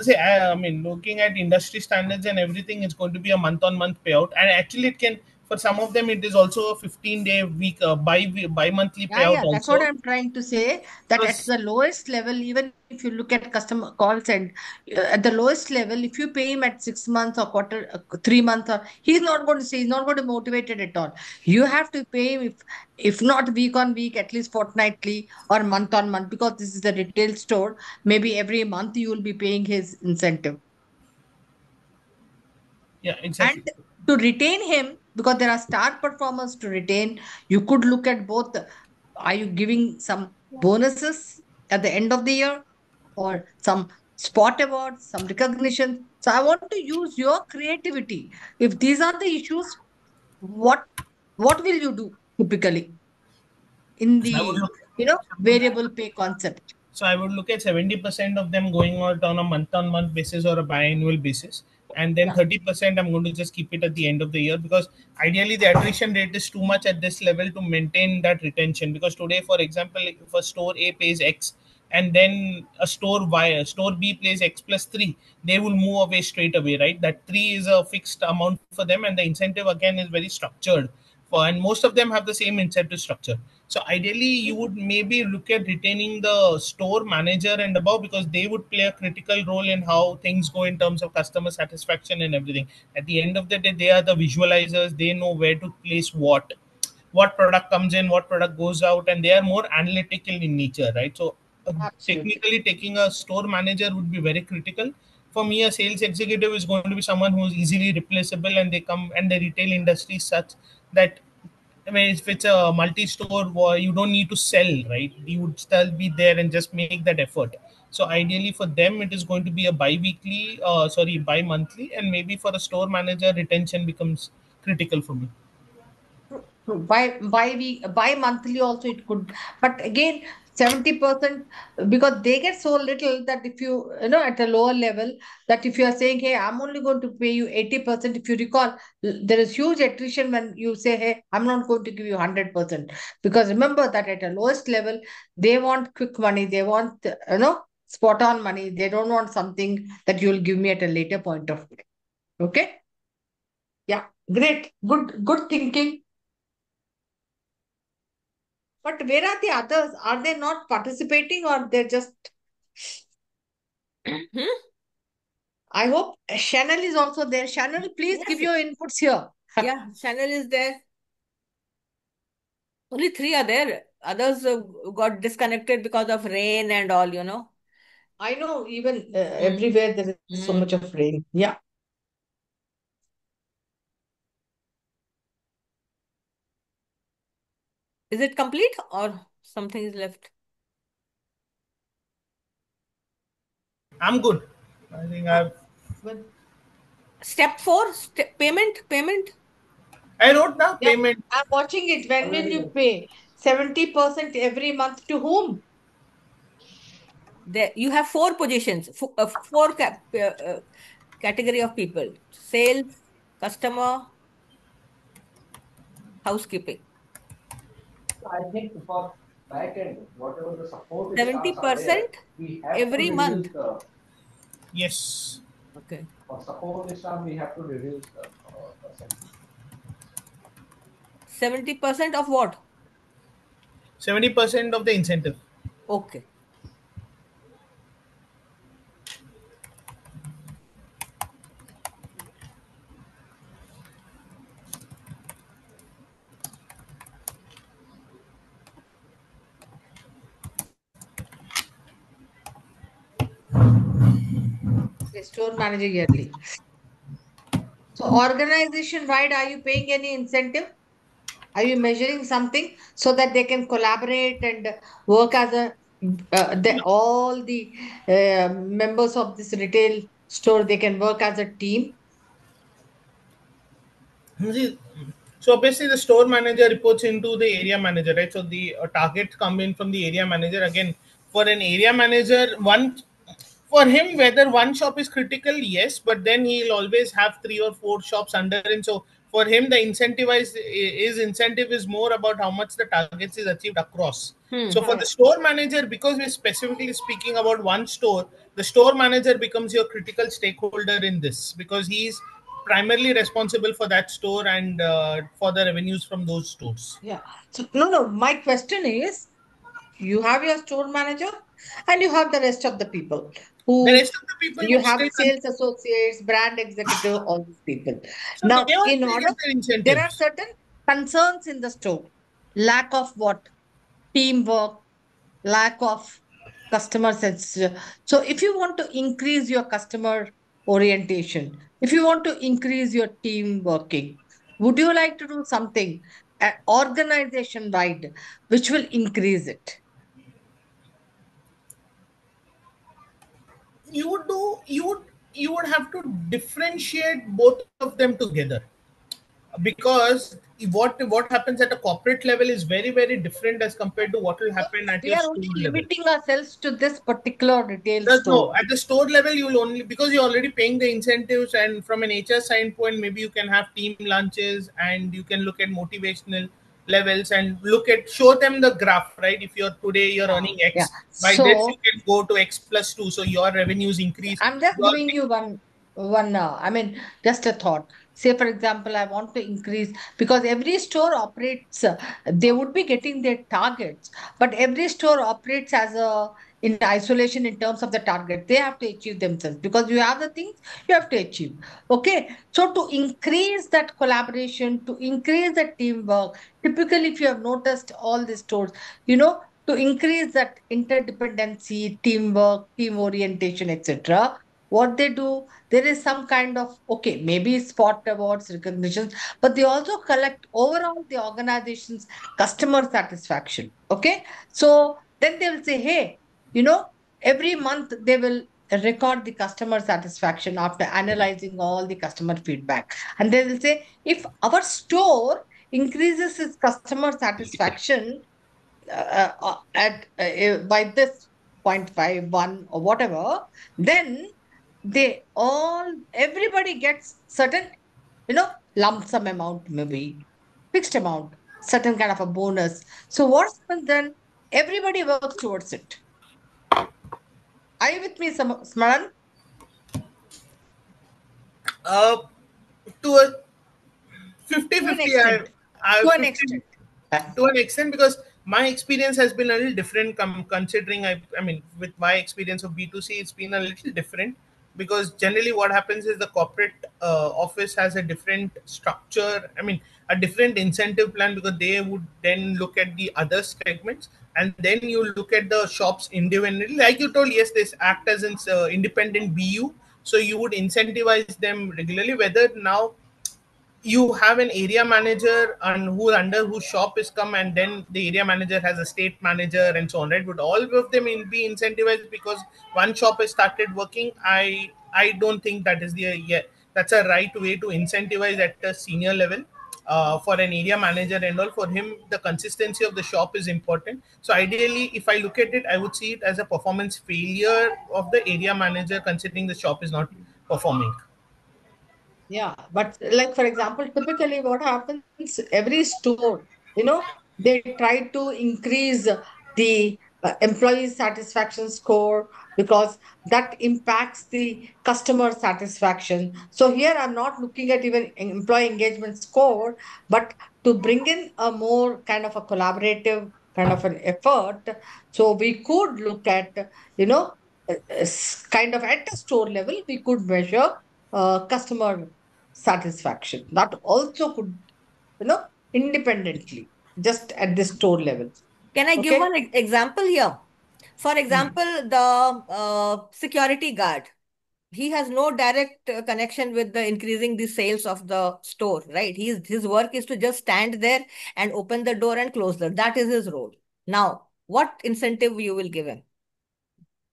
say I mean, looking at industry standards and everything, it's going to be a month-on-month payout, and actually, it can for some of them it is also a 15-day week bi monthly Yeah, payout yeah, that's what also. I'm trying to say. That at Because the lowest level, even if you look at customer calls, and at the lowest level, if you pay him at 6 months or quarter, 3 months, or he's not going to say, he's not going to motivate it at all. You have to pay him, if not week on week, at least fortnightly or month on month, because this is a retail store. Maybe every month you will be paying his incentive. yeah, And exactly. to retain him, because there are star performers to retain, you could look at both. Are you giving some bonuses at the end of the year, or some spot awards, some recognition? So I want to use your creativity. If these are the issues, what what will you do typically in So I would the look. variable pay concept? So I would look at 70% of them going out on a month-on-month basis or a biannual basis, and then Yeah. 30% I'm going to just keep it at the end of the year because ideally the attrition rate is too much at this level to maintain that retention. Because today, for example, if a store A pays X and then a store B plays X plus 3, they will move away straight away, right? That 3 is a fixed amount for them, and the incentive again is very structured and most of them have the same incentive structure. So ideally, you would maybe look at retaining the store manager and above because they would play a critical role in how things go in terms of customer satisfaction and everything. At the end of the day, they are the visualizers. They know where to place what product comes in, what product goes out, and they are more analytical in nature, right? So Absolutely. technically, taking a store manager would be very critical. For me, a sales executive is going to be someone who is easily replaceable, and they come and the retail industry is such that I mean, if it's a multi-store, you don't need to sell, right? You would still be there and just make that effort. So ideally for them, it is going to be a bi-monthly, and maybe for a store manager, retention becomes critical for me. By monthly also it could, but again 70%, because they get so little that if at a lower level, that if you are saying, hey, I'm only going to pay you 80%, if you recall, there is huge attrition when you say, hey, I'm not going to give you 100%, because remember that at a lowest level they want quick money, they want spot on money, they don't want something that you'll give me at a later point of time. Okay. Yeah, great, good thinking. But where are the others? Are they not participating, or they're just? Hmm? I hope Chanel is also there. Chanel, please Yes. give your inputs here. Yeah, channel is there. Only three are there. Others got disconnected because of rain and all. I know even Mm. everywhere there is so Mm. much of rain. Yeah. Is it complete or something is left? I'm good. I think Uh, I've But Step four, payment. I wrote down yeah, payment. I'm watching it. When will Already you done. pay? 70% every month to whom? There, you have four positions, four category of people: sales, customer, housekeeping. I think for back end, whatever the support Seventy staffs are there, percent we have to every month. reduce the Yes, Okay. for support staff, we have to reduce the percentage. 70% of what? 70% of the incentive. Okay. The store manager yearly. So organization wide, are you paying any incentive? Are you measuring something so that they can collaborate and work as all the members of this retail store, they can work as a team? See, so obviously the store manager reports into the area manager, right? So the targets come in from the area manager. Again, for an area manager, for him, whether one shop is critical, yes, but then he'll always have three or four shops under him. So for him, the incentive is more about how much the targets is achieved across. So Hmm. for the store manager, because we're specifically speaking about one store, the store manager becomes your critical stakeholder in this, because he's primarily responsible for that store and for the revenues from those stores. Yeah. So, no. My question is, you have your store manager and you have the rest of the people The who rest of the people you would have still the sales associates, brand executive, all these people. so they Now, all in will order, get their there are incentives. certain concerns in the store. Lack of what? Teamwork, lack of customer sense. So, if you want to increase your customer orientation, if you want to increase your team working, would you like to do something organization wide which will increase it? You would have to differentiate both of them together, because what happens at a corporate level is very very different as compared to what will happen at We your are only store level. limiting ourselves to this particular retail No, store. at the store level, you will only, because you're already paying the incentives, and from an HR standpoint, maybe you can have team lunches and you can look at motivational levels and show them the graph, right? If you're Yeah, earning yeah. X, by this you So can go to X plus two, so your revenues increase. I'm just Your giving you one I mean, just a thought. Say, for example, I want to increase, because every store operates, they would be getting their targets, but every store operates as a in isolation in terms of the target. They have to achieve themselves, because you have the things you have to achieve. Okay. So to increase that collaboration, to increase the teamwork, typically if you have noticed all the stores, you know, to increase that interdependency, teamwork, team orientation, etc. What they do, there is some kind of, okay, maybe spot awards, recognitions, but they also collect overall the organization's customer satisfaction. Okay. So then they will say, hey, you know, every month they will record the customer satisfaction after analyzing all the customer feedback. And they will say, if our store increases its customer satisfaction by this 0.51 or whatever, then everybody gets certain, lump sum amount, maybe fixed amount, certain kind of a bonus. So what happens then? Everybody works towards it. Are you with me, Smaran? uh, to a To an 50-50, extent. I To an 50 extent. Uh, to an extent, because my experience has been a little different, considering I mean, with my experience of B2C, it's been a little different, because generally what happens is the corporate office has a different structure, I mean, a different incentive plan, because they would then look at the other segments, and then you look at the shops independently, like you told. Yes, this act as an independent BU, so you would incentivize them regularly, whether now you have an area manager and who under whose shop is come, and then the area manager has a state manager and so on, right? Would all of them be incentivized because one shop has started working? I don't think that is the, yeah, that's a right way to incentivize at a senior level. For an area manager and all, for him the consistency of the shop is important. So ideally, if I look at it, I would see it as a performance failure of the area manager, considering the shop is not performing. Yeah, but like for example, typically what happens, every store, they try to increase the employee satisfaction score, because that impacts the customer satisfaction. So here I'm not looking at even employee engagement score, but to bring in a more kind of a collaborative kind of an effort. So we could look at, kind of at a store level, we could measure customer satisfaction. That also could, independently, just at the store level. Can I give Okay. one example here? For Mm. example, the security guard, he has no direct connection with the increasing the sales of the store, right? His work is to just stand there and open the door and close the. That is his role. Now, what incentive you will give him?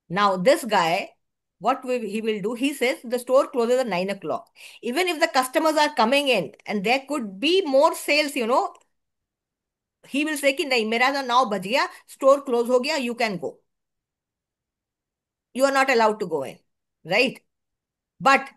Now, this guy, he will do? He says the store closes at 9 o'clock. Even if the customers are coming in and there could be more sales, he will say कि नहीं मेरा तो 9 बज गया, store close हो गया, you can go. You are not allowed to go in, right? But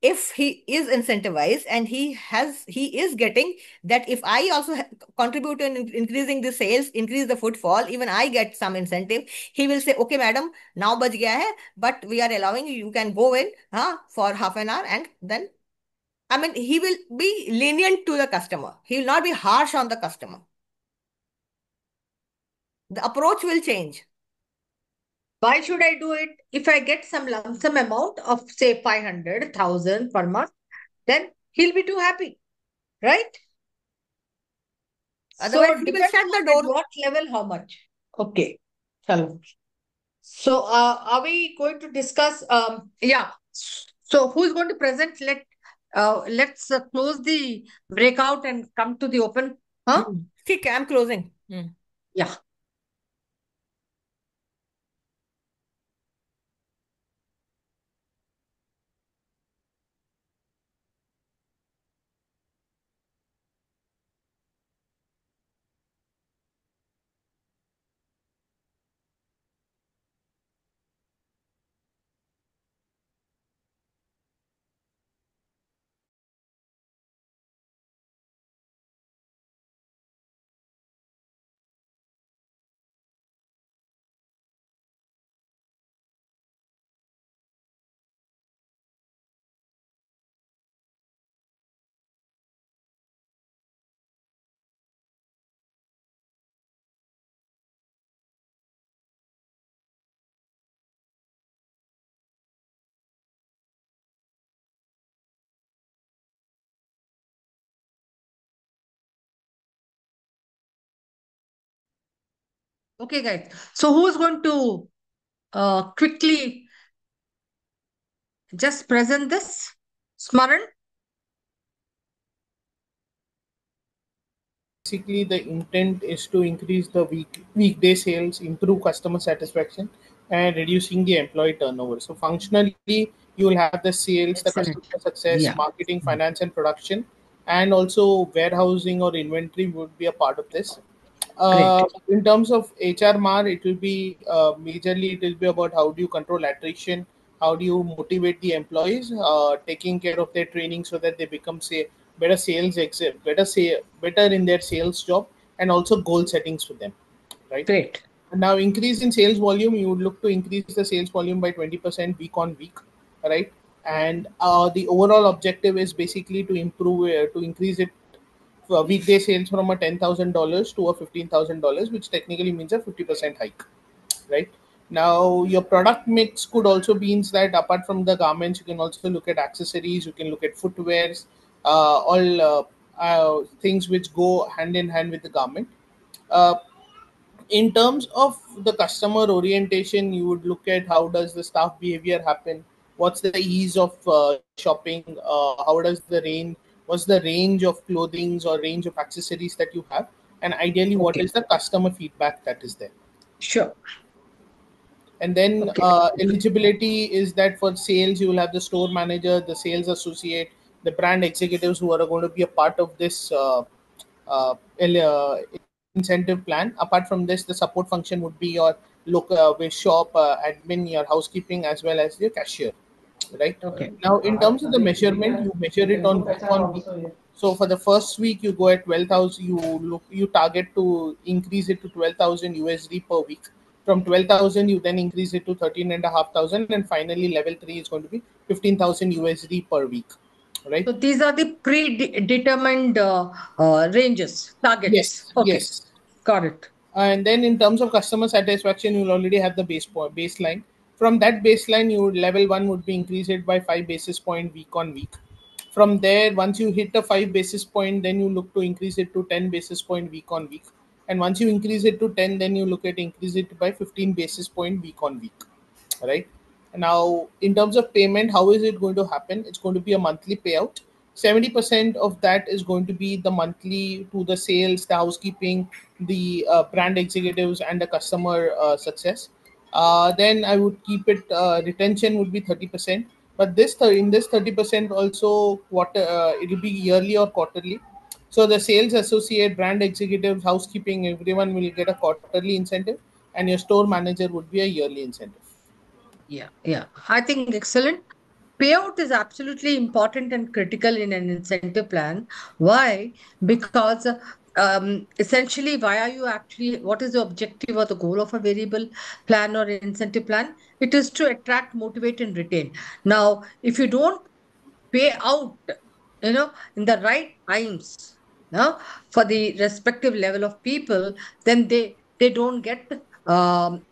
if he is incentivized and he is getting that, if I also contribute in increasing the sales, increase the footfall, even I get some incentive, he will say, okay madam, now baj gaya hai, but we are allowing you, you can go in for half an hour, and then, I mean, he will be lenient to the customer, he will not be harsh on the customer, the approach will change. Why should I do it? If I get some lump sum amount of say 500,000 per month, then he'll be too happy, right? Otherwise So he will depending shut the on at door. what level, how much. Okay. Chalo. So are we going to discuss? Yeah. So who's going to present? Let's close the breakout and come to the open. Huh? ठीक है, I'm closing. Yeah. Okay, guys. So who's going to quickly just present this? Smaran? Basically, the intent is to increase the weekday sales, improve customer satisfaction, and reducing the employee turnover. So functionally, you will have the sales, the customer Excellent. success, Yeah. marketing, finance, and production, and also warehousing or inventory would be a part of this. Great. In terms of HR MAR, it will be majorly it will be about how do you control attrition, how do you motivate the employees, taking care of their training so that they become say better sales exit, better in their sales job, and also goal settings for them, right? Great. Now, increase in sales volume, you would look to increase the sales volume by 20% week on week, right? And the overall objective is basically to improve, to increase it weekday sales from a $10,000 to a $15,000, which technically means a 50% hike, right? Now, your product mix could also means that apart from the garments, you can also look at accessories, you can look at footwears, all things which go hand in hand with the garment. Uh, in terms of the customer orientation, you would look at how does the staff behavior happen, what's the ease of shopping, how does the range, what's the range of clothings or range of accessories that you have, and ideally what Okay. is the customer feedback that is there. Sure. And then Okay. eligibility is that for sales you will have the store manager, the sales associate, the brand executives who are going to be a part of this incentive plan. Apart from this, the support function would be your local shop admin, your housekeeping, as well as your cashier, right? Okay. Now, in हाँ, terms of the अभी measurement, you measure it Telugu on week कैसा है on week. also ये So for the first week, you go at 12,000. You target to increase it to 12,000 USD per week. From 12,000, you then increase it to 13,500, and finally level three is going to be 15,000 USD per week, right? So these are the predetermined ranges, targets. Yes, Okay. yes. Got it. And then in terms of customer satisfaction, you'll already have the baseline. From that baseline, you would level one would be increased it by 5 basis point week on week. From there, once you hit a 5 basis point, then you look to increase it to 10 basis point week on week. And once you increase it to 10, then you look at increase it by 15 basis point week on week, right? Now, in terms of payment, how is it going to happen? It's going to be a monthly payout. 70% of that is going to be the monthly to the sales, the housekeeping, the brand executives, and the customer success. Then I would keep it, retention would be 30%. But in this 30% also, it will be yearly or quarterly. So the sales associate, brand executives, housekeeping, everyone will get a quarterly incentive, and your store manager would be a yearly incentive. Yeah. Yeah. I think excellent. Payout is absolutely important and critical in an incentive plan. Why? Because essentially, why are you actually, what is the objective or the goal of a variable plan or incentive plan? It is to attract, motivate, and retain. Now, if you don't pay out, in the right times, no, for the respective level of people, then they don't get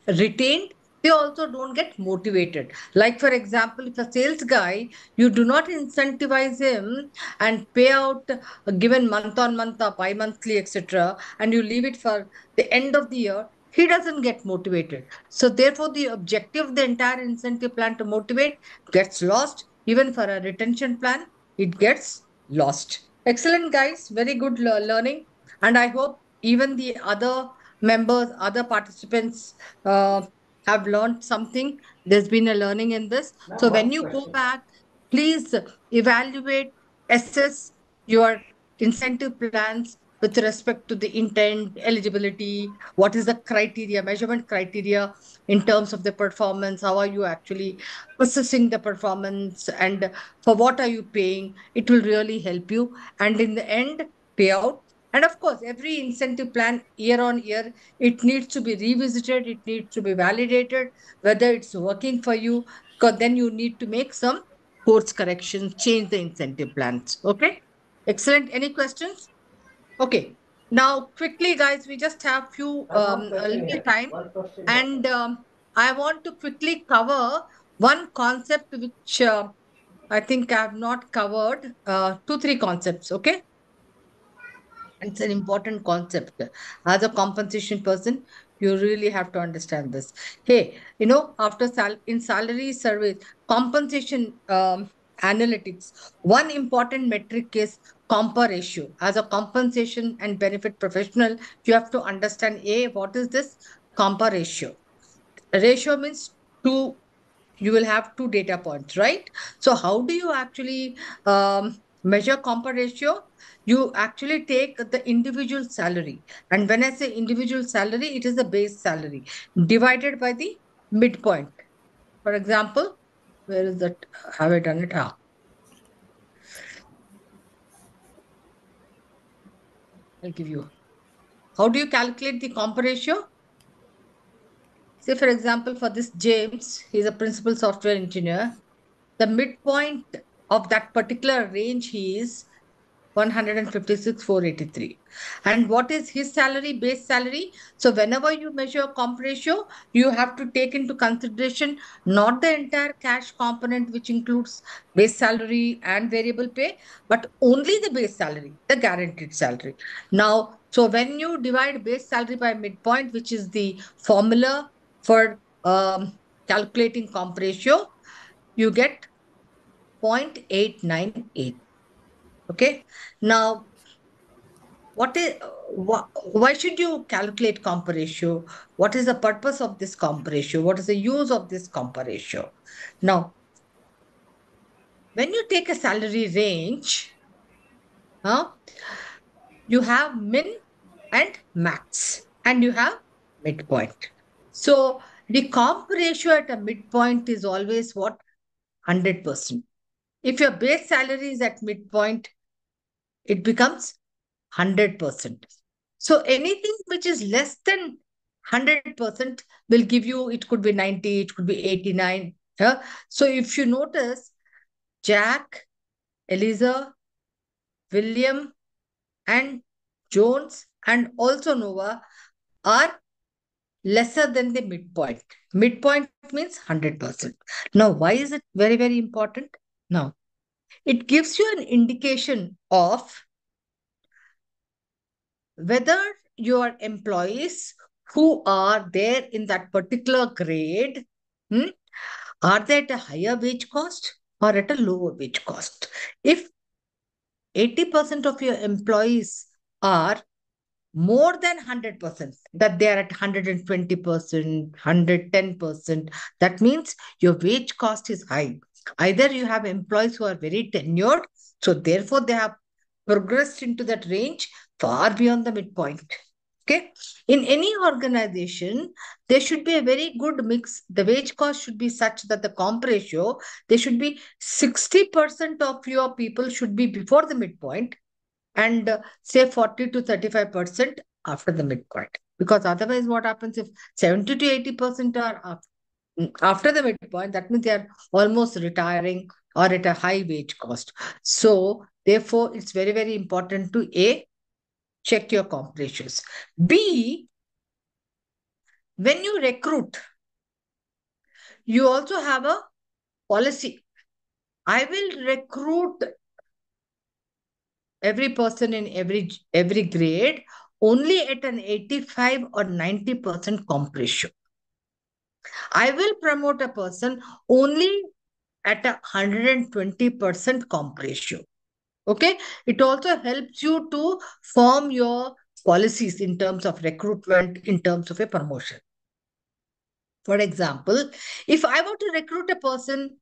retained. They also don't get motivated. Like for example, if a sales guy, you do not incentivize him and pay out a given month on month or bi-monthly, etc., and you leave it for the end of the year, he doesn't get motivated. So therefore, the objective of the entire incentive plan to motivate gets lost. Even for a retention plan, it gets lost. Excellent, guys. Very good learning. And I hope even the other members, other participants uh, have learned something. There's been a learning in this. Ma'am, So when one you go question. back, please evaluate, assess your incentive plans with respect to the intent, eligibility, what is the criteria, measurement criteria in terms of the performance, how are you actually assessing the performance, and for what are you paying. It will really help you. And in the end, payout. And of course, every incentive plan year on year, it needs to be revisited, it needs to be validated, whether it's working for you, because then you need to make some course corrections, change the incentive plans. Okay. Excellent. Any questions? Okay. Now, quickly, guys, we just have few Ma'am, one a question little here. time, One question here. and I want to quickly cover one concept which I think I have not covered. Two, three concepts. Okay, it's an important concept. As a compensation person, you really have to understand this. Hey, after in salary surveys, compensation analytics, one important metric is compa ratio. As a compensation and benefit professional, you have to understand, A, what is this compa ratio? ratio means two, you will have two data points, right? So how do you actually measure compa ratio? You actually take the individual salary. And when I say individual salary, it is the base salary divided by the midpoint. For example, where is that? Have I done it? I'll give you. How do you calculate the compa ratio? Say, for example, for this James, he's a principal software engineer. The midpoint of that particular range he is 156,483. And what is his salary, base salary? So whenever you measure comp ratio, you have to take into consideration not the entire cash component, which includes base salary and variable pay, but only the base salary, the guaranteed salary. Now, so when you divide base salary by midpoint, which is the formula for calculating comp ratio, you get 0.898. Okay. Now, why should you calculate comp ratio? What is the purpose of this comp ratio? What is the use of this comp ratio? Now, when you take a salary range, huh, you have min and max, and you have midpoint. So the comp ratio at a midpoint is always what? 100%. If your base salary is at midpoint, it becomes 100%. So anything which is less than 100% will give you, it could be 90, it could be 89. Yeah? So if you notice, Jack, Eliza, William, and Jones, and also Nova are lesser than the midpoint. Midpoint means 100%. Now, why is it very, very important? Now, it gives you an indication of whether your employees who are there in that particular grade, are they at a higher wage cost or at a lower wage cost? If 80% of your employees are more than 100%, that they are at 120%, 110%, that means your wage cost is high. Either you have employees who are very tenured, so therefore they have progressed into that range far beyond the midpoint. Okay. In any organization, there should be a very good mix. The wage cost should be such that the comp ratio, there should be 60% of your people should be before the midpoint, and say 40 to 35% after the midpoint. Because otherwise, what happens if 70 to 80% are after the midpoint? That means they are almost retiring or at a high wage cost. So, therefore, it's very, very important to A, check your comp ratios. B, when you recruit, you also have a policy. I will recruit every person in every grade only at an 85 or 90% comp ratio. I will promote a person only at a 120% comp ratio. Okay. It also helps you to form your policies in terms of recruitment, in terms of a promotion. For example, if I were to recruit a person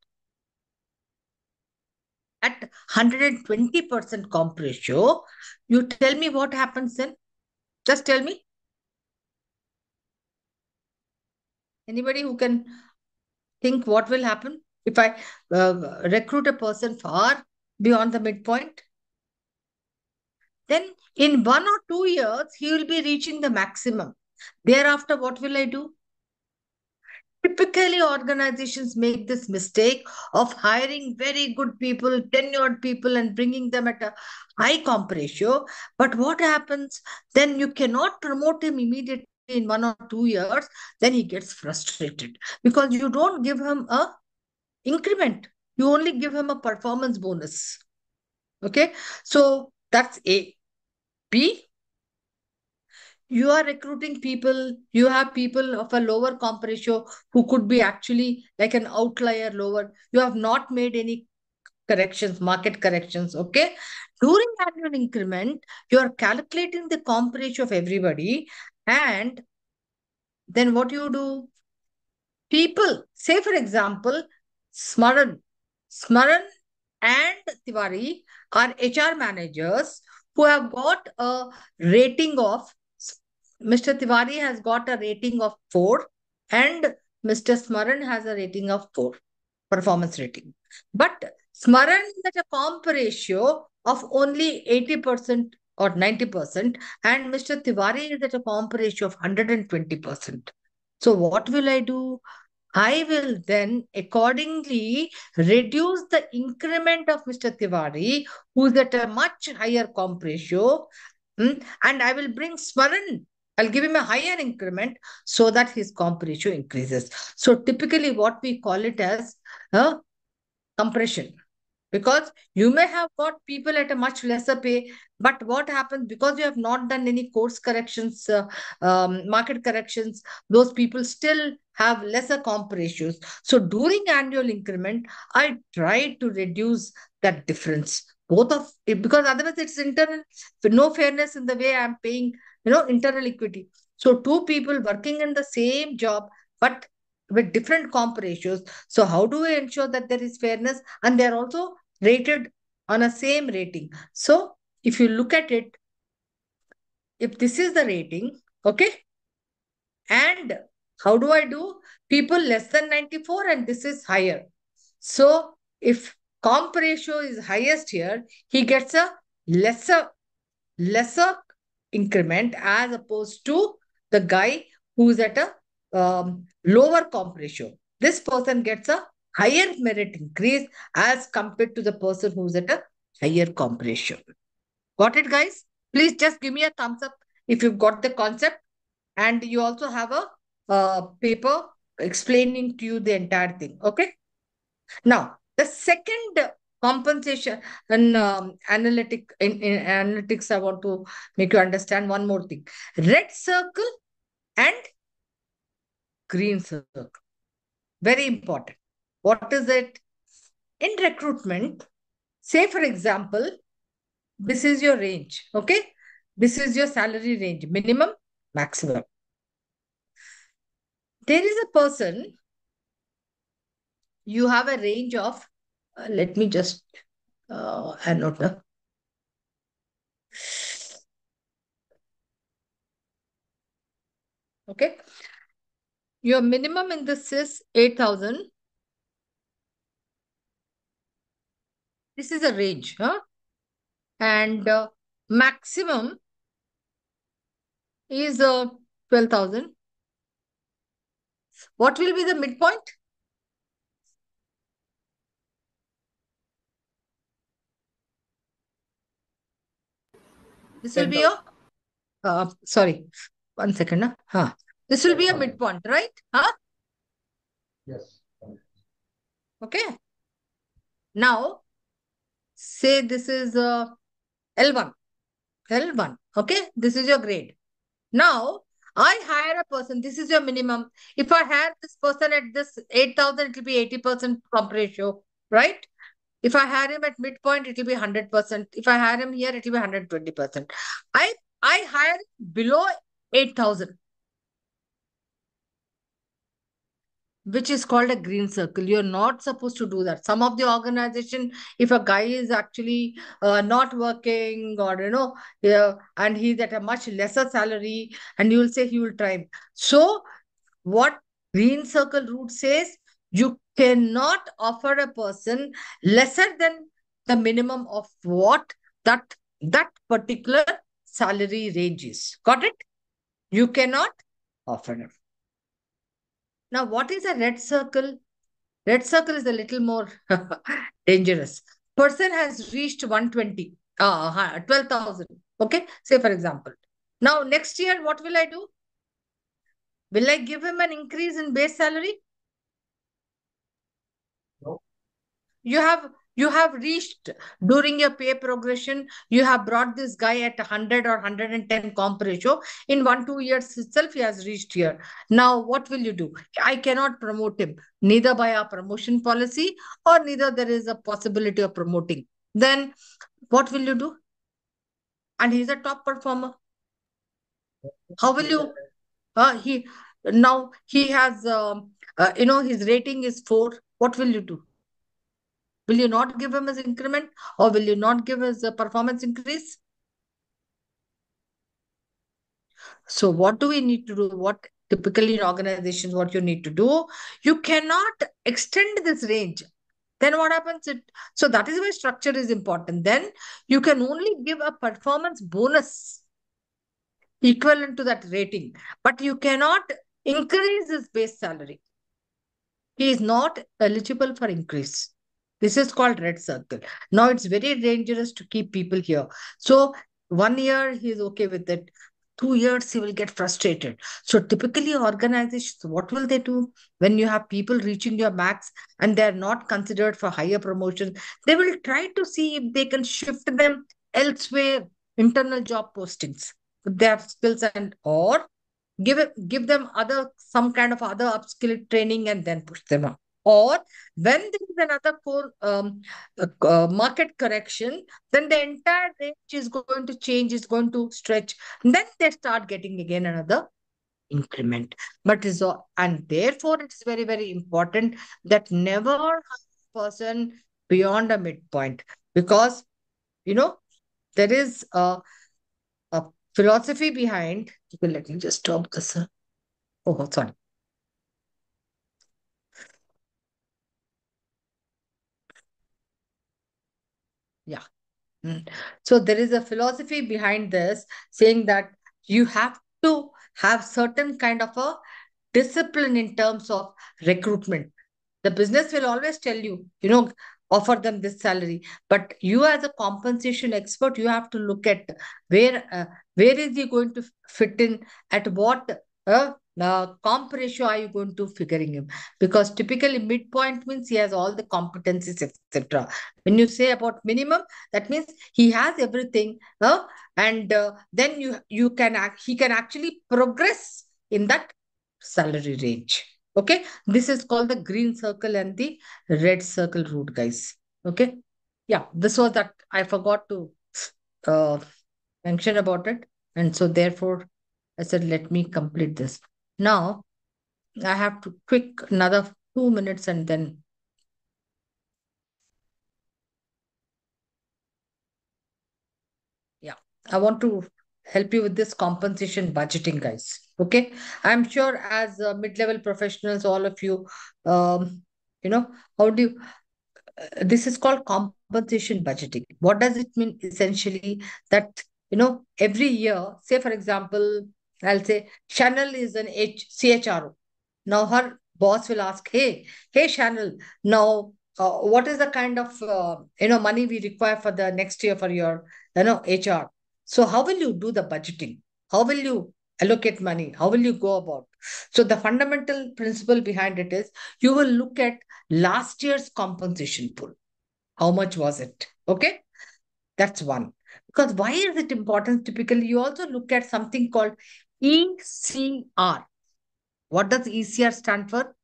at 120% comp ratio, you tell me what happens then? Just tell me. Anybody who can think what will happen if I recruit a person far beyond the midpoint? Then in 1 or 2 years, he will be reaching the maximum. Thereafter, what will I do? Typically, organizations make this mistake of hiring very good people, tenured people, and bringing them at a high comp ratio. But what happens? Then you cannot promote him immediately in 1 or 2 years. Then he gets frustrated because you don't give him a increment. You only give him a performance bonus. Okay. So that's A. B, you are recruiting people, you have people of a lower comp ratio who could be actually like an outlier lower. You have not made any corrections, market corrections. Okay. During annual increment, you are calculating the comp ratio of everybody. And then what you do? people, say for example, Smaran and Tiwari are HR managers who have got a rating of, Mr. Tiwari has got a rating of 4 and Mr. Smaran has a rating of 4, performance rating. But Smaran is at a comp ratio of only 80% or 90%, and Mr. Tiwari is at a comp ratio of 120%. So what will I do? I will then accordingly reduce the increment of Mr. Tiwari, who is at a much higher comp ratio, and I will bring Smaran. I'll give him a higher increment so that his comp ratio increases. So typically what we call it as compression. Because you may have got people at a much lesser pay, but what happens because you have not done any course corrections, market corrections, those people still have lesser comp ratios. So during annual increment, I try to reduce that difference. Both of it, because otherwise it's internal, no fairness in the way I'm paying, internal equity. So two people working in the same job, but with different comp ratios. So how do we ensure that there is fairness and they're also rated on a same rating? So if you look at it, if this is the rating, okay, and how do I do? People less than 94 and this is higher. So if comp ratio is highest here, he gets a lesser increment as opposed to the guy who's at a lower comp ratio. This person gets a higher merit increase as compared to the person who's at a higher comp ratio. Got it, guys? Please just give me a thumbs up if you've got the concept. And you also have a paper explaining to you the entire thing. Okay. Now, the second compensation and in analytics, I want to make you understand one more thing. Red circle and green circle. Very important. What is it? In recruitment, say for example, this is your range. Okay. This is your salary range, minimum, maximum. There is a person, you have a range of, let me just annotate. Okay. Your minimum in this is 8,000. This is a range, huh? And maximum is 12,000. What will be the midpoint? This will be your, sorry, 1 second. Huh? This will be a midpoint, right? Huh? Yes. Okay. Now, say this is L1. L1. Okay. This is your grade. Now, I hire a person. This is your minimum. If I hire this person at this 8,000, it will be 80% comp ratio, right? If I hire him at midpoint, it will be 100%. If I hire him here, it will be 120%. I hire below 8,000, which is called a green circle. You're not supposed to do that. Some of the organization, if a guy is actually not working or, yeah, and he's at a much lesser salary, and you will say he will try. So what green circle route says, you cannot offer a person lesser than the minimum of what that particular salary range is. Got it? You cannot offer him. Now, what is a red circle? Red circle is a little more dangerous. Person has reached 120, 12,000. Okay, say for example. Now, next year, what will I do? Will I give him an increase in base salary? No. You have reached during your pay progression, you have brought this guy at 100 or 110 comp ratio. In 1-2 years itself, he has reached here. Now, what will you do? I cannot promote him, neither by our promotion policy or neither there is a possibility of promoting. Then what will you do? And he's a top performer. How will you? Now he has, his rating is 4. What will you do? Will you not give him his increment, or will you not give his performance increase? So what do we need to do? What typically in organizations, what you need to do, you cannot extend this range. Then what happens? So that is why structure is important. Then you can only give a performance bonus equivalent to that rating, but you cannot increase his base salary. He is not eligible for increase. This is called red circle. Now it's very dangerous to keep people here. So 1 year he is okay with it. 2 years he will get frustrated. So typically organizations, what will they do when you have people reaching your max and they're not considered for higher promotion? They will try to see if they can shift them elsewhere, internal job postings, their skills, and or give them other some kind of other upskill training and then push them up. Or when there is another core market correction, then the entire range is going to change, is going to stretch. And then they start getting again another increment. But is and therefore it is very, very important that never hire a person beyond a midpoint, because there is a philosophy behind. Okay, let me just stop this. Oh, sorry. Yeah. So there is a philosophy behind this saying that you have to have certain kind of a discipline in terms of recruitment. The business will always tell you, offer them this salary, but you as a compensation expert, you have to look at where where is he going to fit in, at what comp ratio are you going to figuring him, because typically midpoint means he has all the competencies, etc. When you say about minimum, that means he has everything, and then you can he can actually progress in that salary range. Okay, this is called the green circle and the red circle route, guys. Okay, yeah, this was that I forgot to uh, mention about it, and so therefore I said let me complete this. Now I have to quick another 2 minutes and then yeah, I want to help you with this compensation budgeting, guys. Okay, I'm sure as mid-level professionals, all of you, um, you know, how do you this is called compensation budgeting. What does it mean? Essentially, that every year, say for example, I'll say Chanel is an CHRO. Now her boss will ask, hey Chanel, now what is the kind of money we require for the next year for your HR? So how will you do the budgeting? How will you allocate money? How will you go about? So the fundamental principle behind it is you will look at last year's compensation pool. How much was it? Okay, that's one. Because why is it important? Typically, you also look at something called ECR. What does ECR stand for?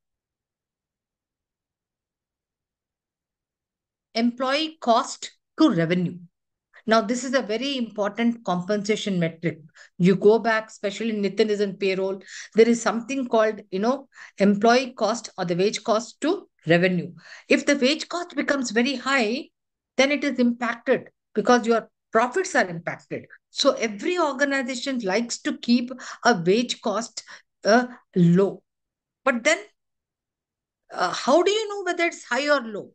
Employee cost to revenue. Now, this is a very important compensation metric. You go back, especially Nitin is in payroll, there is something called, employee cost or the wage cost to revenue. If the wage cost becomes very high, then it is impacted because your profits are impacted. So every organization likes to keep a wage cost low. But then, how do you know whether it's high or low?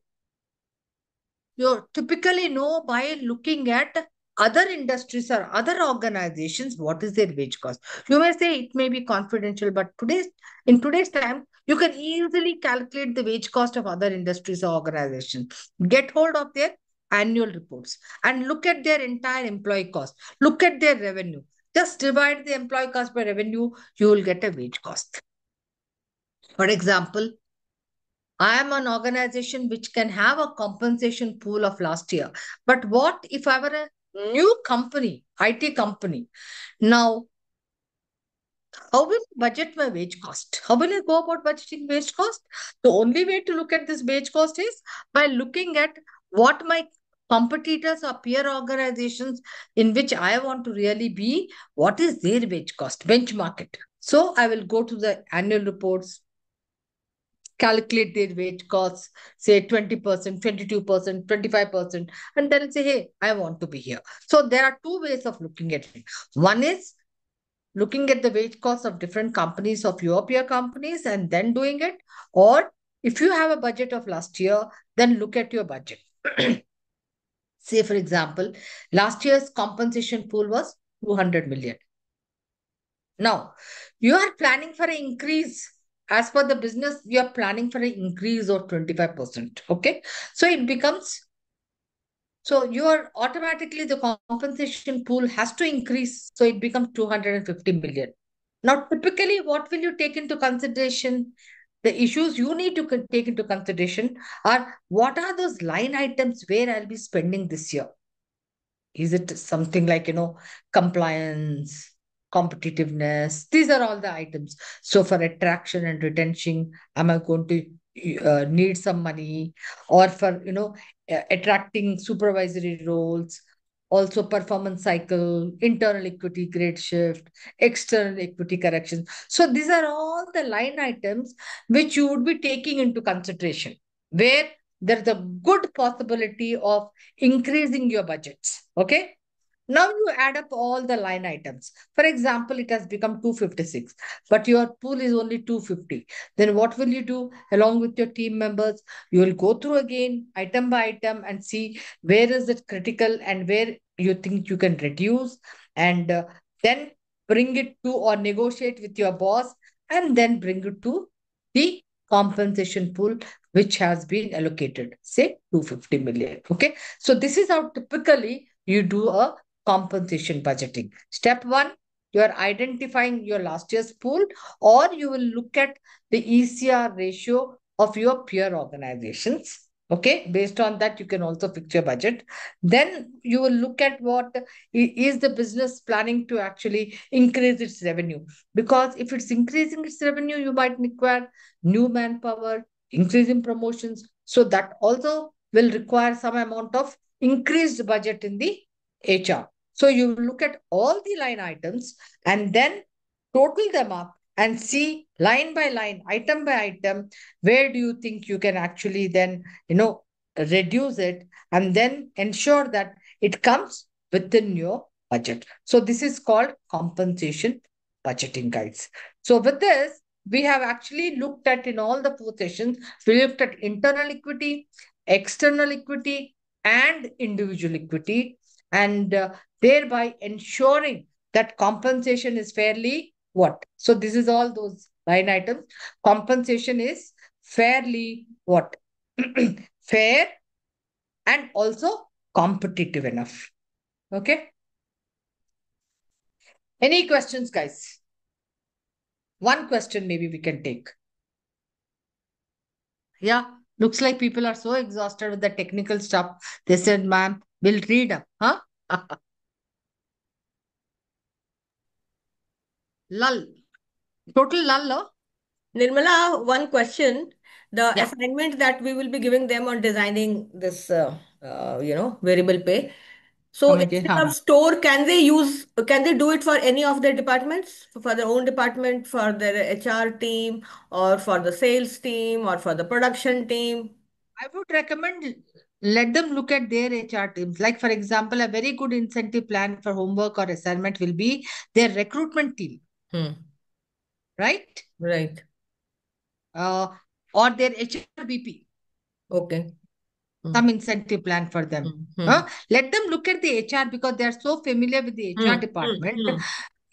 You typically know by looking at other industries or other organizations what is their wage cost. You may say it may be confidential, but in today's time, you can easily calculate the wage cost of other industries or organizations. Get hold of their annual reports and look at their entire employee cost. Look at their revenue. Just divide the employee cost by revenue, you will get a wage cost. For example, I am an organization which can have a compensation pool of last year. But what if I were a new company, IT company? Now, how will I budget my wage cost? How will I go about budgeting wage cost? The only way to look at this wage cost is by looking at what my competitors or peer organizations in which I want to really be, what is their wage cost, benchmark it. So I will go to the annual reports, calculate their wage costs, say 20%, 22%, 25%, and then say, hey, I want to be here. So there are two ways of looking at it. One is looking at the wage costs of different companies, of your peer companies, and then doing it. Or if you have a budget of last year, then look at your budget. Say, for example, last year's compensation pool was 200 million. Now, you are planning for an increase. As per the business, you are planning for an increase of 25%. Okay. So it becomes, so you are automatically, the compensation pool has to increase. So it becomes 250 million. Now, typically, what will you take into consideration? The issues you need to take into consideration are, what are those line items where I'll be spending this year? Is it something like, compliance, competitiveness? These are all the items. So for attraction and retention, am I going to need some money? Or for, attracting supervisory roles, also performance cycle, internal equity grade shift, external equity corrections. So these are all the line items which you would be taking into consideration, where there's a good possibility of increasing your budgets. Okay. Now you add up all the line items. For example, it has become 256, but your pool is only 250. Then what will you do along with your team members? You will go through again item by item and see where is it critical and where you think you can reduce, and then bring it to or negotiate with your boss, and then bring it to the compensation pool which has been allocated, say 250 million. Okay. So this is how typically you do a compensation budgeting. Step one, you are identifying your last year's pool, or you will look at the ECR ratio of your peer organizations. Okay, based on that, you can also fix your budget. Then you will look at what is the business planning to actually increase its revenue. Because if it's increasing its revenue, you might require new manpower, increase in promotions. So that also will require some amount of increased budget in the HR. So you look at all the line items and then total them up and see line by line, item by item, where do you think you can actually then, reduce it, and then ensure that it comes within your budget. So this is called compensation budgeting, guys. So with this, we have actually looked at, in all the four sessions, we looked at internal equity, external equity, and individual equity, and thereby ensuring that compensation is fairly what? So this is all those line items. Compensation is fairly what? Fair and also competitive enough. Okay. Any questions, guys? One question maybe we can take. Yeah. Looks like people are so exhausted with the technical stuff. They said, ma'am, we'll read up. Huh? Lull. Total lull, no? Nirmala, one question. The Yeah. assignment that we will be giving them on designing this, variable pay. So Come again. instead Huh? of store, can they do it for any of their departments, for their own department, for their HR team, or for the sales team, or for the production team? I would recommend, let them look at their HR teams. Like, for example, a very good incentive plan for homework or assignment will be their recruitment team, Hmm. right? Right. Uh, or their HRBP, Okay. Hmm. some incentive plan for them. Hmm. Let them look at the HR because they are so familiar with the HR Hmm. department. Hmm.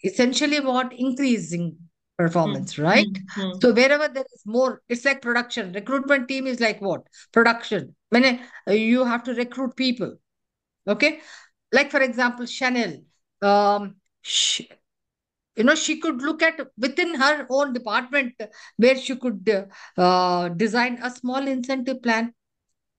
Essentially, what increasing Hmm. performance, Hmm. right? Hmm. So wherever there is more, it's like production. Recruitment team is like what? Production. When you have to recruit people. Okay. Like for example, Chanel, um, she, she could look at within her own department where she could design a small incentive plan.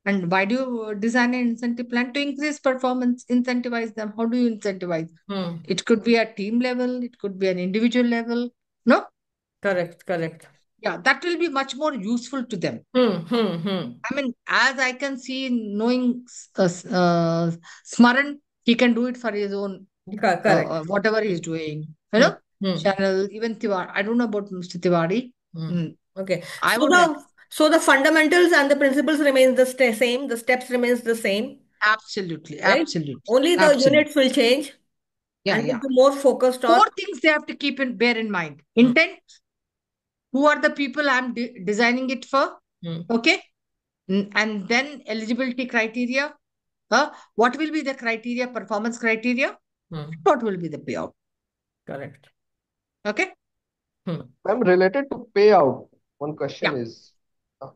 And why do you design an incentive plan? To increase performance, incentivize them. How do you incentivize? Hmm. It could be at team level, it could be an individual level. No? Correct. Correct. Yeah, that will be much more useful to them. I mean, as I can see, knowing Smaran, he can do it for his own, Correct. whatever he's doing, Hmm. channel, even Tiwari. I don't know about Mr. Tiwari. Okay. I So would like, the fundamentals and the principles remains the same. The steps remains the same, absolutely, right? absolutely, Only the absolutely. units will change, Yeah, and yeah. will be more focused on. 4 things they have to bear in mind. Intent, who are the people I'm designing it for? Okay. And then eligibility criteria. What will be the criteria, performance criteria? What will be the payout? Correct. Okay. Ma'am, related to payout, one question Yeah. is,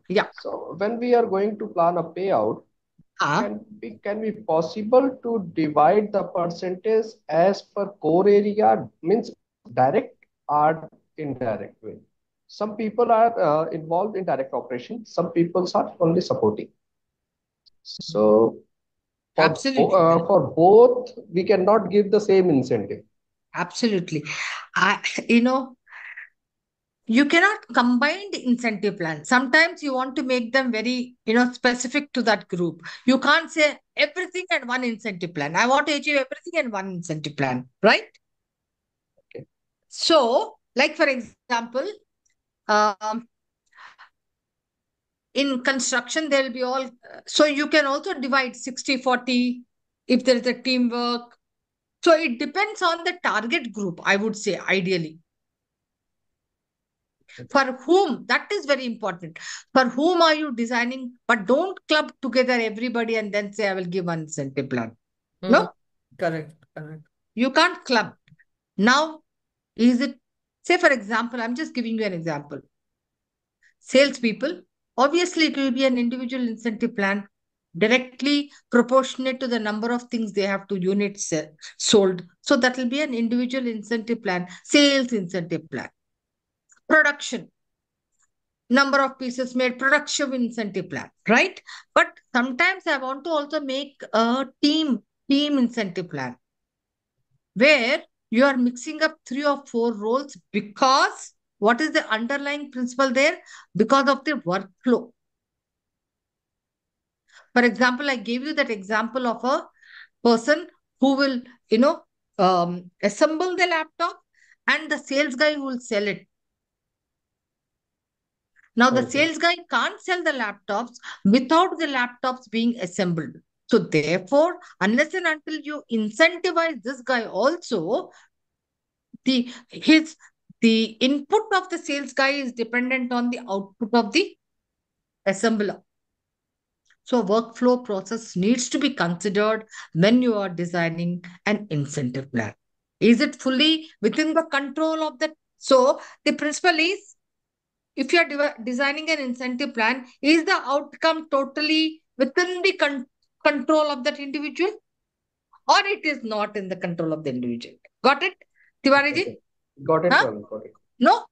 Yeah. so when we are going to plan a payout, can be possible to divide the percentage as per core area, means direct or indirect way? Some people are involved in direct operation, some people are only supporting. So Absolutely. for both, we cannot give the same incentive. Absolutely. You know, you cannot combine the incentive plan. Sometimes you want to make them very, specific to that group. You can't say everything and one incentive plan. I want to achieve everything and one incentive plan, right? Okay. So, like for example, um, in construction, there will be all, so you can also divide 60-40 if there is a teamwork. So it depends on the target group, I would say, ideally. For whom, that is very important. For whom are you designing? But don't club together everybody and then say, I will give one incentive plan. No? Correct. You can't club. Now, is it, say, for example, I'm just giving you an example. Salespeople, obviously, it will be an individual incentive plan directly proportionate to the number of things they have to units sold. So that will be an individual incentive plan, sales incentive plan. Production, number of pieces made, production incentive plan, right? But sometimes I want to also make a team incentive plan where you are mixing up 3 or 4 roles, because what is the underlying principle there? Because of the workflow. For example, I gave you that example of a person who will, assemble the laptop, and the sales guy who will sell it. Now, the sales guy can't sell the laptops without the laptops being assembled. So, therefore, unless and until you incentivize this guy also, the input of the sales guy is dependent on the output of the assembler. So, workflow process needs to be considered when you are designing an incentive plan. Is it fully within the control of the? So, the principle is, if you are designing an incentive plan, is the outcome totally within the control of that individual, or it is not in the control of the individual? Got it, Tiwari ji? Got it, Huh? ma'am. Got it. No,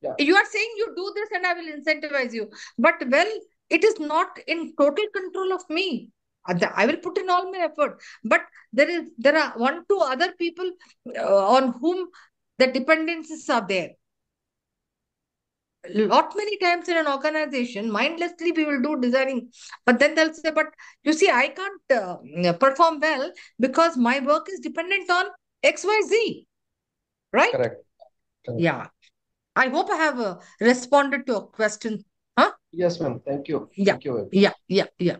Yeah. you are saying you do this and I will incentivize you. But well, it is not in total control of me. I will put in all my effort. But there are 1-2 other people on whom the dependencies are there. Lot many times in an organization, mindlessly we will do designing, but then they'll say, but you see, I can't perform well because my work is dependent on XYZ, right? Correct. Yeah. I hope I have responded to a question. Huh? Yes, ma'am. Thank you. Yeah. Thank you very much. Yeah.